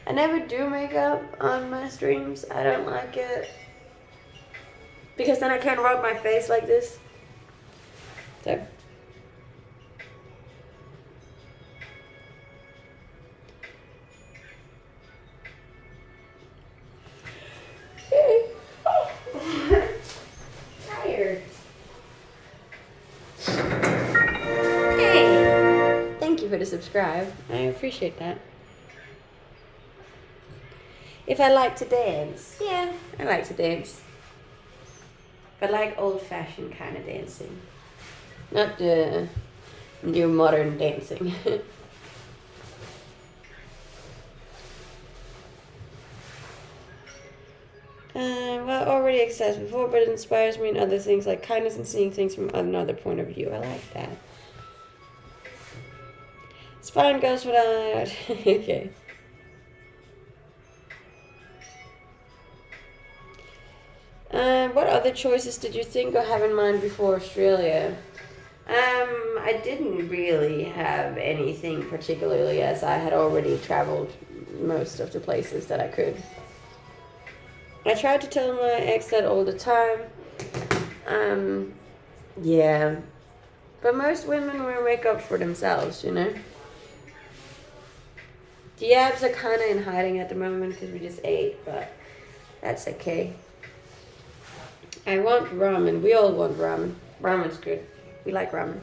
I never do makeup on my streams. I don't like it. Because then I can't rub my face like this. So. Tired. Hey! Thank you for the subscribe. I appreciate that. If I like to dance, yeah, I like to dance. But like old-fashioned kind of dancing. Not the new modern dancing. Well, already exercised before, but it inspires me in other things like kindness and seeing things from another point of view. I like that. Spine goes without. Okay. What other choices did you think or have in mind before Australia? I didn't really have anything particularly, as I had already traveled most of the places that I could. I tried to tell my ex that all the time. Yeah. But most women wear makeup for themselves, you know? The abs are kind of in hiding at the moment because we just ate, but that's okay. I want ramen. We all want ramen. Ramen's good. We like ramen.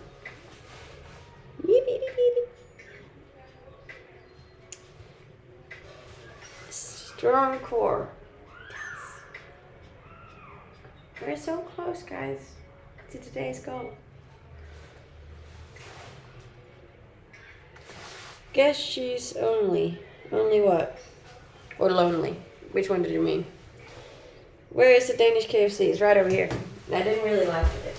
Strong core. Yes. We're so close, guys, to today's goal. Guess she's only. Only what? Or lonely? Which one did you mean? Where is the Danish KFC? It's right over here. I didn't really like it.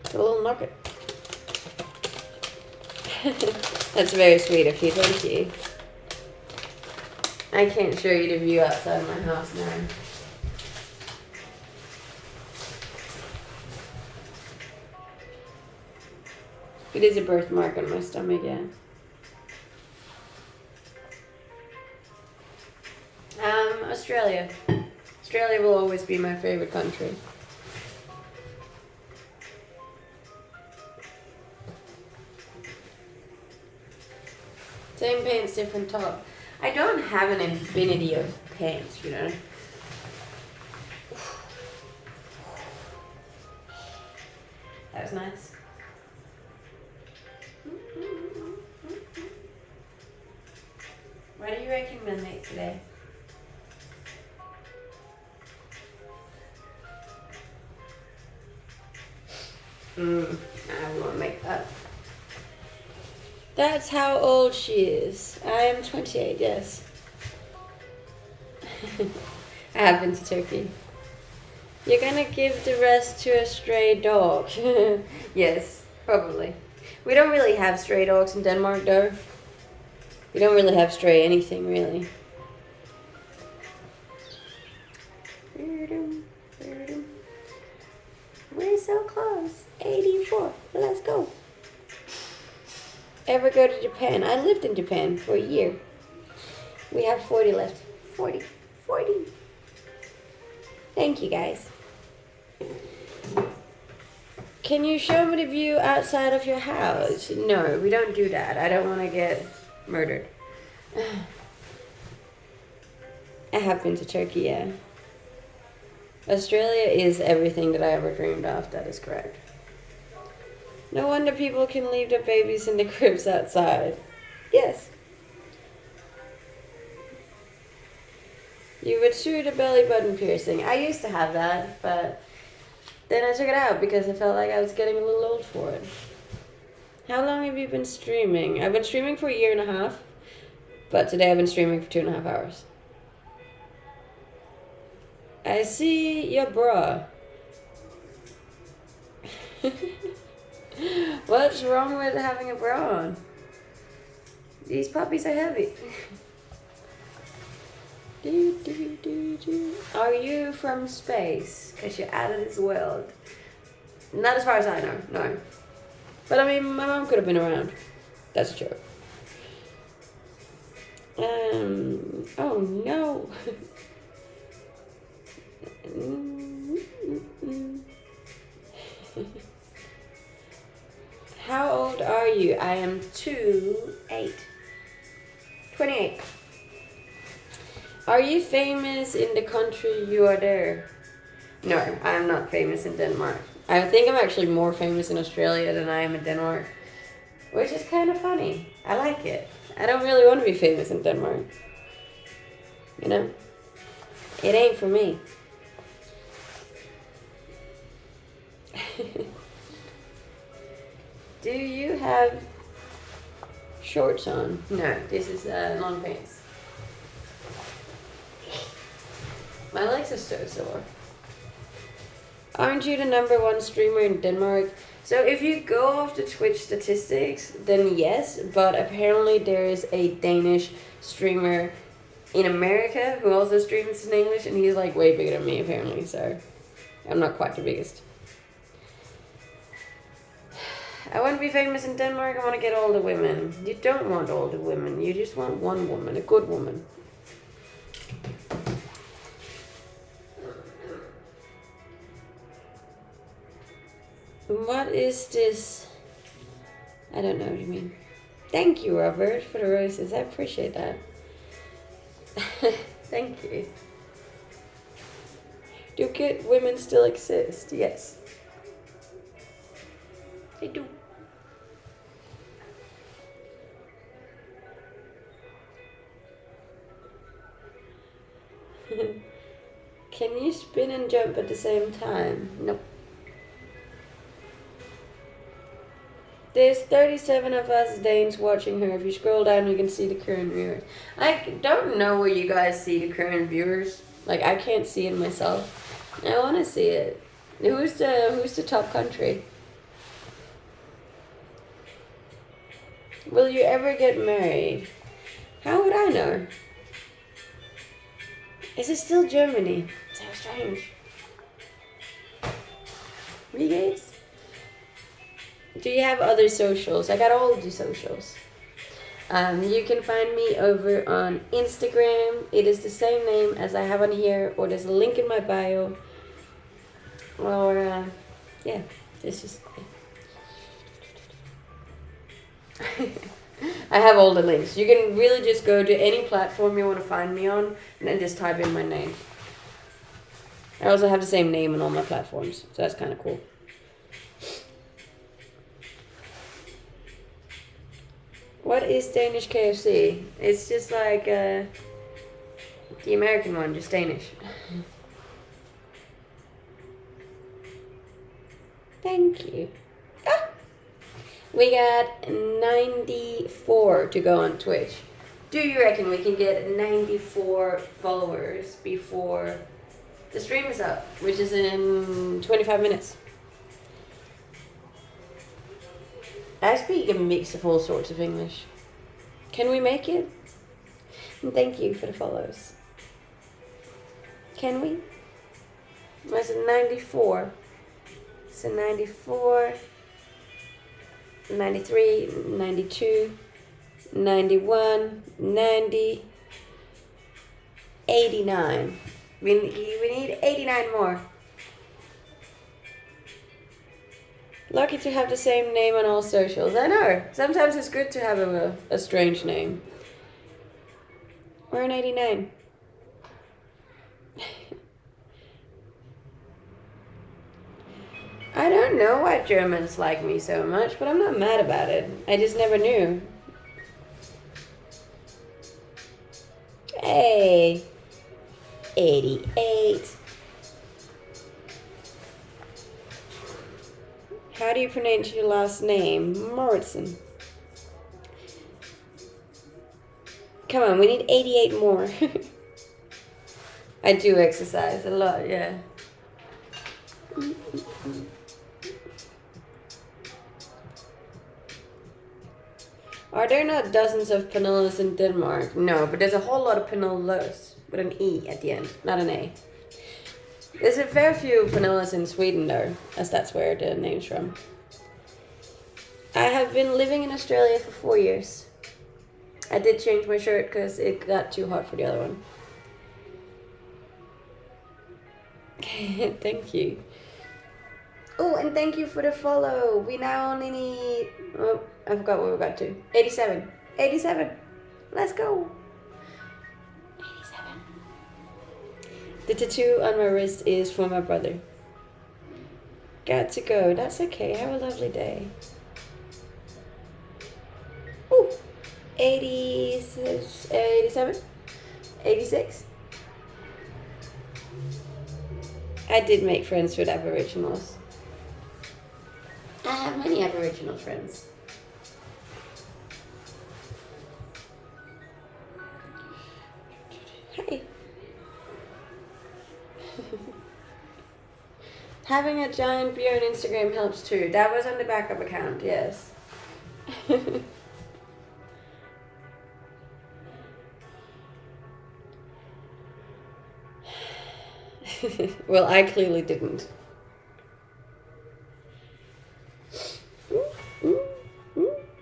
It's a little nugget. That's very sweet of you, thank you. I can't show you the view outside my house now. It is a birthmark on my stomach, yeah. Australia. Australia will always be my favorite country. Same pants, different top. I don't have an infinity of pants, you know. That was nice. Why do you reckon we're late today? I won't make that. That's how old she is. I am 28, yes. I have been to Turkey. You're gonna give the rest to a stray dog. Yes, probably. We don't really have stray dogs in Denmark, though. We don't really have stray anything, really. We're so close. 84. Let's go. Ever go to Japan? I lived in Japan for a year. We have 40 left. 40. 40. Thank you, guys. Can you show me the view outside of your house? No, we don't do that. I don't want to get murdered. I have been to Turkey, yeah. Australia is everything that I ever dreamed of, that is correct. No wonder people can leave their babies in the cribs outside. Yes. You would shoot a belly button piercing. I used to have that, but then I took it out because I felt like I was getting a little old for it. How long have you been streaming? I've been streaming for 1.5 years, but today I've been streaming for 2.5 hours. I see your bra. What's wrong with having a bra on? These puppies are heavy. Are you from space? Because you're out of this world. Not as far as I know, no. But I mean, my mom could have been around. That's a joke. Oh no. How old are you? I am 28. Are you famous in the country you are there? No, I am not famous in Denmark. I think I'm actually more famous in Australia than I am in Denmark, which is kind of funny. I like it. I don't really want to be famous in Denmark. You know? It ain't for me. Do you have shorts on? No, this is long pants. My legs are so sore. Aren't you the #1 streamer in Denmark? So if you go off the Twitch statistics, then yes, but apparently there is a Danish streamer in America who also streams in English, and he's like way bigger than me apparently, so I'm not quite the biggest. I want to be famous in Denmark. I want to get all the women. You don't want all the women. You just want one woman, a good woman. What is this? I don't know what you mean. Thank you, Robert, for the roses. I appreciate that. Thank you. Do good women still exist? Yes. They do. Can you spin and jump at the same time? Nope. There's 37 of us Danes watching her. If you scroll down, you can see the current viewers. I don't know where you guys see the current viewers. Like, I can't see it myself. I want to see it. Who's the top country? Will you ever get married? How would I know? Is it still Germany? So strange. Regates? Do you have other socials? I got all the socials. You can find me over on Instagram. It is the same name as I have on here, or there's a link in my bio. Or, yeah, this is... I have all the links. You can really just go to any platform you want to find me on and then just type in my name. I also have the same name on all my platforms, so that's kind of cool. What is Danish KFC? It's just like the American one, just Danish. Thank you. Ah! We got 94 to go on Twitch. Do you reckon we can get 94 followers before the stream is up, which is in 25 minutes? I speak a mix of all sorts of English. Can we make it? And thank you for the follows. Can we? Was it 94? So 94, 93, 92, 91, 90, 89. We need 89 more. Lucky to have the same name on all socials. I know. Sometimes it's good to have a strange name. We're on 89. I don't know why Germans like me so much, but I'm not mad about it. I just never knew. Hey, 88. How do you pronounce your last name? Morrison. Come on, we need 88 more. I do exercise a lot, yeah. Are there not dozens of Pernillas in Denmark? No, but there's a whole lot of Pernillas with an E at the end, not an A. There's a fair few Pernillas in Sweden though, as that's where the name's from. I have been living in Australia for 4 years. I did change my shirt because it got too hot for the other one. Thank you. Oh, and thank you for the follow. We now only need... Oh, I forgot what we got to. 87. 87. Let's go. 87. The tattoo on my wrist is for my brother. Got to go. That's okay. Have a lovely day. Ooh. 87. 86. I did make friends with Aboriginals. I have many Aboriginal friends. Hey. Having a giant beer on Instagram helps too. That was on the backup account, yes. Well, I clearly didn't.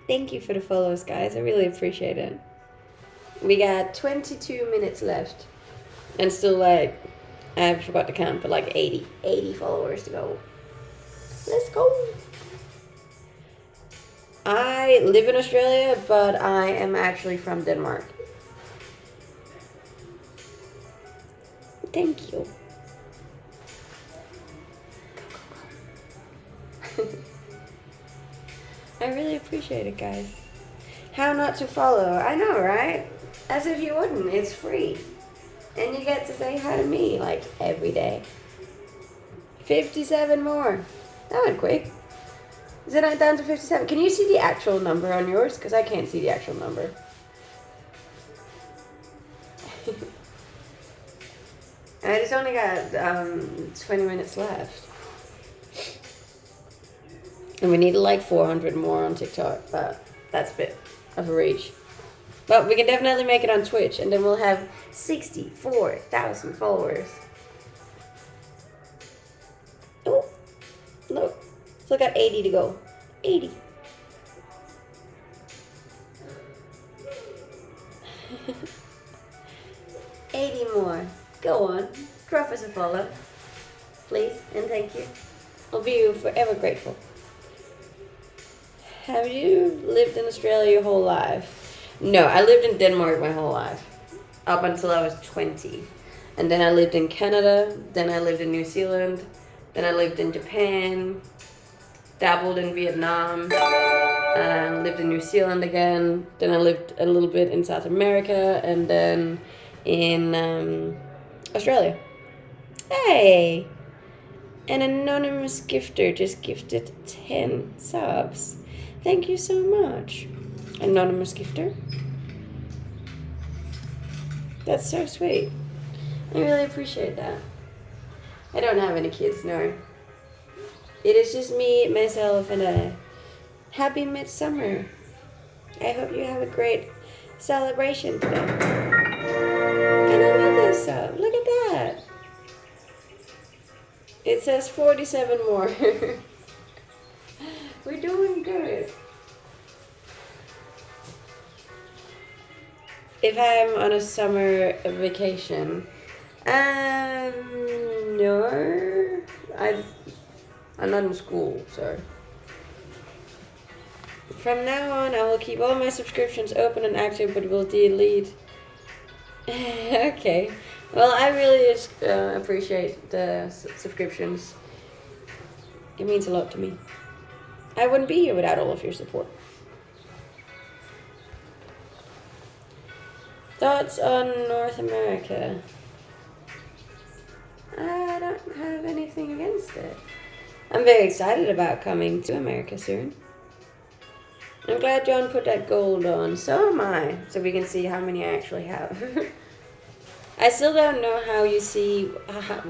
Thank you for the follows, guys. I really appreciate it. We got 22 minutes left. And still, like, I forgot to count, but like 80 followers to go. Let's go. I live in Australia, but I am actually from Denmark. Thank you. I really appreciate it, guys. How not to follow? I know, right? As if you wouldn't. It's free. And you get to say hi to me, like, every day. 57 more. That went quick. Is it down to 57? Can you see the actual number on yours? Because I can't see the actual number. I just only got 20 minutes left. And we need like 400 more on TikTok, but that's a bit of a reach. But we can definitely make it on Twitch, and then we'll have 64,000 followers. Oh, look. Still got 80 to go. 80. $80 more. Go on. Drop us a follow. Please and thank you. I'll be forever grateful. Have you lived in Australia your whole life? No, I lived in Denmark my whole life. Up until I was 20. And then I lived in Canada. Then I lived in New Zealand. Then I lived in Japan. Dabbled in Vietnam. Lived in New Zealand again. Then I lived a little bit in South America. And then in Australia. Hey! An anonymous gifter just gifted 10 subs. Thank you so much, anonymous gifter. That's so sweet. I really appreciate that. I don't have any kids, no. It is just me, myself, and I. Happy midsummer. I hope you have a great celebration today. And another sub. Look at that. It says 47 more. We're doing good. If I'm on a summer vacation, no, I'm not in school, so. From now on, I will keep all my subscriptions open and active, but will delete Okay. Well, I really appreciate the subscriptions. It means a lot to me. I wouldn't be here without all of your support. Thoughts on North America? I don't have anything against it. I'm very excited about coming to America soon. I'm glad John put that gold on. So am I. So we can see how many I actually have. I still don't know how you see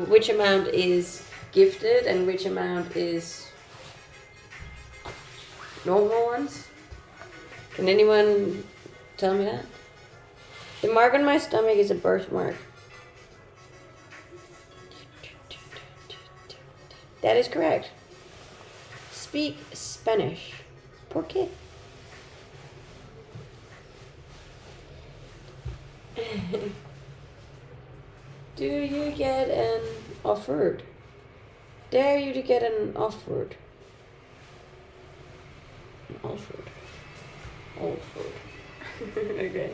which amount is gifted and which amount is normal ones. Can anyone tell me that? The mark on my stomach is a birthmark. That is correct. Speak Spanish. ¿Por qué? Do you get an offered? Dare you to get an offered? An offered. Offered. Okay.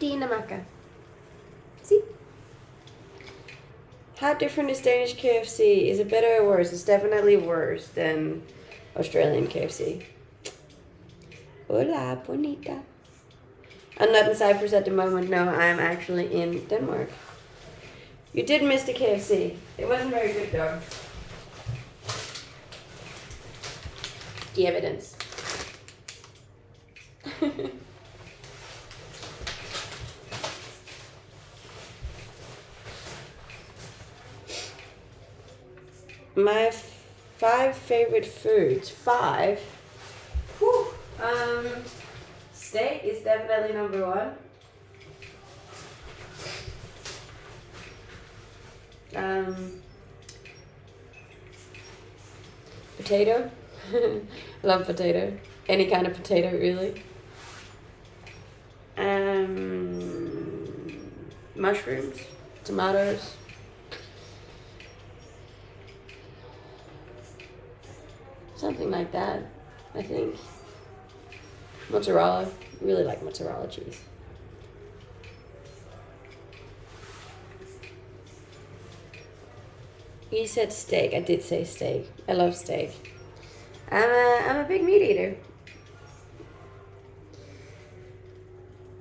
Dinamarca. See? How different is Danish KFC? Is it better or worse? It's definitely worse than Australian KFC. Hola, bonita. I'm not in Cyprus at the moment. No, I'm actually in Denmark. You did miss the KFC. It wasn't very good though. The evidence. My 5 favorite foods. 5. Whew. Steak is definitely number 1. Potato. Love potato. Any kind of potato, really. Mushrooms, tomatoes. Something like that, I think. Mozzarella. Really like mozzarella cheese. You said steak. I did say steak. I love steak. I'm a big meat eater.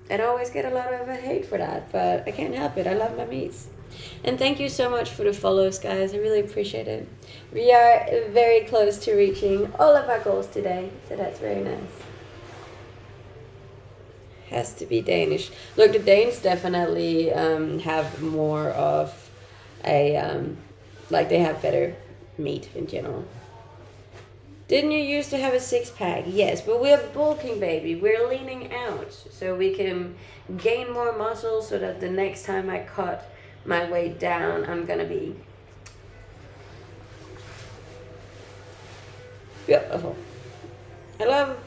I'd always get a lot of hate for that, but I can't help it. I love my meats. And thank you so much for the follows, guys. I really appreciate it. We are very close to reaching all of our goals today, so that's very nice. Has to be Danish. Look, the Danes definitely have more of a, like they have better meat in general. Didn't you used to have a 6-pack? Yes, but we're bulking, baby. We're leaning out so we can gain more muscle so that the next time I cut my weight down, I'm gonna be beautiful. I love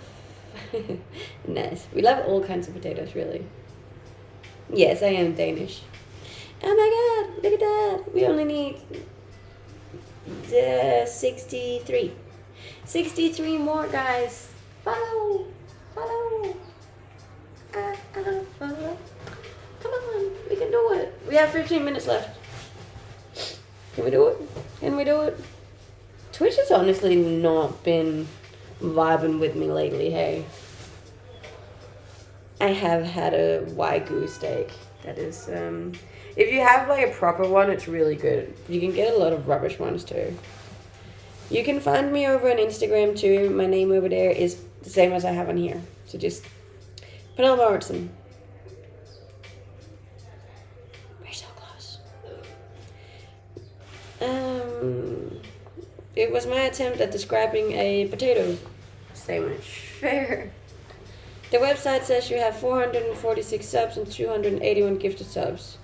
nice. We love all kinds of potatoes, really. Yes, I am Danish. Oh my god, look at that. We only need 63. 63 more, guys. Follow. Follow. Follow. Come on, we can do it. We have 15 minutes left. Can we do it? Can we do it? Twitch has honestly not been vibing with me lately, hey. I have had a Wagyu steak. That is, if you have like a proper one, it's really good. You can get a lot of rubbish ones too. You can find me over on Instagram too. My name over there is the same as I have on here. So just Pernille Martsen. We're so close. It was my attempt at describing a potato sandwich. Fair. The website says you have 446 subs and 281 gifted subs.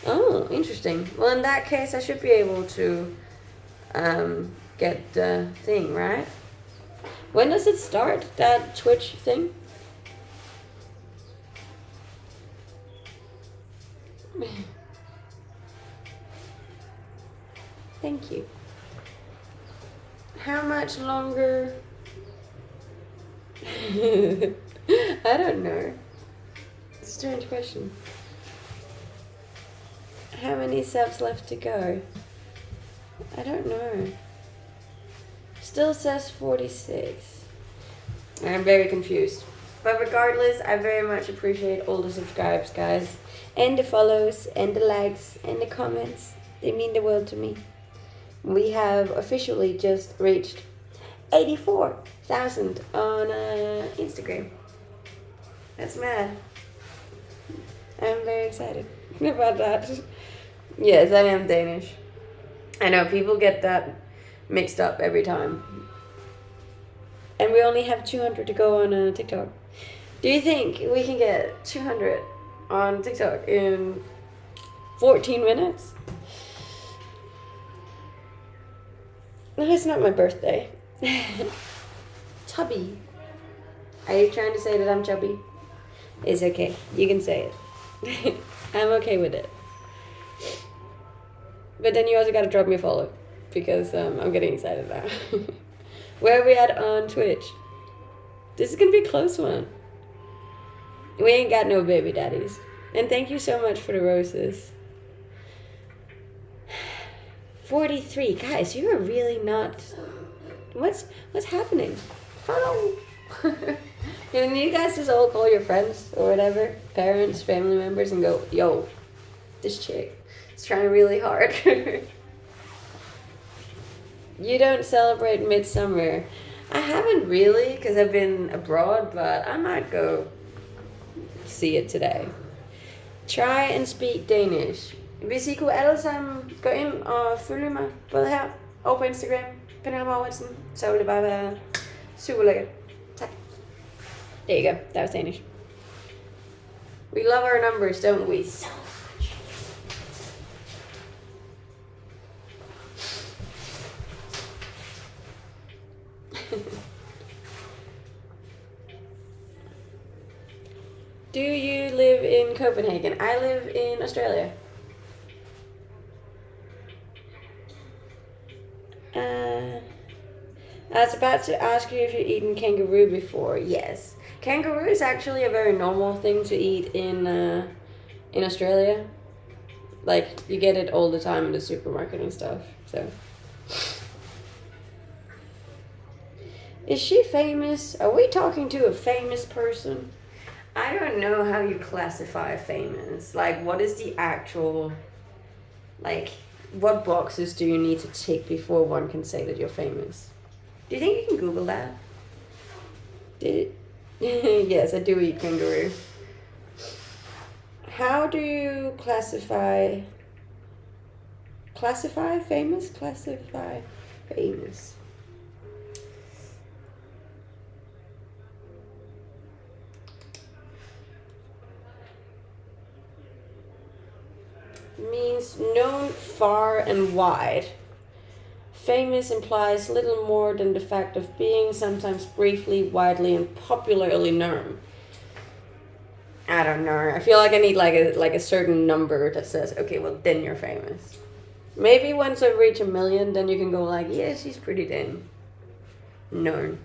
Oh, interesting. Well, in that case, I should be able to get the thing, right? When does it start, that Twitch thing? Thank you. How much longer I don't know. It's a strange question. How many subs left to go? I don't know. Still says 46. I'm very confused. But regardless, I very much appreciate all the subscribes, guys. And the follows, and the likes, and the comments. They mean the world to me. We have officially just reached 84,000 on Instagram. That's mad. I'm very excited about that. Yes, I am Danish. I know people get that mixed up every time. And we only have 200 to go on TikTok. Do you think we can get 200 on TikTok in 14 minutes? No, it's not my birthday. Chubby. Are you trying to say that I'm chubby? It's okay. You can say it. I'm okay with it. But then you also gotta drop me a follow. Because I'm getting excited now. Where are we at on Twitch? This is gonna be a close one. We ain't got no baby daddies. And thank you so much for the roses. 43. Guys, you are really not... What's happening? Follow. Can you guys just all call your friends or whatever, parents, family members, and go, yo, this chick is trying really hard. You don't celebrate midsummer. I haven't really, because I've been abroad, but I might go see it today. Try and speak Danish. Hvis I kunne alle sammen gå ind og følge mig, både her og på Instagram, Pernille Mouritsen, så ville det bare være super lækkert. Tak. There you go. That was Danish. We love our numbers, don't we? So much. Do you live in Copenhagen? I live in Australia. I was about to ask you if you've eaten kangaroo before. Yes. Kangaroo is actually a very normal thing to eat in Australia. Like, you get it all the time in the supermarket and stuff, so. Is she famous? Are we talking to a famous person? I don't know how you classify famous. Like, what is the actual, like, what boxes do you need to tick before one can say that you're famous? Do you think you can Google that? Yes, I do eat kangaroo. How do you classify famous? Classify famous. Means known far and wide. Famous implies little more than the fact of being sometimes briefly, widely, and popularly known. I don't know. I feel like I need like a certain number that says, okay, well then you're famous. Maybe once I reach 1 million, then you can go like, yeah, she's pretty dang known.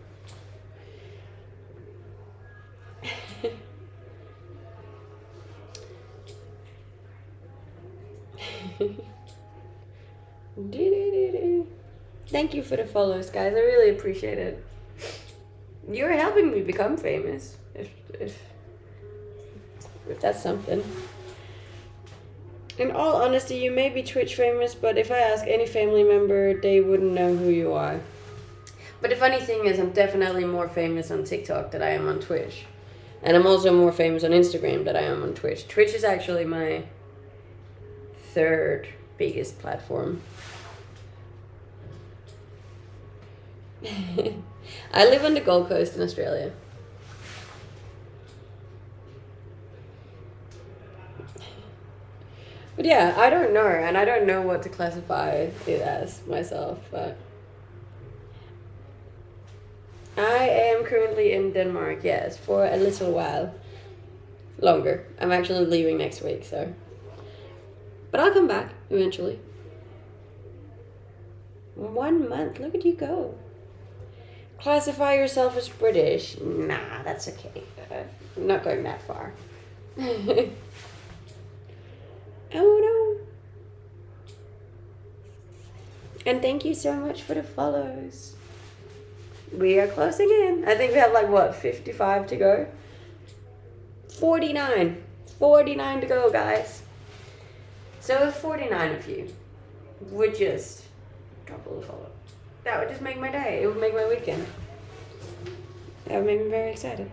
Thank you for the follows, guys. I really appreciate it. You're helping me become famous, if that's something. In all honesty, you may be Twitch famous, but if I ask any family member, they wouldn't know who you are. But the funny thing is, I'm definitely more famous on TikTok than I am on Twitch. And I'm also more famous on Instagram than I am on Twitch. Twitch is actually my third biggest platform. I live on the Gold Coast in Australia. But yeah, I don't know, and I don't know what to classify it as myself, but I am currently in Denmark, yes, for a little while. Longer. I'm actually leaving next week, so. But I'll come back eventually. 1 month, look at you go. Classify yourself as British. Nah, that's okay. I'm not going that far. Oh no. And thank you so much for the follows. We are closing in. I think we have like what, 55 to go? 49. 49 to go, guys. So if 49 of you would just drop a little follow, that would just make my day. It would make my weekend. That would make me very excited.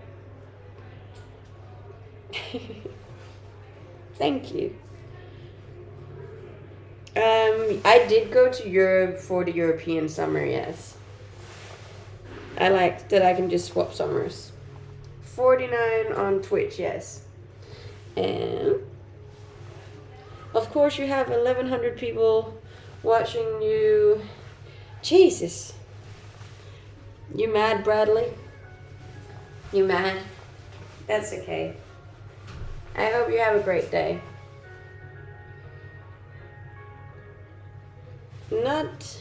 Thank you. I did go to Europe for the European summer, yes. I like that I can just swap summers. 49 on Twitch, yes. And of course you have 1,100 people watching you. Jesus. You mad, Bradley? You mad? That's okay. I hope you have a great day. Not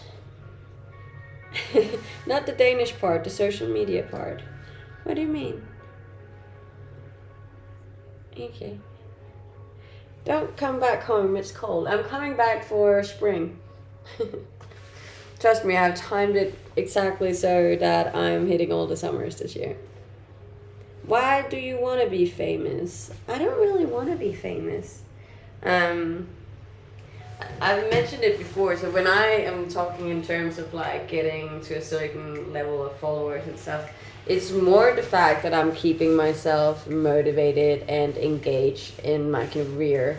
not the Danish part, the social media part. What do you mean? Okay. Don't come back home, it's cold. I'm coming back for spring. Trust me, I've timed it exactly so that I'm hitting all the summers this year. Why do you want to be famous? I don't really want to be famous. I've mentioned it before, so when I am talking in terms of like getting to a certain level of followers and stuff, it's more the fact that I'm keeping myself motivated and engaged in my career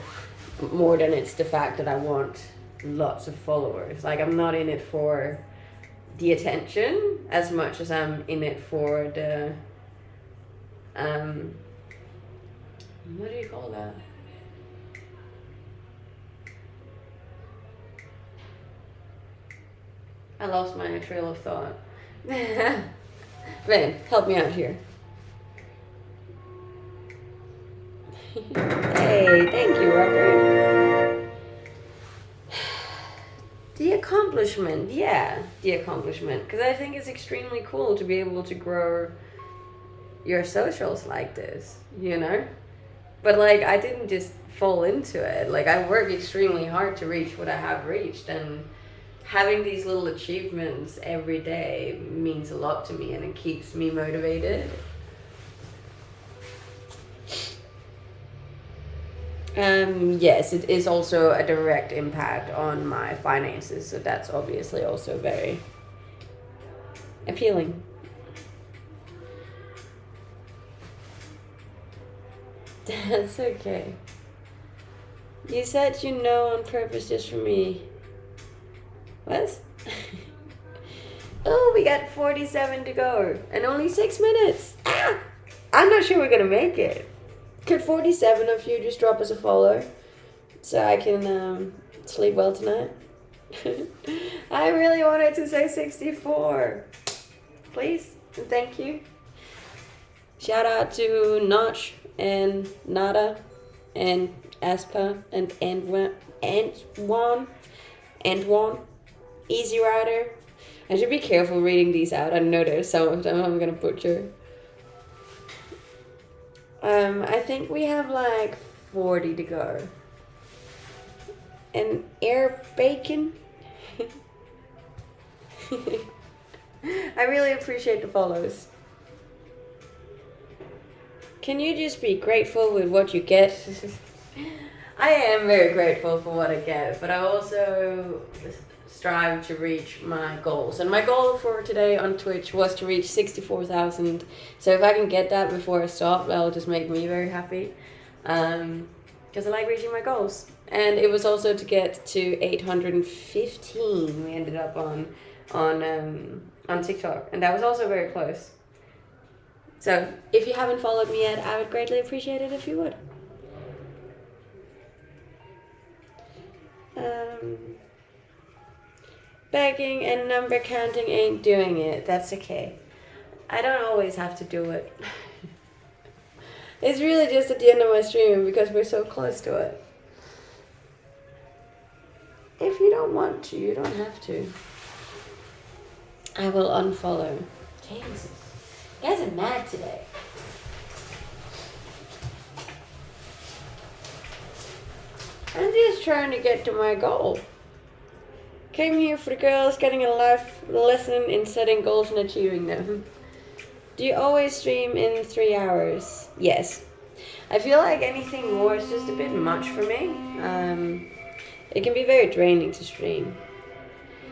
more than it's the fact that I want lots of followers. Like, I'm not in it for the attention as much as I'm in it for the what do you call that? I lost my trail of thought. Ben, help me out here. Hey, thank you, Robert. The accomplishment, yeah, the accomplishment. Because I think it's extremely cool to be able to grow your socials like this, you know? But like, I didn't just fall into it. Like, I work extremely hard to reach what I have reached, and having these little achievements every day means a lot to me, and it keeps me motivated. Yes, it is also a direct impact on my finances, so that's obviously also very appealing. That's okay. You said you know on purpose just for me. What? Oh, we got 47 to go and only 6 minutes. Ah! I'm not sure we're gonna make it. Could 47 of you just drop us a follow so I can sleep well tonight? I really wanted to say 64. Please and thank you. Shout out to Notch and Nada and Aspa and Antoine. Easy Rider. I should be careful reading these out. I know there's some of them I'm gonna butcher. I think we have like 40 to go. And Air Bacon. I really appreciate the follows. Can you just be grateful with what you get? I am very grateful for what I get, but I also strive to reach my goals. And my goal for today on Twitch was to reach 64,000. So if I can get that before I stop, that'll just make me very happy. Because I like reaching my goals. And it was also to get to 815 we ended up on TikTok. And that was also very close. So if you haven't followed me yet, I would greatly appreciate it if you would. Begging and number counting ain't doing it. That's okay. I don't always have to do it. It's really just at the end of my stream because we're so close to it. If you don't want to, you don't have to. I will unfollow. Jesus. You guys are mad today. I'm just trying to get to my goal. Came here for the girls, getting a life lesson in setting goals and achieving them. Do you always stream in 3 hours? Yes. I feel like anything more is just a bit much for me. It can be very draining to stream.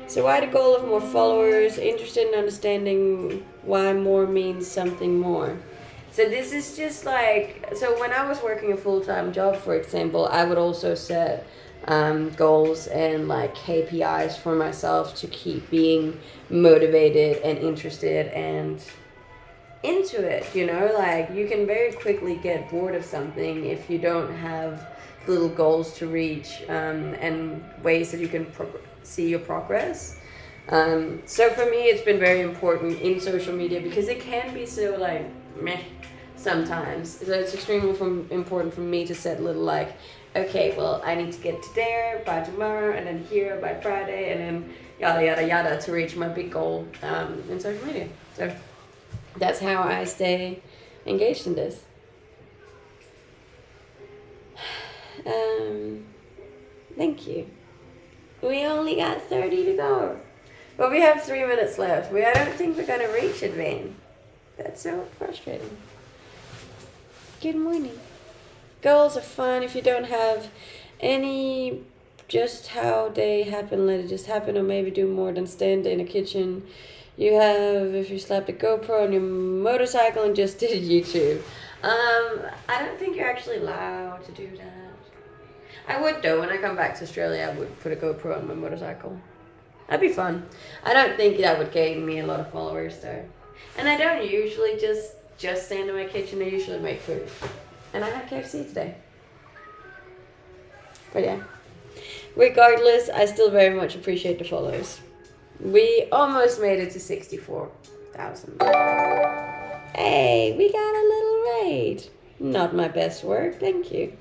So why the goal of more followers? Interested in understanding why more means something more. So this is just like, so when I was working a full-time job, for example, I would also set goals and like KPIs for myself to keep being motivated and interested and into it, you know, like you can very quickly get bored of something if you don't have little goals to reach and ways that you can see your progress. So for me, it's been very important in social media because it can be so like meh sometimes. So it's extremely important for me to set little like, okay, well, I need to get to there by tomorrow and then here by Friday and then yada yada yada to reach my big goal in social media. So that's how I stay engaged in this. Thank you. We only got 30 to go. But we have 3 minutes left. I don't think we're going to reach it, Vane. That's so frustrating. Good morning. Goals are fun if you don't have any, just how they happen, let it just happen, or maybe do more than stand in a kitchen. You have, if you slapped a GoPro on your motorcycle and just did YouTube. I don't think you're actually allowed to do that. I would though, when I come back to Australia, I would put a GoPro on my motorcycle. That'd be fun. I don't think that would gain me a lot of followers though. And I don't usually just stand in my kitchen, I usually make food. And I had KFC today. But yeah. Regardless, I still very much appreciate the follows. We almost made it to 64,000. Hey, we got a little raid. Not my best work, thank you.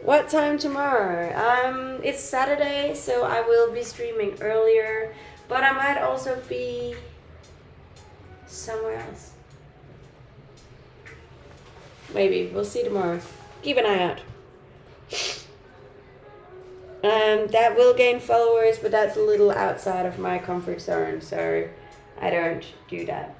What time tomorrow? It's Saturday, so I will be streaming earlier, but I might also be somewhere else. Maybe, we'll see tomorrow. Keep an eye out. That will gain followers, but that's a little outside of my comfort zone, so I don't do that.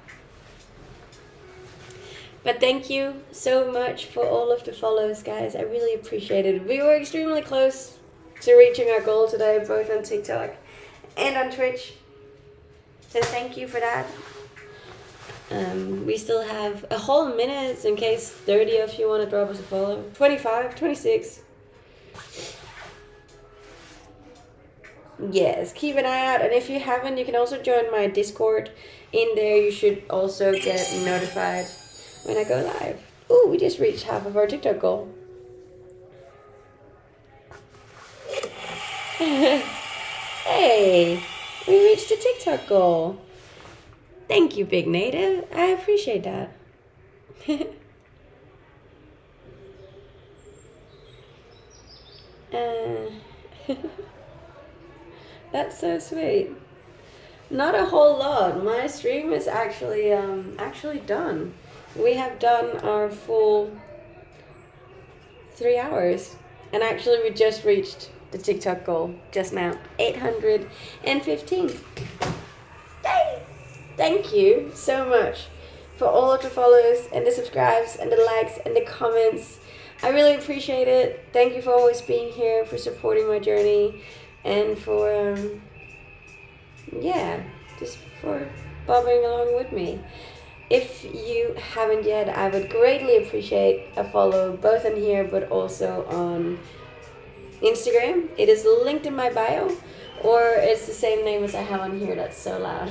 But thank you so much for all of the follows, guys. I really appreciate it. We were extremely close to reaching our goal today, both on TikTok and on Twitch. So thank you for that. We still have a whole minute in case 30 of you want to drop us a follow. 25, 26. Yes, keep an eye out. And if you haven't, you can also join my Discord. In there, you should also get notified when I go live. Ooh, we just reached half of our TikTok goal. Hey, we reached a TikTok goal. Thank you, Big Native. I appreciate that. That's so sweet. Not a whole lot. My stream is actually done. We have done our full 3 hours. And actually we just reached the TikTok goal just now. 815. Yay! Thank you so much for all of the follows and the subscribes and the likes and the comments. I really appreciate it. Thank you for always being here, for supporting my journey, and for, just for bobbing along with me. If you haven't yet, I would greatly appreciate a follow, both on here but also on Instagram. It is linked in my bio, or it's the same name as I have on here. That's so loud.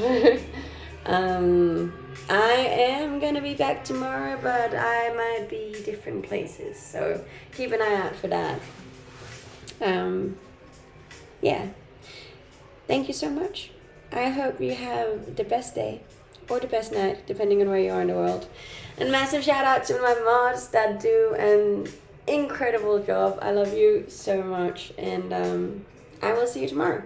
I am gonna be back tomorrow, but I might be different places, so keep an eye out for that. Thank you so much. I hope you have the best day or the best night, depending on where you are in the world. And massive shout out to my mods that do an incredible job. I love you so much, and I will see you tomorrow.